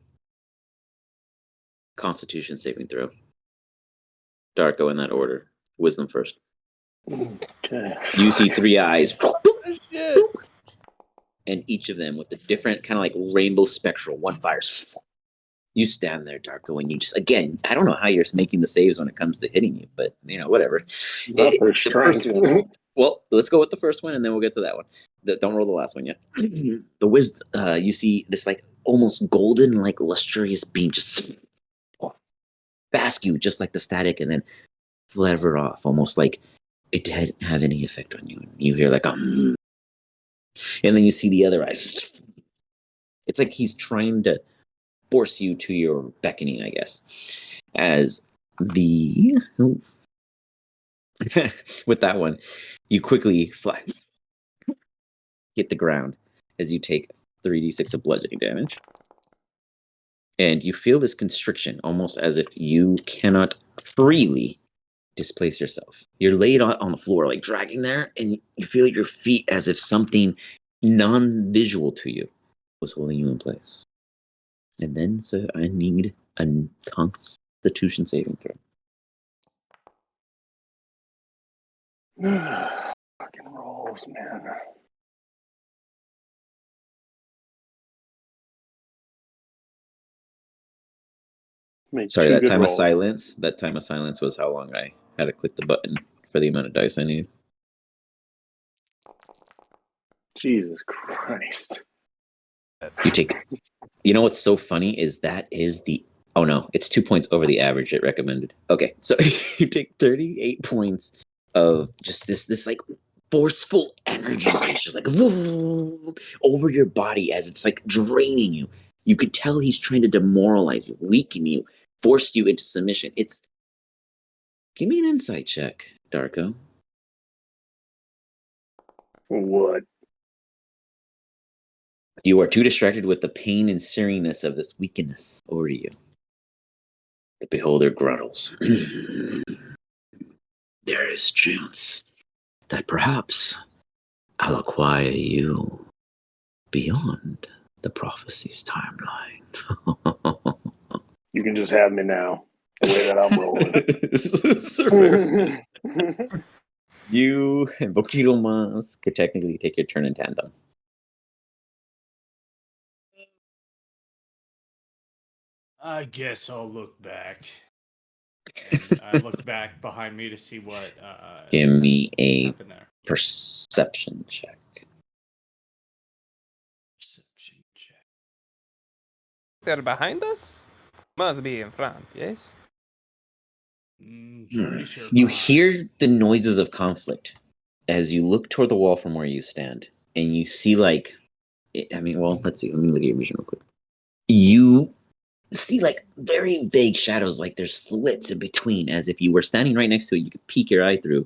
Constitution saving throw. Darko in that order. Wisdom first. Okay. You see 3 eyes, Shit. and each of them with a different kind of like rainbow spectral. One fires. You stand there, Darko, and you just, again, I don't know how you're making the saves when it comes to hitting you, but, whatever. Not for The first strength. one, well, let's go with the first one, and then we'll get to that one. Don't roll the last one yet. The wisdom, you see this like almost golden, like lustrous beam just bask you, just like the static, and then flavor off, almost like it didn't have any effect on you. You hear like and then you see the other eyes. It's like he's trying to force you to your beckoning, I guess. As the with that one, you quickly fly, hit the ground as you take 3d6 of bludgeoning damage. and you feel this constriction, almost as if you cannot freely displace yourself. You're laid on the floor, like dragging there, and you feel your feet as if something non-visual to you was holding you in place. And then, so I need a Constitution saving throw. Fucking rolls, man. Make Sorry, two that good time rolls. of silence. That time of silence was how long I had to click the button for the amount of dice I need. Jesus Christ. You take. You know what's so funny is that is the. Oh no, it's 2 points over the average it recommended. Okay, so you take 38 points of just this like forceful energy that's just like over your body as it's like draining you. You could tell he's trying to demoralize you, weaken you, force you into submission. It's. Give me an insight check, Darko. What? You are too distracted with the pain and searingness of this weakness over you. The beholder gruntles. There is chance that perhaps I'll acquire you beyond the prophecy's timeline. You can just have me now. The way that I'm rolling. You and Bokito Mas could technically take your turn in tandem. I guess I'll look back. And I look back behind me to see what. Give me a happened there. perception check. Perception check. They're behind us? Must be in front, yes? Pretty sure. You behind. hear the noises of conflict as you look toward the wall from where you stand, and you see like, let's see. Let me look at your vision real quick. You see like very vague shadows, like there's slits in between, as if you were standing right next to it. You could peek your eye through,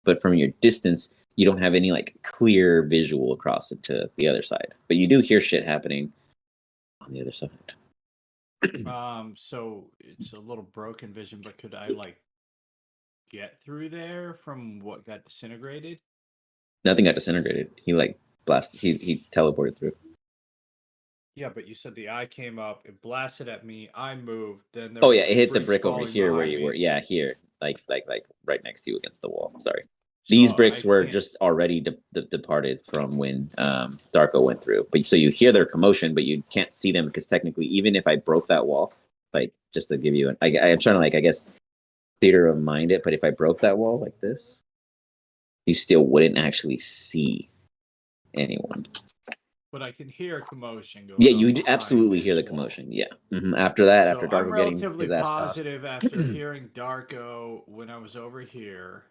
but from your distance, you don't have any like clear visual across it to the other side. But you do hear shit happening on the other side. So it's a little broken vision, but could I like get through there from what got disintegrated? Nothing got disintegrated. He like blasted. He teleported through. Yeah, but you said the eye came up, it blasted at me, I moved, then there Oh was yeah, like it hit the bricks brick over falling here where behind you me. were. Yeah, here, like right next to you against the wall. Sorry. So These bricks I were can't- just already departed from when Darko went through. But so you hear their commotion, but you can't see them because technically, even if I broke that wall, like just to give you I'm trying to like I guess theater of mind it. But if I broke that wall like this, you still wouldn't actually see anyone. But I can hear commotion going Yeah, on you behind absolutely hear the this wall. commotion. Yeah. After that, So after I'm Darko getting relatively his ass tossed. positive after hearing Darko when I was over here.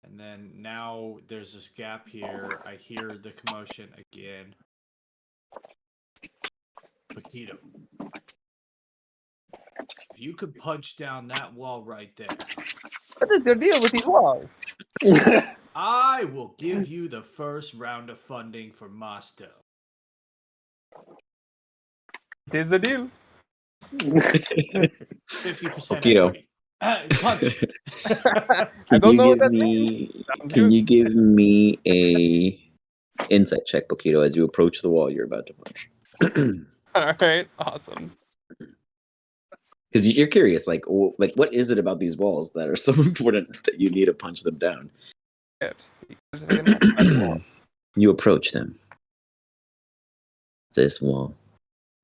And then now there's this gap here. I hear the commotion again. Paquito, if you could punch down that wall right there, What is your deal with these walls? I will give you the first round of funding for Mosto. It is the deal. 50% Paquito. equity. Punch. I don't know what that means. Sounds Can good. you give me a insight check, Paquito, as you approach the wall you're about to punch? All right, awesome. Because you're curious, like what is it about these walls that are so important that you need to punch them down? Yeah, just like a knife by the wall. You approach them. This wall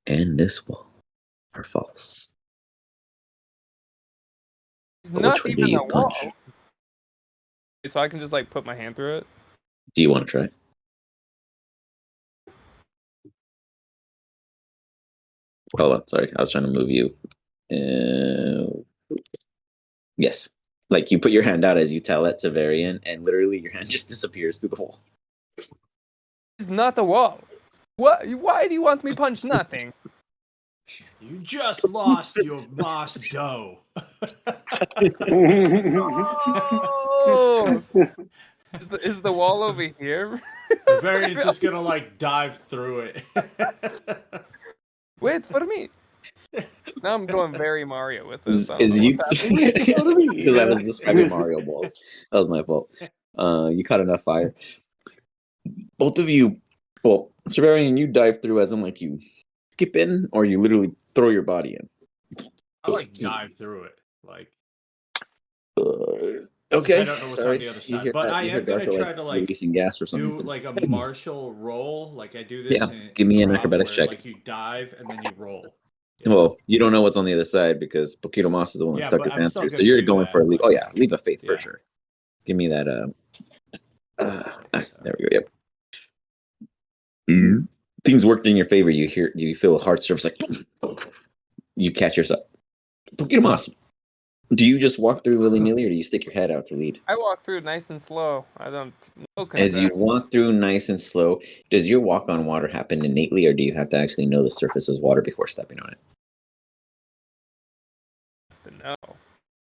and this wall are false. It's But not which one do even you a wall. punch? So I can just like put my hand through it. Do you want to try? Hold on, sorry. I was trying to move you. Yes. Like you put your hand out as you tell it to Varian, and literally your hand just disappears through the wall. It's not a wall. What? Why do you want me punch nothing? You just lost your Mosto. Oh! Is the wall over here? Varian's just gonna like dive through it. Wait for me. Now I'm going very Mario with this. I don't Is know you what's happening. because I was describing Mario balls. That was my fault. You caught enough fire. Both of you, well, Severian, you dive through as in like you skip in, or you literally throw your body in. I like dive through it. Like Okay, I don't know what's sorry. on the other You side, hear but that? I You hear am gonna Darko try like to like releasing gas for some do reason. like a martial roll. Like I do this. Yeah, in give me an improv acrobatics where, check. Like you dive and then you roll. Yeah. Well, you don't know what's on the other side because Poquito Moss is the one that Yeah, stuck but his I'm hands still through. So gonna you're do going that, for a leap. like- Oh yeah, leap of faith for Yeah. sure. Give me that. There we go. Yep. Things worked in your favor. You feel a hard surface like you catch yourself. Poquito Moss, do you just walk through willy nilly, or do you stick your head out to lead? I walk through nice and slow. I don't. No As you concern. walk through nice and slow, does your walk on water happen innately, or do you have to actually know the surface is water before stepping on it? No.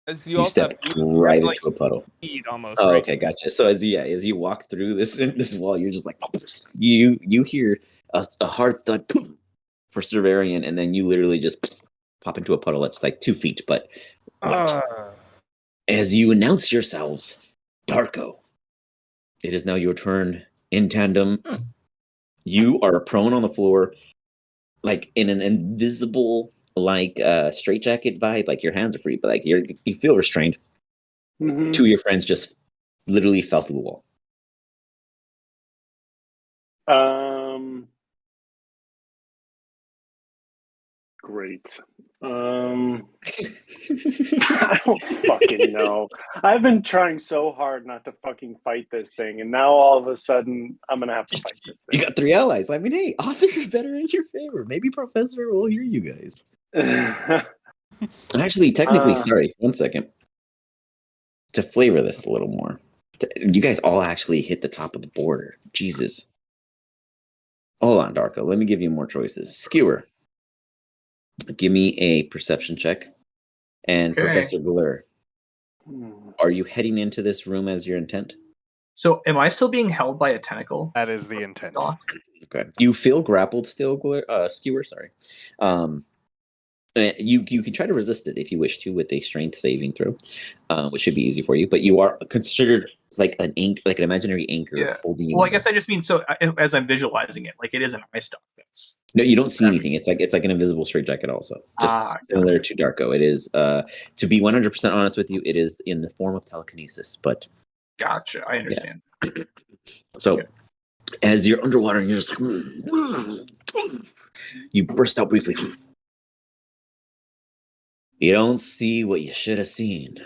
As you You also step have, right like, into a puddle. speed almost. Oh, right? okay, gotcha. So as you walk through this wall, you're just like you hear a hard thud for Cerverian, and then you literally just pop into a puddle that's like 2 feet, but white. As you announce yourselves, Darko, it is now your turn in tandem. You are prone on the floor, like in an invisible, like straitjacket vibe. Like your hands are free, but like you feel restrained. Mhm. Two of your friends just literally fell through the wall. Great. I don't fucking know. I've been trying so hard not to fucking fight this thing, and now all of a sudden I'm gonna have to fight this You thing. got 3 allies. I mean, hey, odds are better in your favor. Maybe Professor will hear you guys. Actually, technically, sorry, 1 second. To flavor this a little more, you guys all actually hit the top of the border. Jesus. Hold on, Darko. Let me give you more choices. Skewer, give me a perception check. And Okay. Professor Glur, are you heading into this room as your intent? So, am I still being held by a tentacle? That is the intent. Okay. You feel grappled still, Skewer. Sorry. You can try to resist it if you wish to with a strength saving throw, which should be easy for you. But you are considered like an imaginary anchor holding you. Well, I guess I just mean so as I'm visualizing it, like it is an ice dog. No, you don't see anything. It's like an invisible straitjacket. Also, just similar to Darko. It is to be 100% honest with you, it is in the form of telekinesis. But gotcha, I understand. Yeah. So, as you're underwater and you're just like, you burst out briefly. You don't see what you should have seen,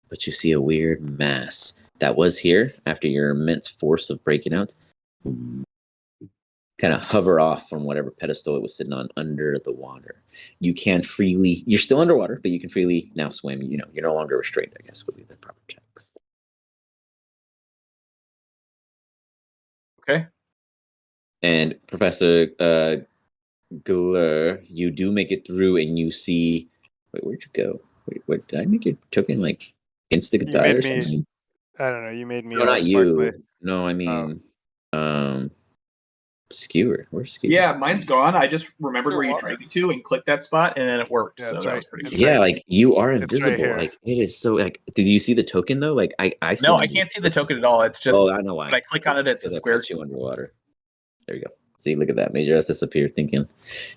but you see a weird mass that was here after your immense force of breaking out. Kind of hover off from whatever pedestal it was sitting on under the water. You can freely, you're still underwater, but you can freely now swim. You know, you're no longer restrained, I guess, would be the proper checks. Okay. And Professor Glur, you do make it through and you see, wait, where'd you go? Wait, what, did I make your token like instant die or something? I don't know, you made me No, not sparkly. you. No, I mean, Skewer. Where's Skewer? Yeah, mine's gone. I just remembered where you dragged me to and clicked that spot, and then it worked. Yeah, so that's that right. was pretty It's good. Yeah, like you are It's right invisible. here. Like it is so. Like, did you see the token though? Like I see. No, I can't see the token at all. It's just Oh, I know why. when I click on it, it's a Because I square. put you underwater. There you go. See, look at that. Made your ass disappear. Thinking,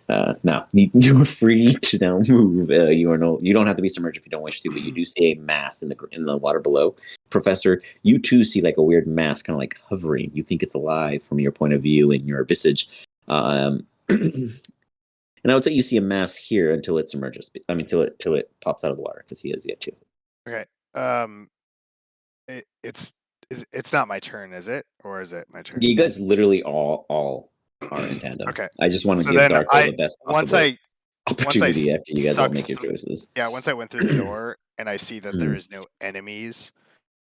now you are free to now move. You don't have to be submerged if you don't wish to, but you do see a mass in the water below. Professor, you too see like a weird mass, kind of like hovering. You think it's alive from your point of view and your visage. And I would say you see a mass here until it submerges. I mean, till it pops out of the water because he has yet to. Okay. It's not my turn, is it? Or is it my turn? You guys literally all are in tandem. Okay. I just want to So give then Darko the best once possible I opportunity after you guys all sucked make your through- choices. Yeah, once I went through the door and I see that there is no enemies,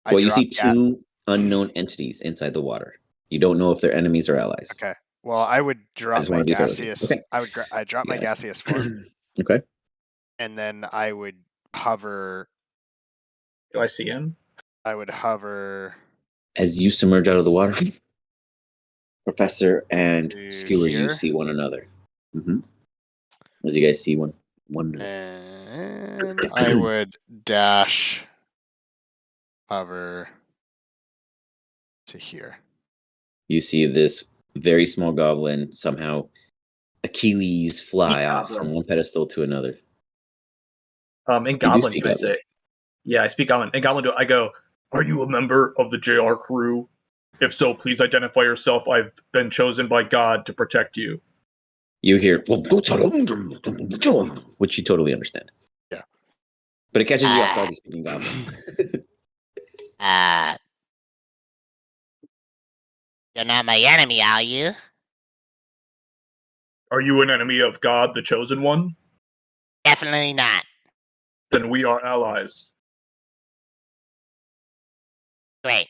Well, you see drop two unknown entities inside the water. You don't know if they're enemies or allies. Okay. Well, I would drop just my wanna be clear with you. gaseous. Okay. I drop my Got it. gaseous form, Okay. and then I would hover. Do I see him? I would hover As you submerge out of the water, Professor and to Skewer, you here. see one another. Mm-hmm. As you guys see one. And I would dash hover to here. You see this very small goblin somehow Achilles fly Speak off goblin. from one pedestal to another. In You do Goblin, speak can I goblin. say? Yeah, I speak Goblin. In Goblin, I go, "Are you a member of the JR crew? If so, please identify yourself. I've been chosen by God to protect you." You hear, which you totally understand. Yeah. But it catches you off guard. He's speaking goblin. You're not my enemy, are you? Are you an enemy of God, the chosen one? Definitely not. Then we are allies. Great.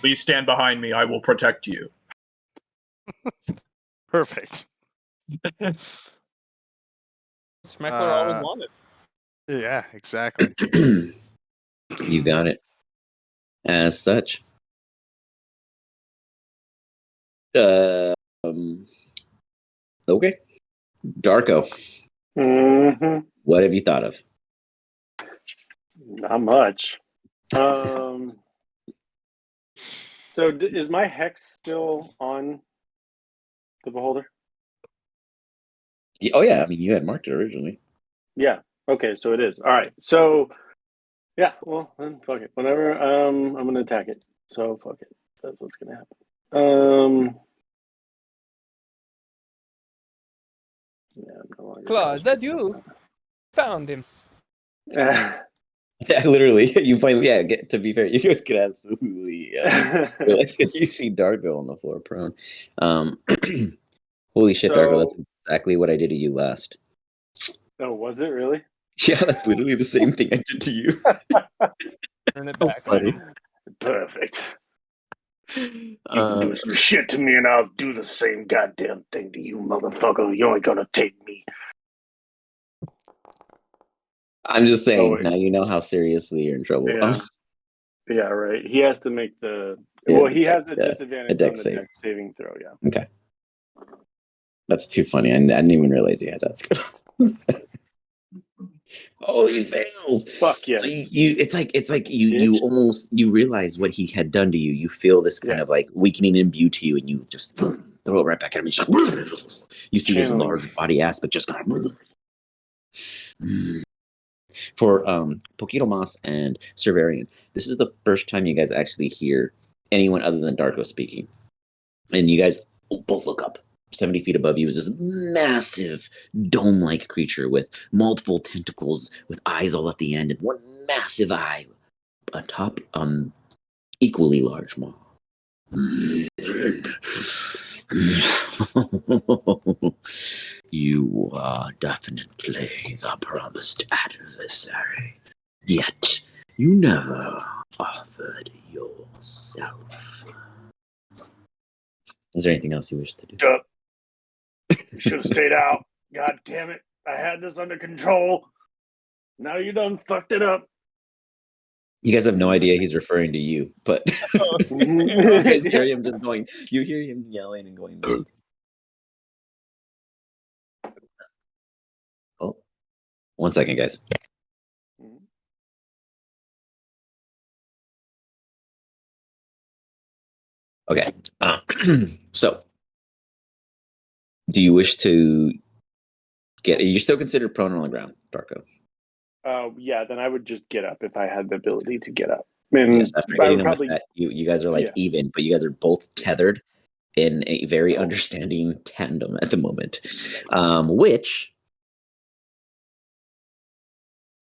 Please stand behind me. I will protect you. Perfect. Smeckler always wanted. Yeah, exactly. You got it. As such. Okay. Darko, Mm-hmm. what have you thought of? Not much. So is my hex still on the beholder? Oh yeah, I mean you had marked it originally. Yeah. Okay, so it is. All right. So yeah, well then fuck it. Whenever I'm gonna attack it. So fuck it. That's what's gonna happen. Yeah, I'm no longer Claw, is that you? Found him. gonna- Yeah, literally. You finally, to be fair, you guys could absolutely you see Darko on the floor prone. Holy shit, Darko, that's exactly what I did to you last. Oh, was it really? Yeah, that's literally the same thing I did to you. Turn it back. Funny. Perfect. You can do some shit to me and I'll do the same goddamn thing to you, motherfucker. You ain't gonna take me. I'm just saying, wait. now you know how seriously you're in trouble. Yeah. Yeah, right. He has to make the he has a disadvantage on dex the save. dex saving throw, yeah. Okay. That's too funny. I didn't even realize he had that skill. Oh, he fails. Fuck yes. So it's like you almost you realize what he had done to you. You feel this kind of like weakening imbue to you, and you just throw it right back at him. And just, you see his large body aspect just kind of. For Poquito Mas and Cerverian, this is the first time you guys actually hear anyone other than Darko speaking, and you guys both look up. 70 feet above you is this massive dome-like creature with multiple tentacles with eyes all at the end and one massive eye atop equally large maw. You are definitely the promised adversary. Yet you never offered yourself. Is there anything else you wish to do? Should have stayed out. God damn it. I had this under control. Now you done fucked it up. You guys have no idea he's referring to you, but you guys hear him just going, you hear him yelling and going, oh, 1 second, guys. Okay. So, do you wish to you're still considered prone on the ground, Darko? Yeah, then I would just get up if I had the ability to get up. And yes, after hitting him with that, you guys are like even, but you guys are both tethered in a very understanding tandem at the moment. Which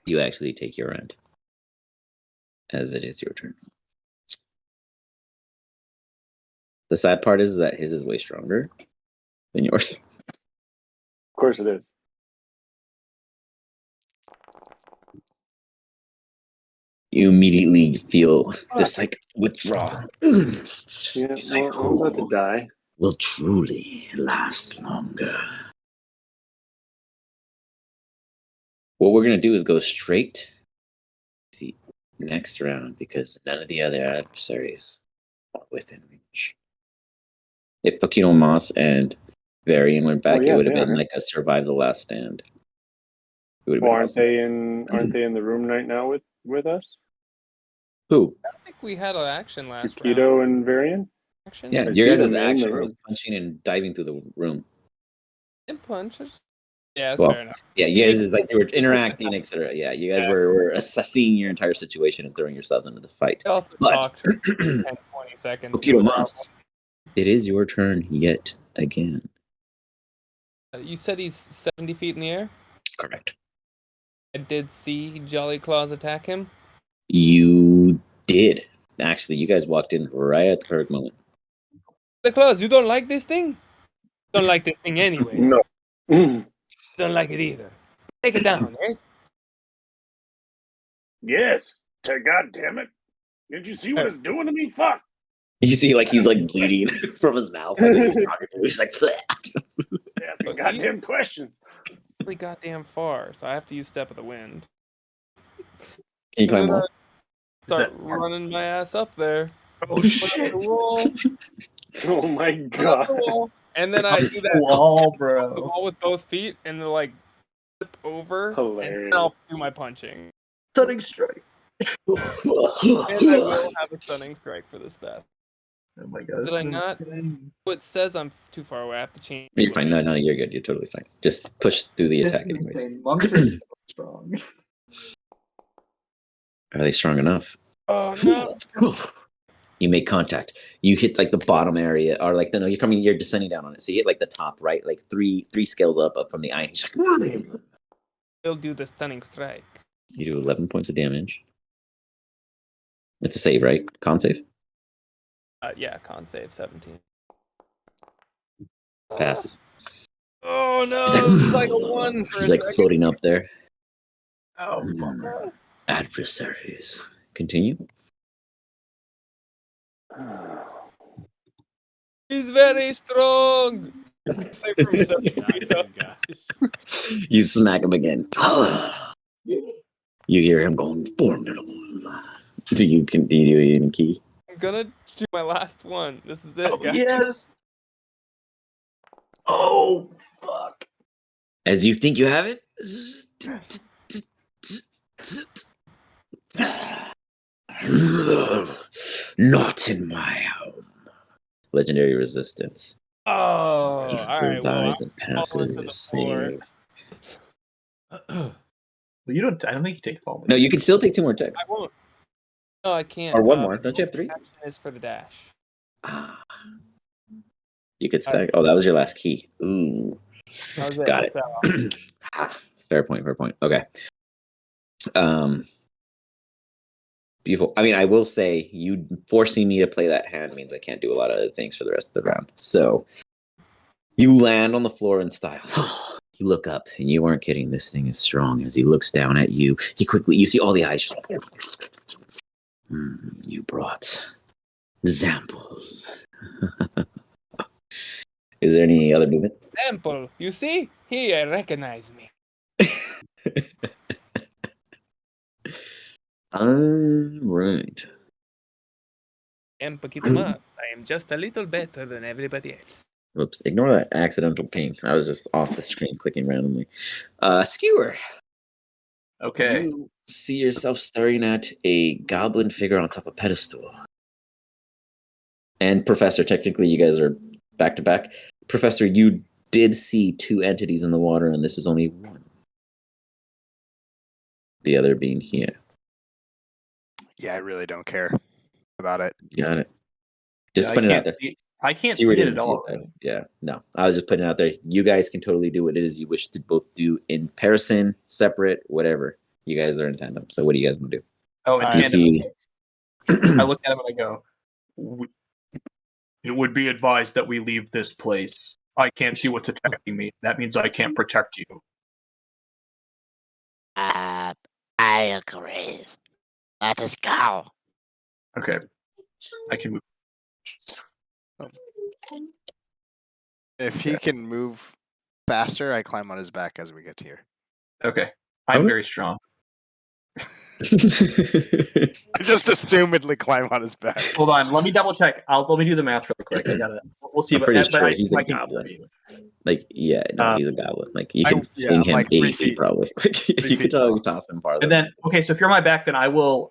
you actually take your end, as it is your turn. The sad part is that his is way stronger than yours. Of course it is. You immediately feel this like withdrawal. Yeah, He's well, like, I'm about to die. Will truly last longer. What we're gonna do is go straight to the next round because none of the other adversaries are within reach. If Poquito Mas and Varian went back, yeah, it would have they been are. like a survive the last stand. It would have Well, been aren't awesome. they in the room right now with us? Who? I think we had an action last round. Keto and Varian? Action? Yeah, I your see guys' them, they're in the action was room. punching and diving through the room. And punches. Yeah, that's Well, fair enough. yeah, you guys is like you were interacting, etc. Yeah, you guys Yeah. were assessing your entire situation and throwing yourselves into the fight. We also But talked for 10, 20 seconds. no Okito problem. Mas, it is your turn yet again. You said he's 70 feet in the air? Correct. I did see Jolly Claws attack him. You did. Actually, you guys walked in right at the perfect moment. Jolly Claws, you don't like this thing? Don't like this thing anyways. No. Mm. Don't like it either. Take it down, yes? Yes. God damn it. Did you see what it's doing to me? Fuck. You see, like he's like bleeding from his mouth. Like, he's talking to you. He's like, Yeah, goddamn questions. Really goddamn far, so I have to use Step of the Wind. Can you climb And then walls? Start running my ass up there. Oh Put up shit! the wall, Oh my put up god. the wall, and then I do that Wall, the bro. wall with both feet, and then like flip over, and Hilarious. then I'll do my punching. Stunning strike. And I will have a stunning strike for this battle. Oh my god. Did this I is not? insane. Well, it says I'm too far away. I have to change. You're fine. No, you're good. You're totally fine. Just push through the This attack is anyways. insane. Monks are so strong. Are they strong enough? Oh no! You make contact. You hit like the bottom area, or like you're descending down on it. So you hit like the top right, like three scales up from the eye. He's like, He'll do the stunning strike. you do 11 points of damage. It's a save, right? Con save? Yeah, con save 17. Passes. Oh no! He's like, It's like a 1 for he's a like second. floating up there. Oh, Adversaries. Continue. He's very strong. Say from 7 feet up. guys. You smack him again. You hear him going formidable. Do you do any key? I'm gonna do my last one. This is it, guys. yes. Oh fuck. As you think you have it. Not in my home. Legendary resistance. Oh, He all still right. Well, dies and passes to the his floor. save. Well, you don't. I don't think you take fall. No, you can still take 2 more ticks. I won't. No, I can't. Or 1 more. Don't you have 3? Action is for the dash. Ah. You could stack. Oh, that was your last key. Ooh. That was it. Got it. That's Ah, fair point. Okay. Beautiful. I mean, I will say you forcing me to play that hand means I can't do a lot of other things for the rest of the round. So you land on the floor in style. You look up, and you aren't kidding. This thing is strong. As he looks down at you, you see all the eyes. You brought examples. Is there any other movement? Example. You see? He recognized me. All right. And Paquito Mas. I am just a little better than everybody else. Whoops. Ignore that accidental ping. I was just off the screen clicking randomly. Skewer. Okay. You see yourself staring at a goblin figure on top of a pedestal. And Professor, technically you guys are back to back. Professor, you did see 2 entities in the water, and this is only one. The other being here. Yeah, I really don't care about it. Got it. Just I putting it out can't there. see. I can't Skewer see it didn't at see all. that. Yeah, no. I was just putting it out there. You guys can totally do what it is you wish to both do in person, separate, whatever. You guys are in tandem. So what do you guys want to do? Oh, in I tandem. see- I look at him and I go, "It would be advised that we leave this place. I can't see what's attacking me. That means I can't protect you." I agree. Let us go. Okay. I can move. If he can move faster, I climb on his back as we get here. Okay. I'm Okay. very strong. I just assumedly climb on his back. Hold on. Let me double check. Let me do the math real quick. I got it. We'll see. I'm pretty but sure I he's assume a I can goblin. move you. Like, yeah, no, he's a goblin. Like, you can fling him like 80 3 feet, feet. probably. You could probably toss him farther. And then, okay, so if you're on my back, then I will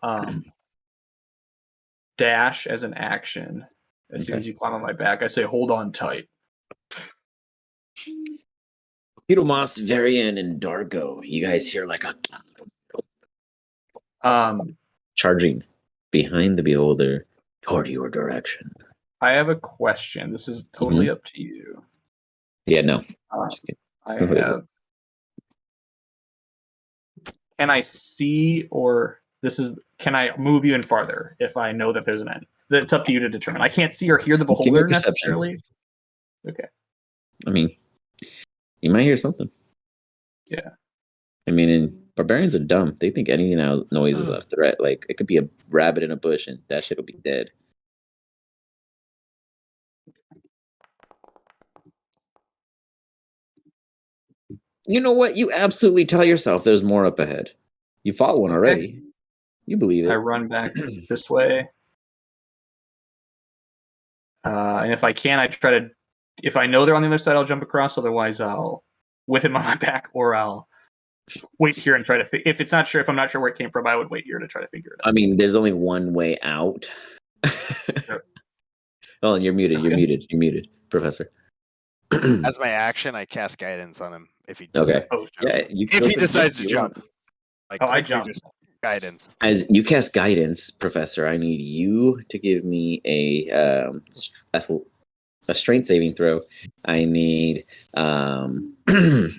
dash as an action. As soon as you climb on my back, I say, hold on tight. Moss, Varian, and Dargo, you guys hear like a charging behind the beholder toward your direction. I have a question. This is totally up to you. Yeah, no. I have. Can I see, or can I move you in farther if I know that there's an end? It's up to you to determine. I can't see or hear the beholder necessarily. Okay. I mean, you might hear something. Yeah. I mean, barbarians are dumb. They think any noise is a threat. Like, it could be a rabbit in a bush, and that shit will be dead. You know what? You absolutely tell yourself there's more up ahead. You fought one already. You believe it. I run back this way. And if I can, I try to. If I know they're on the other side, I'll jump across. Otherwise, I'll with him on my back, or I'll wait here and try to. If I'm not sure where it came from, I would wait here to try to figure it out. I mean, there's only one way out. Oh, and you're muted. Okay. You're muted, Professor. As my action, I cast guidance on him if he decides to jump. Yeah, if he decides to jump. Like, I jump. Just guidance. As you cast guidance, Professor, I need you to give me a strength saving throw. I need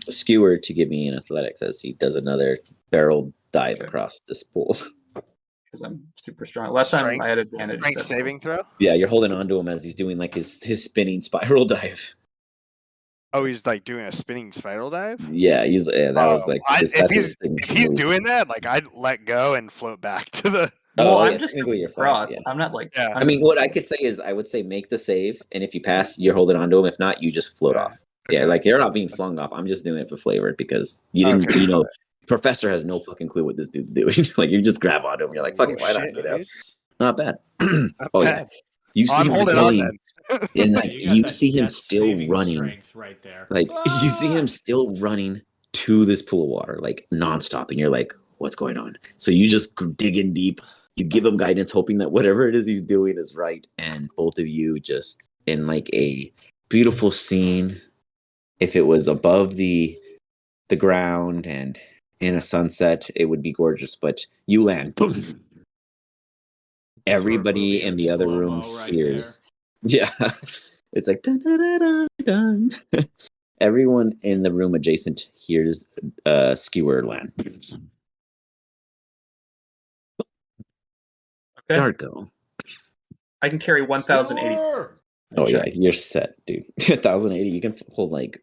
Skewer to give me an athletics as he does another barrel dive across this pool. Because I'm super strong. Last time I had advantage. Strength saving throw? Yeah, you're holding on to him as he's doing like his spinning spiral dive. Oh, he's like doing a spinning spiral dive? Yeah, that was like if he's doing that, like, I'd let go and float back to the. Well, I'm just doing across. Yeah. I'm not like. Yeah. I mean, what I could say is, I would say make the save, and if you pass, you're holding on to him. If not, you just float off. Okay. Yeah, like you're not being flung off. I'm just doing it for flavor because you didn't. You know, Professor has no fucking clue what this dude's doing. Like, you just grab onto him. You're like, fuck it, why not do that? Not bad. Yeah. You see him going, and like you see him that's still running right there. Like you see him still running to this pool of water, like nonstop, and you're like, what's going on? So you just dig in deep. You give him guidance, hoping that whatever it is he's doing is right, and both of you just in like a beautiful scene. If it was above the ground and in a sunset, it would be gorgeous. But you land. Boom. Everybody in the other room hears. Yeah. It's like dun, dun, dun, dun, dun. Everyone in the room adjacent hears Skewer land. Okay. Darko. I can carry 1,080. Oh yeah, you're set, dude. 1,080. You can hold like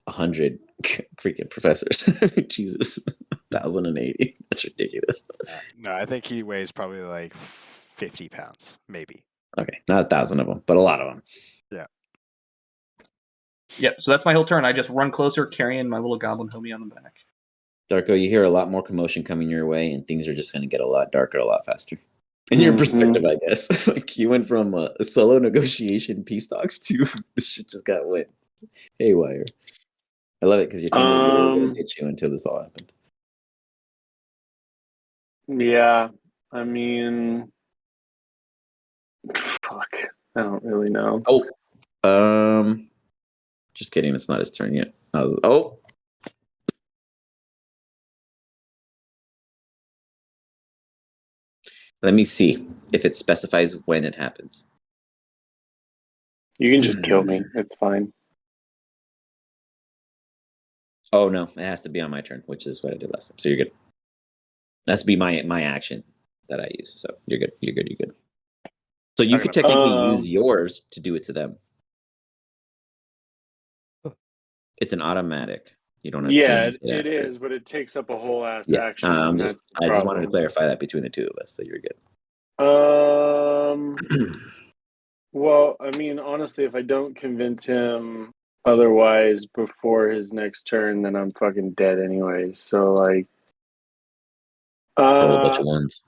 100 freaking professors. Jesus, 1,080. That's ridiculous. No, I think he weighs probably like 50 pounds, maybe. Okay, not 1,000 of them, but a lot of them. Yeah. Yep. So that's my whole turn. I just run closer, carrying my little goblin homie on the back. Darko, you hear a lot more commotion coming your way, and things are just going to get a lot darker, a lot faster. In your perspective, I guess. Like, you went from a solo negotiation peace talks to this shit just got went haywire. I love it because your team was literally going to ditch you until this all happened. Yeah, I mean, fuck, I don't really know. Just kidding. It's not his turn yet. Let me see if it specifies when it happens. You can just kill me. It's fine. Oh no, it has to be on my turn, which is what I did last time. So you're good. That's be my action that I use. So you're good. You're good. So you could technically use yours to do it to them. It's an automatic. You don't have to it is, but it takes up a whole ass action. I just wanted to clarify that between the two of us, so you're good. Well, I mean, honestly, if I don't convince him otherwise before his next turn, then I'm fucking dead anyway. So like, roll a bunch of ones.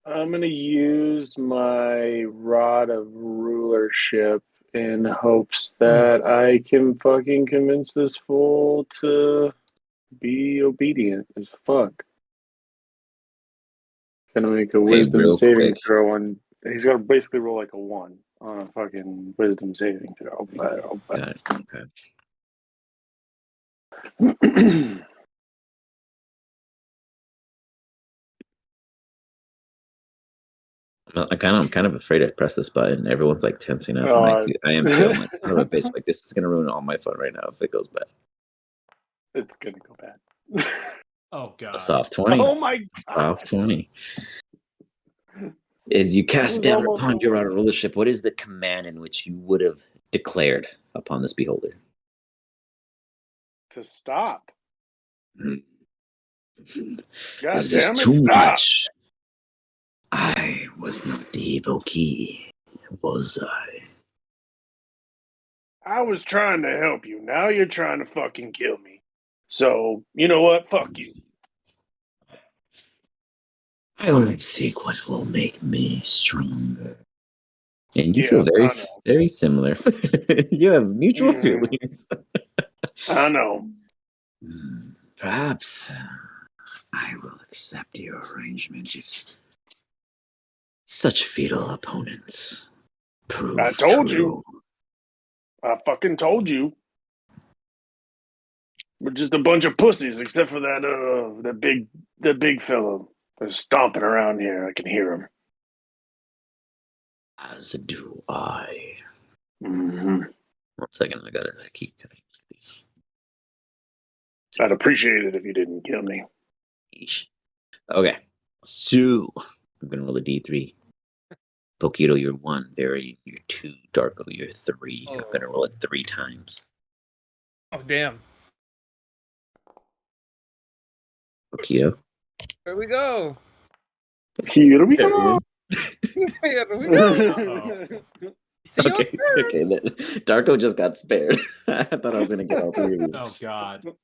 I'm gonna use my rod of rulership in hopes that I can fucking convince this fool to be obedient as fuck. Gonna make a Okay, wisdom real saving quick. throw, and he's gonna basically roll like a 1 on a fucking wisdom saving throw. Got it. Okay. I'm kind of afraid to press this button. Everyone's like tensing up, and I am too. I'm like, son of a bitch! Like this is gonna ruin all my fun right now if it goes bad. It's gonna go bad. Oh god. A soft 20. Oh my god! Soft 20. As you cast down upon your outer rulership, what is the command in which you would have declared upon this beholder? To stop. God God is this damn it, too stop. much? I was not the evil key, was I? I was trying to help you. Now you're trying to fucking kill me. So, you know what? Fuck you. I only seek what will make me stronger. And you Yeah, feel very, I know. very similar. You have mutual Mhm. feelings. I know. Perhaps I will accept your arrangement if such fatal opponents prove I told true. you. I fucking told you. We're just a bunch of pussies, except for that big fellow that's stomping around here. I can hear him. As do I. Mm-hmm. 1 second, I keep cutting these. I'd appreciate it if you didn't kill me. Yeesh. Okay, so I'm gonna roll a D3. Pokito, you're 1. Barry, you're 2. Darko, you're 3. I'm gonna roll it 3 times. Oh damn. Pokito. Here we go. Here we go. Here we go. It's your Okay, turn. okay. Then Darko just got spared. I thought I was gonna get all 3 of you. Oh god.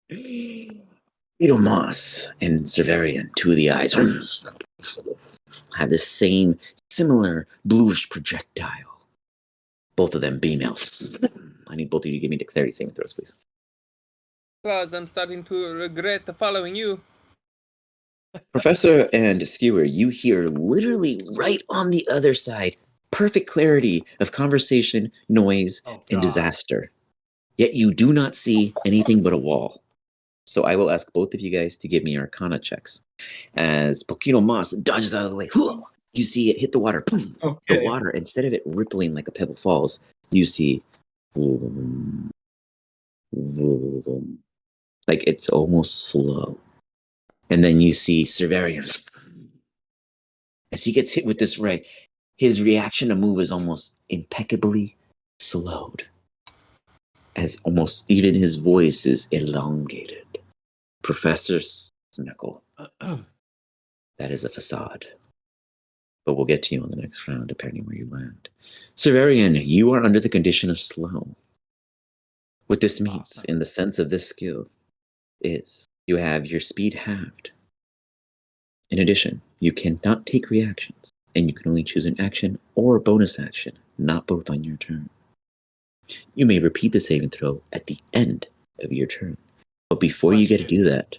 Vito Moss and Severian, 2 of the eyes, have the same, similar bluish projectile. Both of them beam out. I need both of you to give me dexterity saving throws, please. Claus, I'm starting to regret following you. Professor and Skewer, you hear literally right on the other side, perfect clarity of conversation, noise, and disaster. Yet you do not see anything but a wall. So I will ask both of you guys to give me Arcana checks. As Pokito Moss dodges out of the way, you see it hit the water. Okay. The water, instead of it rippling like a pebble falls, you see like it's almost slow. And then you see Cerverius. As he gets hit with this ray, his reaction to move is almost impeccably slowed. As almost even his voice is elongated. Professor Smeckle, that is a facade. But we'll get to you on the next round, depending where you land. Severian, you are under the condition of slow. What this means, in the sense of this skill, is you have your speed halved. In addition, you cannot take reactions, and you can only choose an action or a bonus action, not both on your turn. You may repeat the saving throw at the end of your turn. But before you get to do that,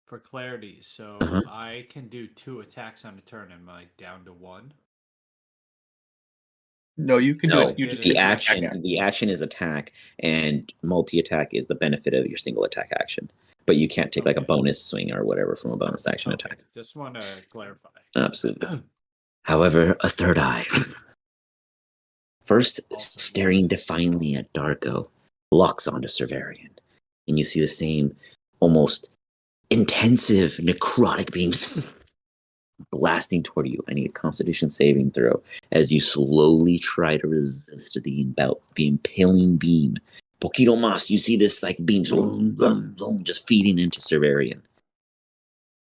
For clarity, so I can do 2 attacks on a turn. Am I down to 1? No, you can do it. You just the get to action. attack. The action is attack, and multi-attack is the benefit of your single attack action. But you can't take like a bonus swing or whatever from a bonus action attack. Just want to clarify. Absolutely. However, a third eye. First, staring defiantly at Darko, locks onto Cerverian, and you see the same almost intensive necrotic beams blasting toward you. I need a Constitution saving throw as you slowly try to resist the impaling beam. Pokito Mas, you see this like beams just feeding into Cerverian.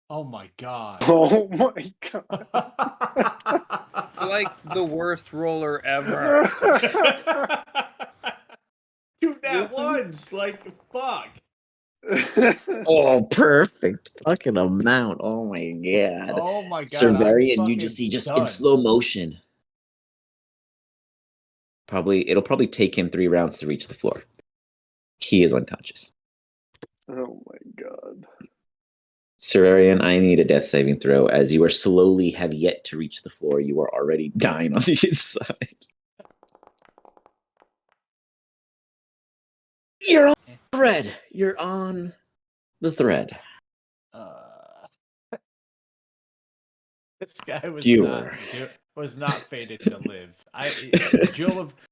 Oh my god. Oh my god. Like the worst roller ever. 2 nat ones, like fuck. Oh, perfect fucking amount. Oh my god. Oh my god. Cerverian, you just see in slow motion It'll probably take him 3 rounds to reach the floor. He is unconscious. Oh my god. Serarian, I need a death saving throw. As you are slowly have yet to reach the floor, you are already dying on the inside. You're on the thread. You're on the thread. This guy Skewer. was not fated to live.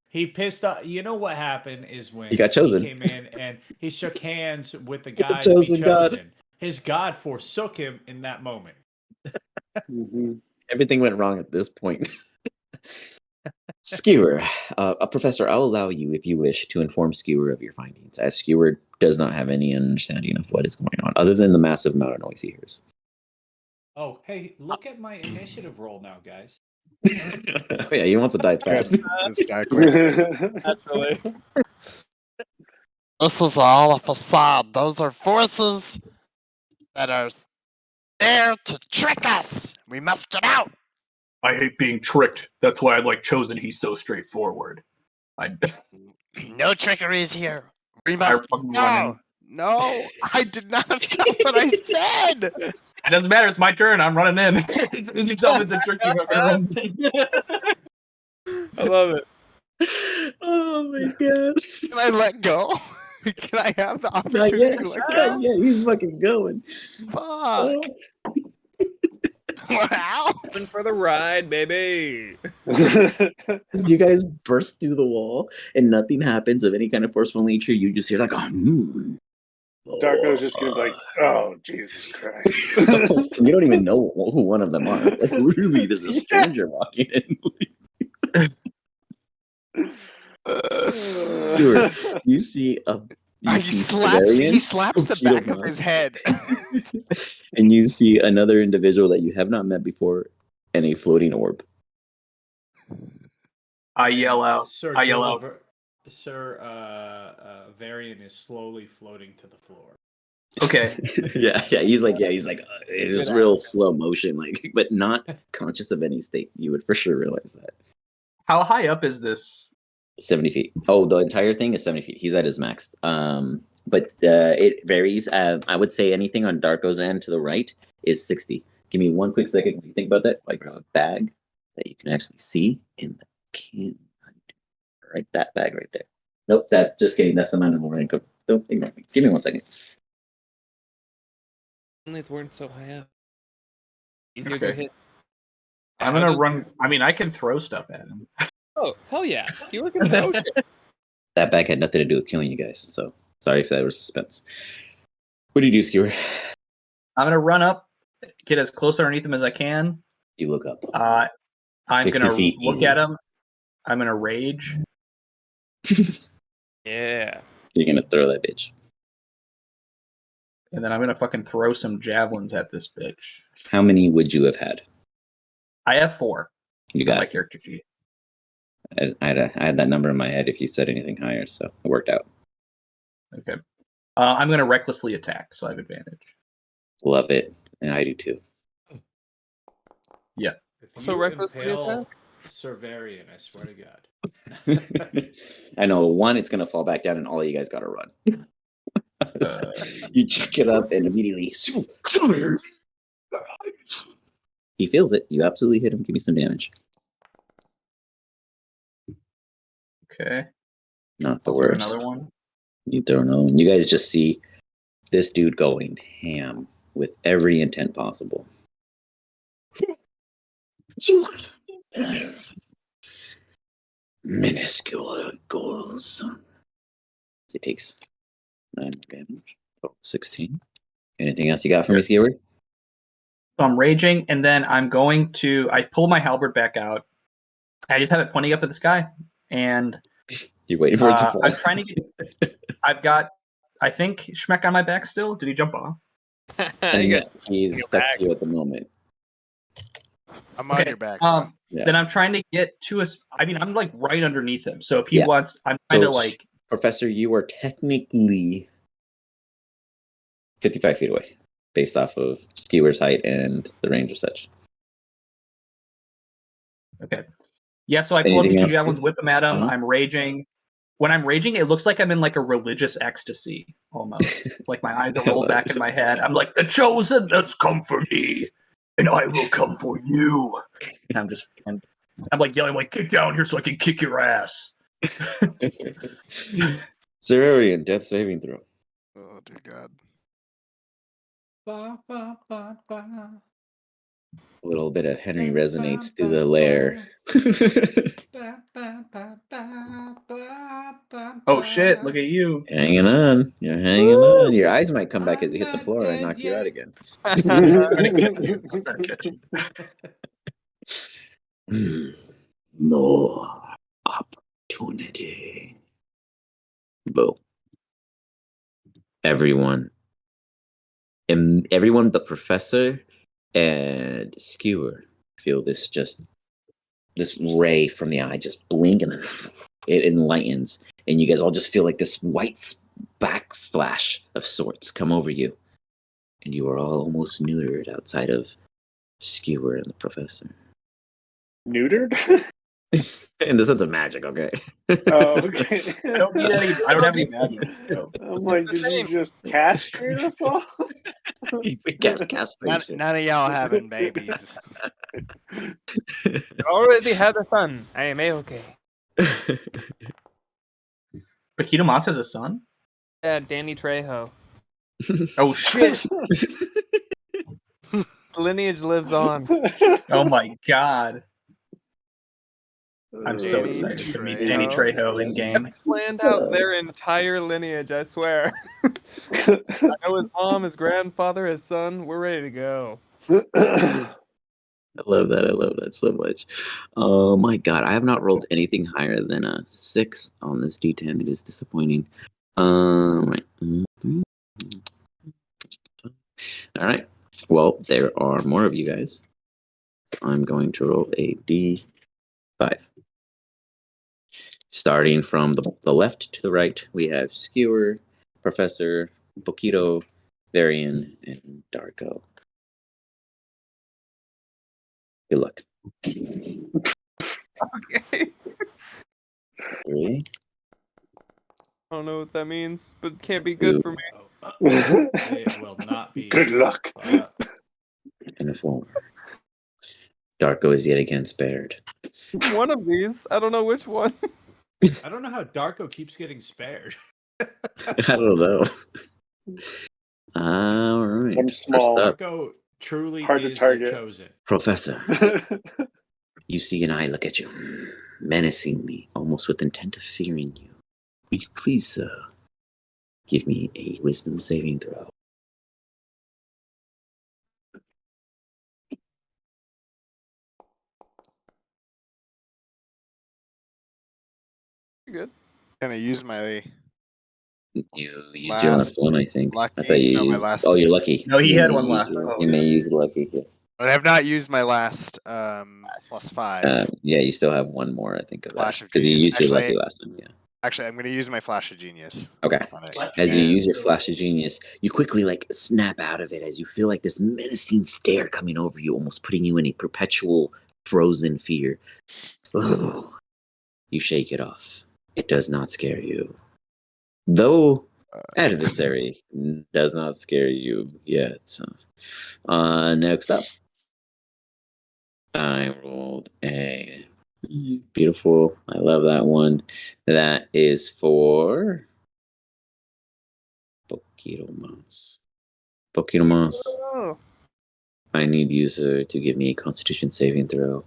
He pissed off. You know what happened is when He got chosen. came in and he shook hands with the guy chosen to be God. chosen. His God forsook him in that moment. Everything went wrong at this point. Skewer, Professor, I'll allow you, if you wish, to inform Skewer of your findings, as Skewer does not have any understanding of what is going on, other than the massive amount of noise he hears. Oh, hey, look at my initiative roll now, guys. Oh yeah, he wants to die fast. This guy quick. Naturally. This is all a facade. Those are forces that are there to trick us. We must get out. I hate being tricked. That's why I like Chosen. He's so straightforward. No trickeries here. We I must fucking run in. go. No, I did not say what I said. It doesn't matter. It's my turn. I'm running in. As soon as you tell me it's a trick, you fucking runs in. I love it. Oh my god. Can I let go? Can I have the Not opportunity yet. to let Not go? yet. He's fucking going. Fuck. Wow. Coming for the ride, baby. You guys burst through the wall and nothing happens of any kind of forceful nature. You just hear like, Darko's just gonna be like, oh, Jesus Christ. You don't even know who one of them are. Like, literally, there's a stranger walking in. You see a. He slaps the back of his head. And you see another individual that you have not met before and a floating orb. I yell out. Sir Varian is slowly floating to the floor. Okay. yeah. He's like it is real slow motion, like, but not conscious of any state. You would for sure realize that. How high up is this? 70 feet. Oh, the entire thing is 70 feet. He's at his max. But it varies. I would say anything on Darko's end to the right is 60. Give me one quick second. When you think about that, like a bag that you can actually see in the can. Right, that bag right there. Nope, just kidding. That's the amount of more income. Don't ignore me. Give me 1 second. Only it weren't so high up. Easier to hit. I'm gonna run. I mean, I can throw stuff at him. Oh, hell yeah. Skewer can throw shit. That bag had nothing to do with killing you guys, so sorry if that was suspense. What do you do, Skewer? I'm gonna run up, get as close underneath him as I can. You look up. I'm gonna look easy. at him. I'm gonna rage. Yeah. You're gonna throw that bitch. And then I'm gonna fucking throw some javelins at this bitch. How many would you have had? I have 4. You got my it. character sheet. I had that number in my head if you said anything higher, so it worked out. Okay. I'm gonna recklessly attack, so I have advantage. Love it, and I do too. Yeah. If So you recklessly impale attack? Sir Varian, I swear to God. I know, one, it's gonna fall back down, and all of you guys gotta run. You check it up, and immediately he feels it. You absolutely hit him. Give me some damage. Okay. Not the I'll throw worst. another one. You throw another one. You guys just see this dude going ham with every intent possible. Minuscule goals. It takes 9 damage. 16. Anything else you got for me, Skewer? So I'm raging, and then I'm going to. I pull my halberd back out. I just have it pointing up at the sky, and You're waiting for it to fall. I'm trying to get. I've got. I think Schmeck on my back still. Did he jump off? He's stuck to you at the moment. I'm on your back. Then I'm trying to get to us. I mean, I'm like right underneath him. So if he wants, I'm trying to like. Professor, you are technically 55 feet away, based off of Skewer's height and the range of such. Okay. Yeah, so I pull out Anything these two else? javelins, whip them at him. Uh-huh. I'm raging. When I'm raging, it looks like I'm in like a religious ecstasy almost. Like my eyes are I rolled love back it. in my head. I'm like, the chosen has come for me, and I will come for you. And I'm like yelling, like, get down here so I can kick your ass. Zerarian, death saving throw. Oh dear God. Ba, ba, ba, ba. A little bit of Henry Ba, resonates ba, through the ba, lair. Ba, ba, ba, ba, ba, ba, Oh shit! Look ba. at you. Hanging on. You're hanging on. Your eyes might come back as you hit the I'm floor. I not knock dead you out yet. again. I'm gonna catch you. I'm gonna catch you. More opportunity. Boo. Everyone. Everyone but Professor and Skewer feel this ray from the eye just blink, and then it enlightens, and you guys all just feel like this white backsplash of sorts come over you, and you are all almost neutered outside of Skewer and the Professor. Neutered? In the sense of magic, okay? Oh, okay. I don't need any. I don't have any magic. So. I'm like, did you just castrate us all? Castration. None of y'all having babies. I already had a son. I am a-okay. Paquito Mas has a son? Yeah, Danny Trejo. Oh shit! The lineage lives on. Oh my god! I'm so Danny excited to meet Trejo. Danny Trejo in game. Planned out their entire lineage, I swear. I know his mom, his grandfather, his son. We're ready to go. I love that. I love that so much. Oh my god, I have not rolled anything higher than a 6 on this D10. It is disappointing. Right. All right. Well, there are more of you guys. I'm going to roll a D5. Starting from the left to the right, we have Skewer, Professor, Boquito, Varian, and Darko. Good luck. Okay. 3, I don't know what that means, but it can't be good 2, for me. It will not be. Good luck. and a 4. Darko is yet again spared. One of these. I don't know which one. I don't know how Darko keeps getting spared. I don't know. All right. I'm First small. up, Darko truly Hard to is the target. chosen. Professor. You see an eye look at you, menacingly, almost with intent of fearing you. Will you please, sir, give me a wisdom saving throw? Good. Can I use my You used your last one, I think. lucky? I thought you No, my used. last. Oh, you're lucky. No, he You had may one use left. your- Oh, you may use lucky. Yes. I have not used my last +5. Yeah, you still have one more, I think, of that Flash of because you Genius. used your lucky Actually- last time. Yeah. Actually, I'm going to use my Flash of Genius. Okay. On it. As you And- use your flash of genius, you quickly snap out of it as you feel like this menacing stare coming over you, almost putting you in a perpetual frozen fear. Ugh. You shake it off. It does not scare you. Though adversary does not scare you yet. So. Next up, I rolled a beautiful. I love that one. That is for Poquito Mas. Poquito Mas. Oh. I need user to give me a Constitution saving throw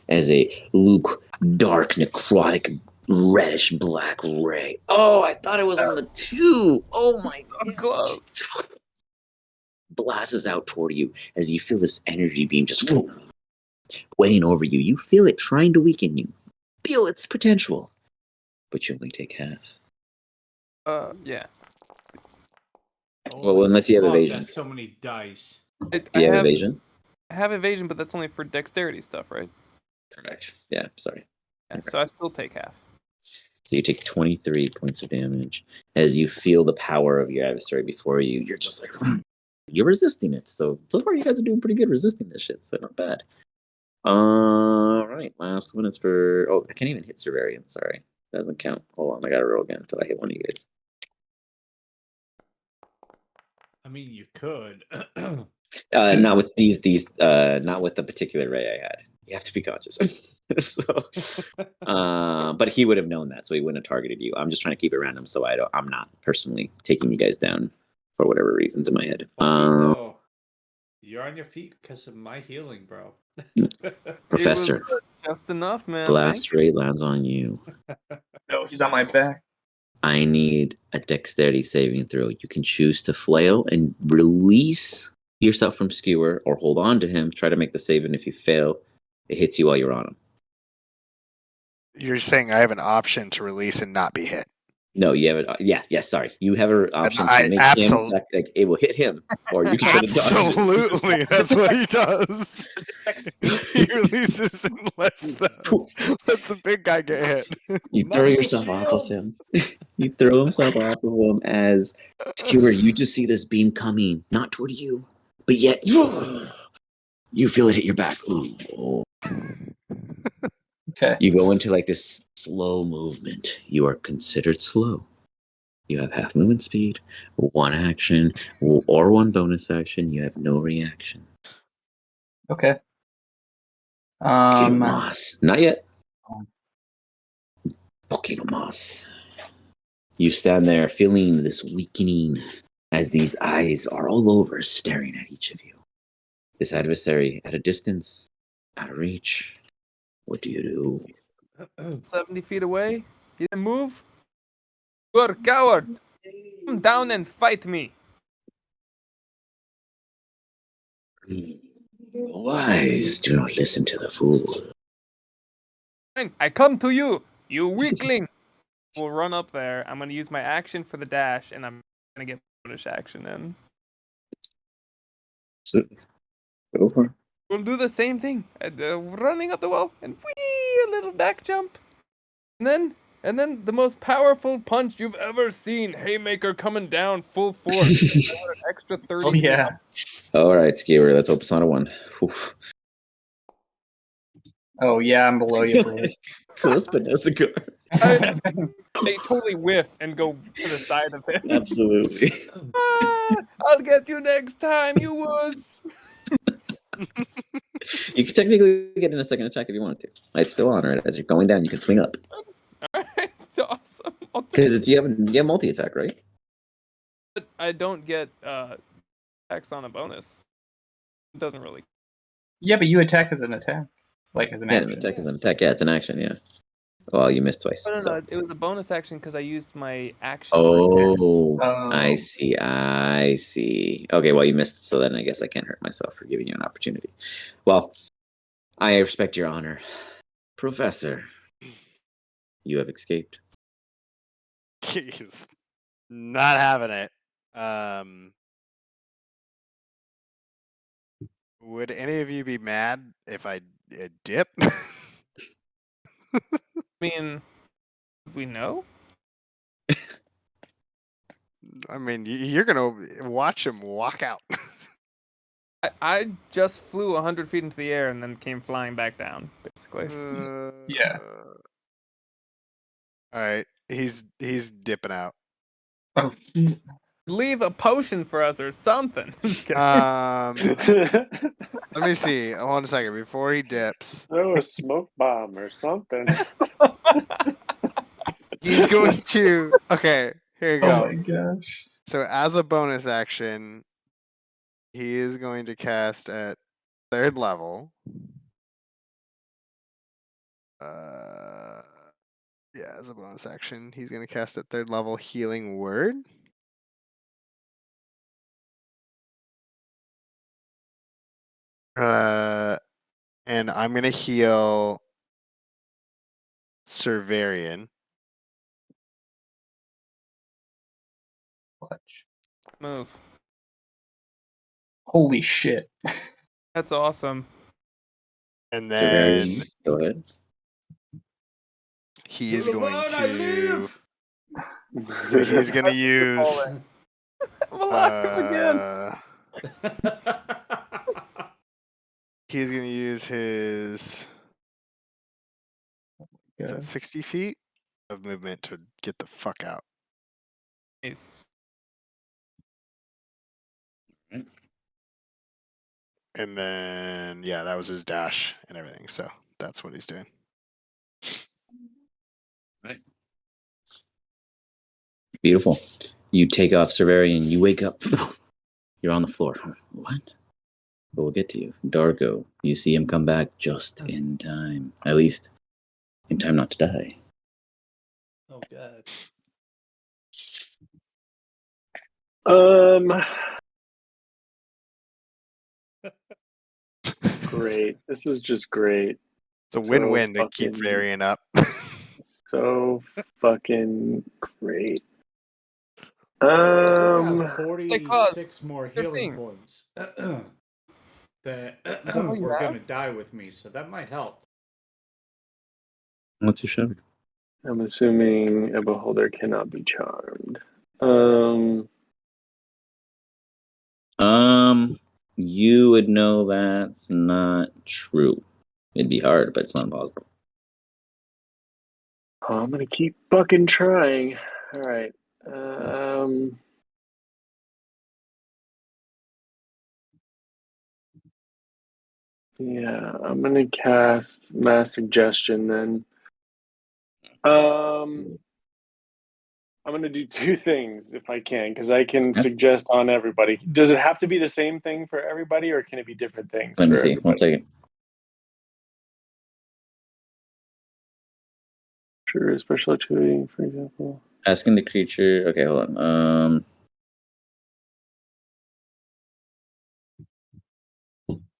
as a Luke dark necrotic reddish black ray. Oh, I thought it was on the 2. Oh my god. Close. Blasts out toward you as you feel this energy beam just weighing over you. You feel it trying to weaken you. Feel its potential. But you only take half. Yeah. Well, unless you have Fuck, evasion. That's so many dice. Do you have evasion? I have evasion, but that's only for dexterity stuff, right? Correct. Yeah, sorry. Yeah, so I still take half. So you take 23 points of damage as you feel the power of your adversary before you. You're just like, you're resisting it. So far you guys are doing pretty good resisting this shit. So not bad. All right, last one is for. Oh, I can't even hit Survarian. Sorry, that doesn't count. Hold on, I gotta roll again until I hit one of you guys. I mean, you could. Not with these. Not with the particular ray I had. You have to be conscious. But he would have known that, so he wouldn't have targeted you. I'm just trying to keep it random, so I'm not personally taking you guys down for whatever reasons in my head. Poquito, you're on your feet because of my healing, bro. Professor, It was just enough, man. the last ray lands on you. No, he's on my back. I need a dexterity saving throw. You can choose to flail and release yourself from Skewer, or hold on to him. Try to make the save, and if you fail, it hits you while you're on him. You're saying I have an option to release and not be hit. No, you have it. Yes. Sorry, you have an option I to make absol- him. Like, it will hit him, or you can try to dodge it. Absolutely, that's what he does. He releases and lets the big guy get hit. You throw yourself off of him. You throw himself off of him as Skewer. You just see this beam coming, not toward you, but yet you feel it hit your back. Ooh. Okay. You go into like this slow movement. You are considered slow. You have half movement speed, one action, or one bonus action. You have no reaction. Okay. Poquito Moss. Not yet. Poquito Moss. You stand there feeling this weakening as these eyes are all over staring at each of you. This adversary at a distance, out of reach. What do you do? 70 feet away. He didn't move. You're a coward. Come down and fight me. Wise, do not listen to the fool. Fine, I come to you, you weakling. We'll run up there. I'm going to use my action for the dash, and I'm going to get bonus action in. So, go for it. We'll do the same thing. Running up the wall, and whee, a little back jump. And then the most powerful punch you've ever seen. Haymaker coming down full force. An extra 30 Oh feet yeah. up. All right, Skewer, let's hope it's not a one. Oof. Oh yeah, I'm below you, bro. Close, but no cigar. They totally whiff and go to the side of him. Absolutely. I'll get you next time, you wuss. You can technically get in a second attack if you wanted to. It's still on, right? As you're going down, you can swing up. Alright, it's awesome. Because you have multi-attack, right? But I don't get attacks on a bonus. It doesn't really. Yeah, but you attack as an attack, like as an Yeah, action. attack is an attack. Yeah, it's an action. Yeah. Well, you missed twice. No, so. it was a bonus action because I used my action. For Oh, I see. Okay, well, you missed, so then I guess I can't hurt myself for giving you an opportunity. Well, I respect your honor. Professor, you have escaped. He's not having it. Would any of you be mad if I dip? I mean, we know. I mean, you're gonna watch him walk out. I just flew 100 feet into the air and then came flying back down, basically. Yeah. All right, he's dipping out. Oh, Leave a potion for us or something. Let me see. Hold on a second. Before he dips, Throw a smoke bomb or something. he's going to. Okay, here you go. oh my gosh. So as a bonus action, he is going to cast at 3rd level. Yeah, as a bonus action, he's going to cast at 3rd level Healing Word. And I'm going to heal Servarian. Watch. Move. Holy shit. That's awesome. And then Servarian, go ahead. he is going Boulevard, I to. live! So he's going to use. I'm alive again. He's going to use his Is that 60 feet of movement to get the fuck out? Nice. And then, yeah, that was his dash and everything. So that's what he's doing. Right. Beautiful. You take off, Severian. You wake up. You're on the floor. What? But we'll get to you. Dargo, you see him come back just in time. At least, in time not to die. Oh god. Great. This is just great. It's a win-win to keep fucking- varying up. So fucking great. We have 46 Claus, more your healing thing. points that all you were have? gonna die with me, so that might help. What's your show? I'm assuming a beholder cannot be charmed. You would know that's not true. It'd be hard, but it's not impossible. I'm gonna keep fucking trying. All right. Yeah, I'm gonna cast Mass Suggestion then. I'm gonna do two things if I can, because I can suggest on everybody. Does it have to be the same thing for everybody, or can it be different things? Let me for see. everybody? 1 second. Sure, special activity, for example. Asking the creature. Okay, hold on.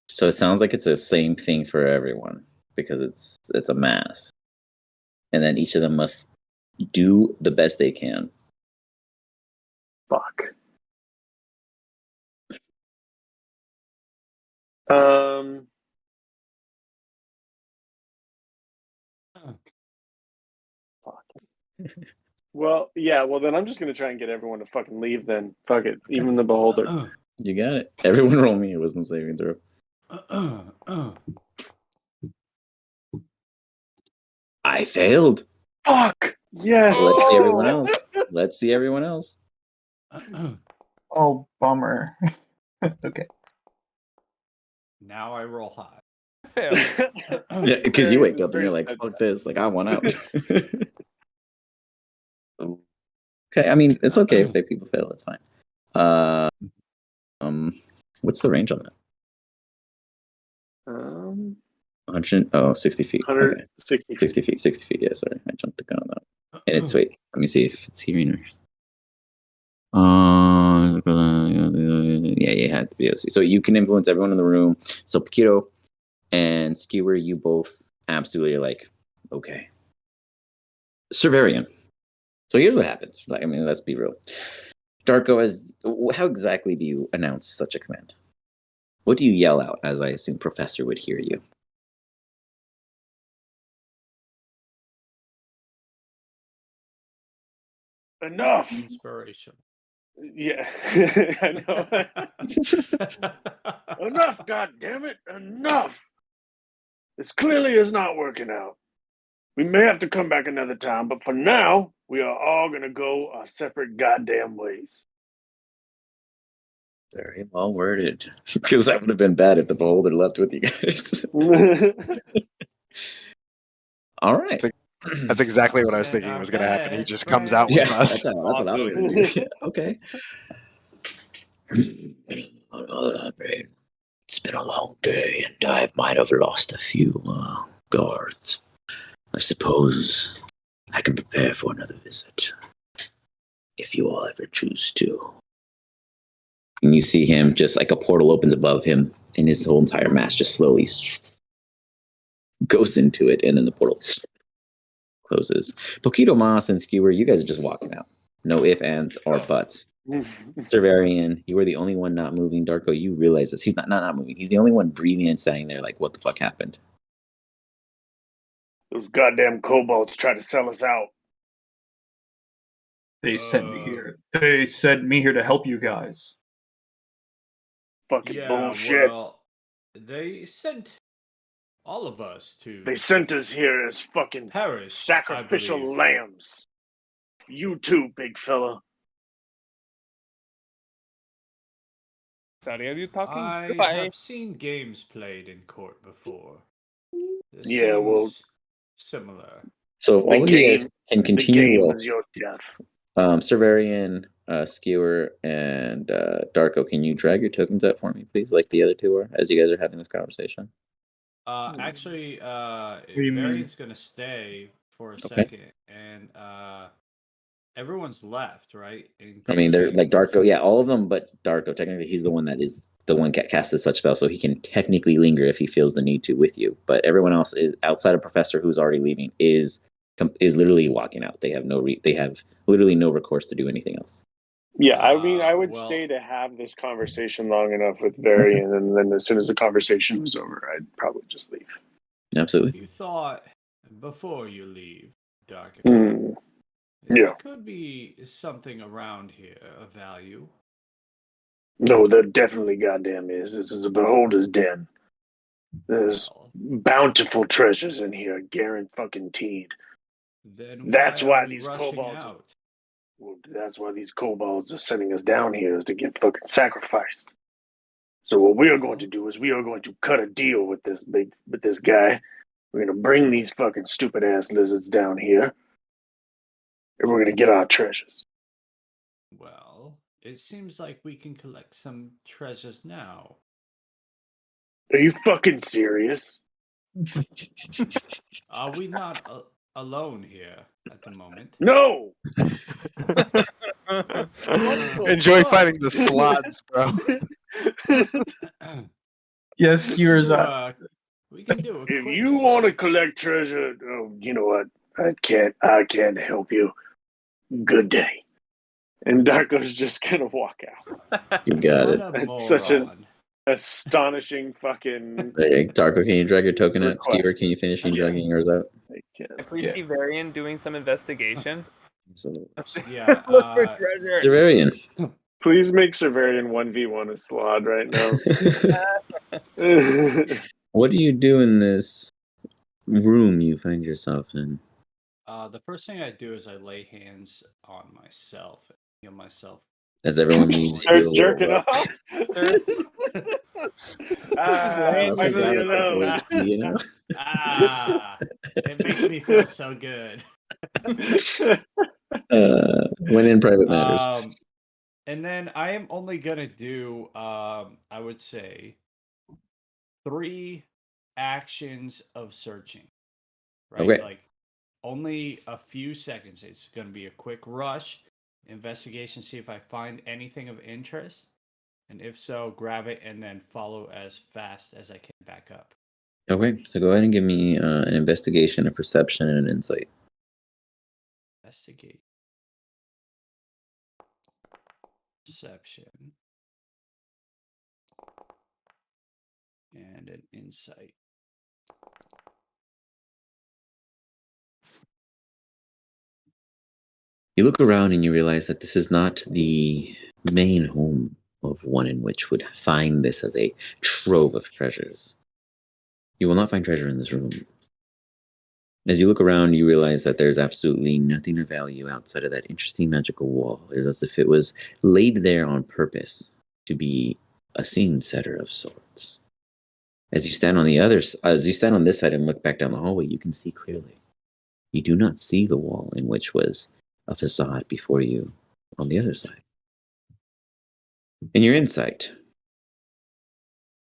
So it sounds like it's the same thing for everyone because it's a mass, and then each of them must do the best they can. Fuck. Well, yeah. Well, then I'm just gonna try and get everyone to fucking leave. Then fuck it. Even the beholder. You got it. Everyone roll me a wisdom saving throw. I failed. Fuck. Yes. Let's see everyone else. Let's see everyone else. Oh, bummer. Okay. Now I roll high. Fail. Yeah, because you wake up and you're like, "Fuck this!" Like I want out. Okay, I mean it's okay if they people fail. It's fine. What's the range on that? 100. Oh, 60 feet. Okay. 160 60 feet. 60 feet. Yeah, sorry, I jumped the gun on that. And it's wait. Let me see if it's hearing or. Yeah, you had to be able to see. So you can influence everyone in the room. So Paquito and Skewer, you both absolutely are like, okay. Serverian. So here's what happens. Like, I mean, let's be real. Darko, how exactly do you announce such a command? What do you yell out, as I assume Professor would hear you? Enough. Inspiration. Yeah, I know. Enough, God damn it! Enough. This clearly is not working out. We may have to come back another time, but for now, we are all gonna go our separate goddamn ways. Very well worded. Because that would have been bad if the beholder left with you guys. All right. That's exactly what I was thinking was going to happen. He just comes out with Yeah, us. that's what I was going to do. Yeah, okay. It's been a long day, and I might have lost a few guards. I suppose I can prepare for another visit, if you all ever choose to. And you see him, just like a portal opens above him, and his whole entire mass just slowly goes into it, and then the portal closes. Poquito Mas and Skewer, you guys are just walking out. No ifs, ands, or buts. Serverian, you were the only one not moving. Darko, you realize this. He's not moving. He's the only one breathing and standing there like, what the fuck happened? Those goddamn kobolds try to sell us out. They sent me here. They sent me here to help you guys. Fucking Yeah, bullshit. well, they sent all of us to They sent us here as fucking Paris, I sacrificial believe. lambs. You too, big fella. Sorry, are you talking? I Goodbye. have seen games played in court before. This Yeah, well, seems similar. So if The all of you guys game- can the continue game roll. was your death. Cerverian, Skewer, and Darko, can you drag your tokens out for me, please, like the other two are, as you guys are having this conversation? Actually, do you mean? Variant's gonna stay for a second, and everyone's left, right? I mean, they're Including- like Darko, yeah, all of them, but Darko, technically, he's the one that is the one casted such spell, so he can technically linger if he feels the need to with you. But everyone else is outside of Professor, who's already leaving, is literally walking out. They have they have literally no recourse to do anything else. Yeah, I mean, I would well- stay to have this conversation long enough with Varian, and then as soon as the conversation was over, I'd probably just leave. Absolutely. You thought before you leave, Dark. Mm. There Yeah. could be something around here of value. No, there definitely goddamn is. This is a beholder's den. There's Well, bountiful treasures in here, guaranteed. then That's why are we these rushing kobolds- out? Well, that's why these kobolds are sending us down here, is to get fucking sacrificed. So what we are going to do is we are going to cut a deal with this guy. We're going to bring these fucking stupid ass lizards down here, and we're going to get our treasures. Well, it seems like we can collect some treasures now. Are you fucking serious? Are we not alone here at the moment? No. Enjoy fuck? fighting the slots, bro. Yes, Skewer's We can do a If quick you want to search. collect treasure, you know what? I can't help you. Good day. And Darko's just gonna walk out. You got it. What a That's such a- moron. Astonishing fucking. Hey, Darko, can you drag your token out? Request. Skewer, can you finish Yeah. dragging yours out? If we see Varian doing some investigation, Absolutely. Yeah, look for treasure. Cerverian. Please make Severian 1v1 a slod right now. What do you do in this room you find yourself in? the first thing I do is I lay hands on myself and heal myself. As everyone needs Start to jerking off. Process leave me out a couple alone. HP, you know? It makes me feel so good. When in private matters. And then I am only gonna do, I would say, 3 actions of searching. Right, Okay. like only a few seconds. It's gonna be a quick rush, investigation, see if I find anything of interest, and if so, grab it and then follow as fast as I can back up. Okay, so go ahead and give me an investigation, a perception, and an insight. Investigate. Perception. And an insight. You look around and you realize that this is not the main home of one in which would find this as a trove of treasures. You will not find treasure in this room. As you look around, you realize that there's absolutely nothing of value outside of that interesting magical wall. It's as if it was laid there on purpose to be a scene setter of sorts. As you stand on this side and look back down the hallway, you can see clearly. You do not see the wall in which was a facade before you on the other side. In your insight,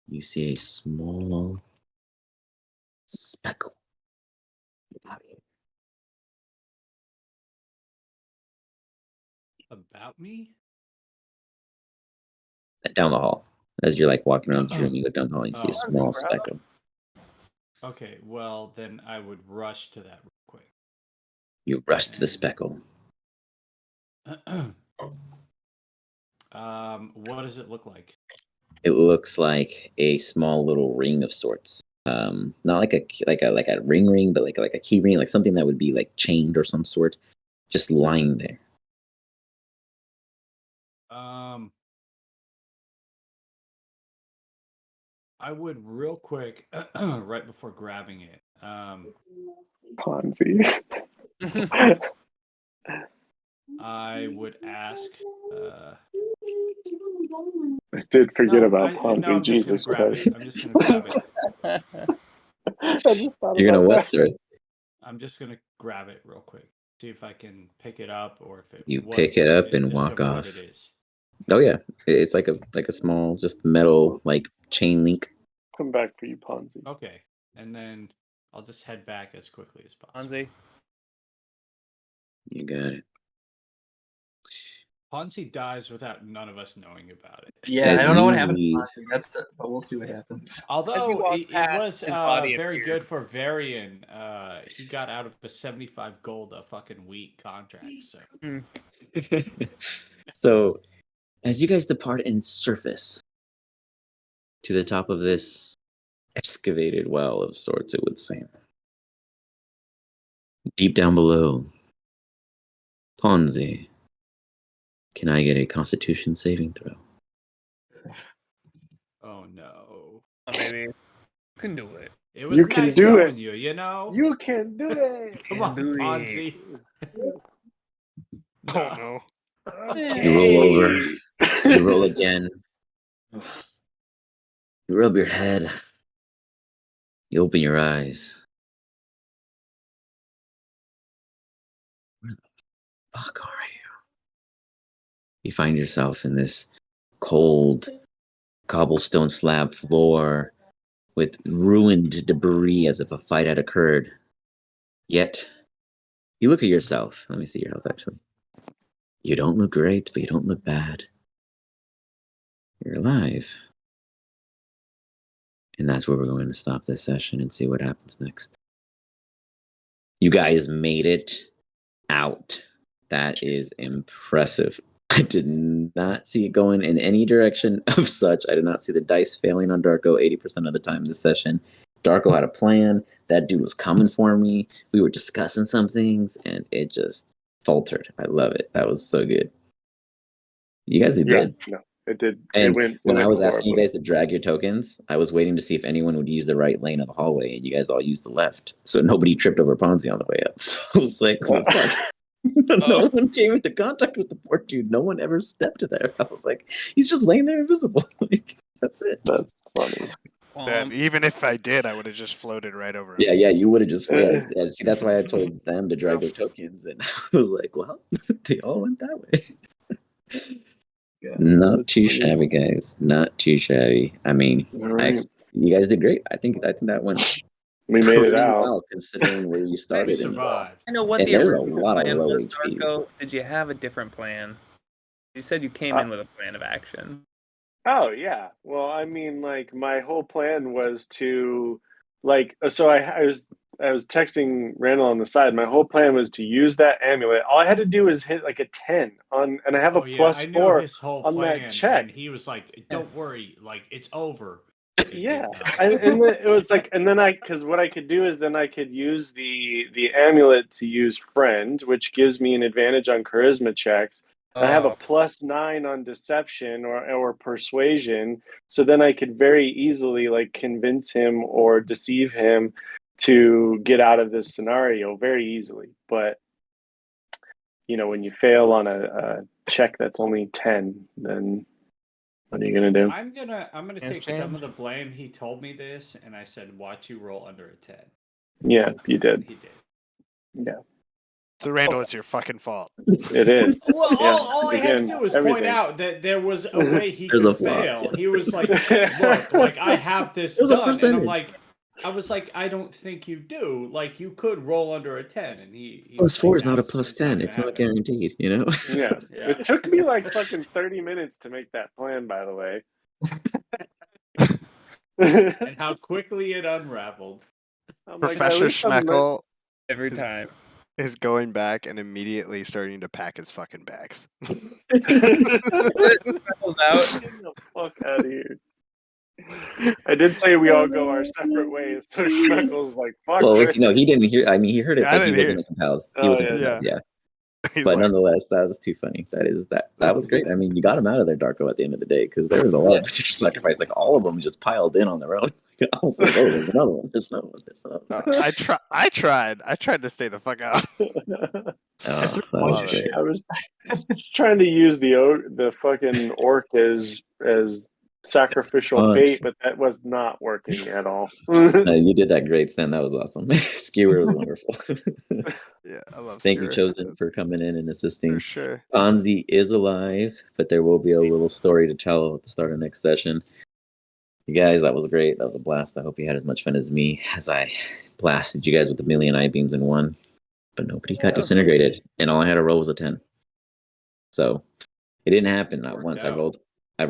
you see a small speckle about you. About me? Down the hall. As you're like walking around this room, you go down the hall and you see a Oh. small speckle. Okay, well then I would rush to that real quick. You rush to the speckle. What does it look like? It looks like a small little ring of sorts. Not like a ring, but like a key ring, like something that would be like chained or some sort, just lying there. I would real quick, right before grabbing it. Ponzi. I would ask. I did forget No, about no, Ponzi. I'm just gonna Jesus grab Christ. it. I'm just gonna grab it. I just thought You're gonna about what, that. sir? I'm just gonna grab it real quick. See if I can pick it up or if it. You pick it up and walk discover off. What it is. Oh yeah, it's like a small, just metal like chain link. Come back for you, Ponzi. Okay, and then I'll just head back as quickly as possible. Ponzi. You got it. Ponzi dies without none of us knowing about it. Yeah, As I don't know what you happened to leave- Ponzi. But we'll see what happens. Although walk it past, was his body very appeared. good for Varian. He got out of a 75 gold a fucking week contract. So So, as you guys depart and surface to the top of this excavated well of sorts, it would seem. Deep down below, Ponzi, can I get a Constitution saving throw? oh no. Maybe you can do it. It was You can nice do knowing it. you know? You can do it. Come on, do it. Ponzi. Oh no. You roll over. You roll again. You rub your head. You open your eyes. Where the fuck are you? You find yourself in this cold cobblestone slab floor with ruined debris as if a fight had occurred. Yet, you look at yourself. Let me see your health, actually. You don't look great, but you don't look bad. You're alive. And that's where we're going to stop this session and see what happens next. You guys made it out. That is impressive. I did not see it going in any direction of such. I did not see the dice failing on Darko 80% of the time this session. Darko had a plan. That dude was coming for me. We were discussing some things, and it just faltered. I love it. That was so good. You guys did good. No, it did. And It when I went was asking you horribly. guys to drag your tokens, I was waiting to see if anyone would use the right lane of the hallway, and you guys all used the left. So nobody tripped over Ponzi on the way up. So I was like, well, fuck. No one came into contact with the poor dude. No one ever stepped there. I was like, he's just laying there invisible. Like, that's it. That's funny. Then even if I did, I would have just floated right over him. Yeah, you would have just. Yeah, see, that's why I told them to drag their tokens, and I was like, well, they all went that way. Yeah. Not too shabby, guys. Not too shabby. I mean, All right. you guys did great. I think that went. We made it pretty out. well, considering where you We started. And, survived. I know what and the there's a original lot of plan low was, HPs. Darko. Did you have a different plan? You said you came in with a plan of action. Oh yeah. Well, I mean, like my whole plan was to, like, so I was texting Randall on the side. My whole plan was to use that amulet. All I had to do was hit like a 10 on, and I have Oh a yeah, plus I knew 4 his whole on plan, that check. and he was like, "Don't worry, like it's over." Yeah, and then it was like, and then because what I could do is then I could use the amulet to use friend, which gives me an advantage on charisma checks. And I have a +9 on deception or persuasion, so then I could very easily like convince him or deceive him to get out of this scenario very easily. But you know, when you fail on a check that's only 10, then what are you gonna do? I'm gonna take some of the blame. He told me this, and I said, "Watch you roll under a 10." Yeah, you did. He did. Yeah, So Randall, it's your fucking fault. it is. Well, Yeah, all I had to again, do was everything. point out that there was a way he There's could a flaw. fail. He was like, "Look, like I have this There's a done," and I'm percentage. like, "I was like, I don't think you do. Like, you could roll under a 10." And he Plus was 4 like, is not a "That's plus not 10. gonna It's not happen." guaranteed, you know? Yeah. Yeah. It took me like fucking 30 minutes to make that plan, by the way. And how quickly it unraveled. I'm like, at Professor least I'm Schmeckel Every Is- time. is going back and immediately starting to pack his fucking bags. Get the fuck out of here. I did say we all go our separate ways, so Schmeckel's like, fuck Well, this. no, he didn't hear. I mean, he heard it, Yeah, I but he didn't hear wasn't compelled. He Oh, wasn't yeah. compelled, yeah. He's But like, nonetheless, that was too funny. That was great. I mean, you got him out of there, Darko, at the end of the day, because there was a lot of potential sacrifice. Like all of them just piled in on their own. I was like, oh, there's another one. There's another one. There's another one. I tried to stay the fuck out. Oh, that Love was it. great. I was trying to use the fucking orc as sacrificial Oh, bait, but that was not working at all. No, you did that great, Stan. That was awesome. Skewer was wonderful. Yeah, I love Thank you, Skewer. Chosen, for coming in and For assisting. sure. Ponzi is alive, but there will be a little story to tell at the start of next session. You guys, that was great. That was a blast. I hope you had as much fun as me as I blasted you guys with a million eye beams in one. But nobody got disintegrated, and all I had to roll was a 10. So it didn't happen. Not Worked once. out. I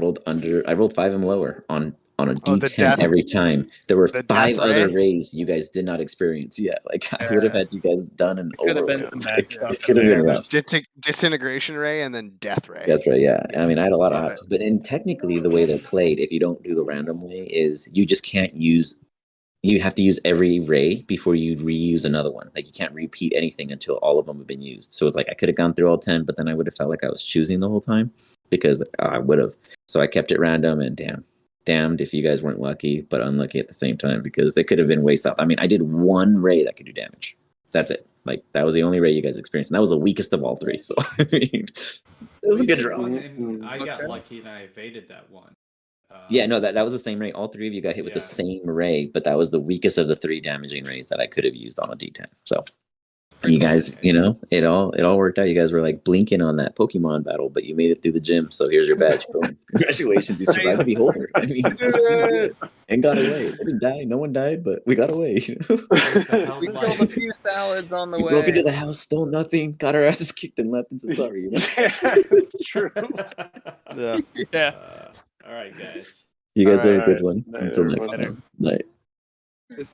rolled 5 and lower on a Oh, the D10 death- every time. There were the 5 death other ray? rays you guys did not experience yet. Like I would have had you guys done and Could have over. been with. some It bad stuff could in have there. been rough. There's disintegration ray and then death ray. That's right. Yeah. Yeah, I mean, I had a lot of love it. options, but technically, the way they're played, if you don't do the random way, is you just can't use. You have to use every ray before you reuse another one. Like you can't repeat anything until all of them have been used. So it's like I could have gone through all 10, but then I would have felt like I was choosing the whole time because I would have. So I kept it random, and damned if you guys weren't lucky, but unlucky at the same time because they could have been way south. I mean, I did one ray that could do damage. That's it. Like that was the only ray you guys experienced, and that was the weakest of all 3. So I mean, it was a We good did draw. one, and I got Okay. lucky and I evaded that one. Yeah, no, that was the same ray. All 3 of you got hit with the Yeah. same ray, but that was the weakest of the 3 damaging rays that I could have used on a D10. So Pretty you guys, cool. it all worked out. You guys were like blinking on that Pokemon battle, but you made it through the gym. So here's your badge. Boom. Congratulations, you survived the beholder. I mean, that's pretty good. And got away. It didn't die. No one died, but we got away. We killed a few salads on the We way. broke into the house, stole nothing, got our asses kicked, and left and said sorry. Yeah, that's true. Yeah. Yeah. All right, guys. You guys All have a right. good one. Night, Until next everyone. time. Night.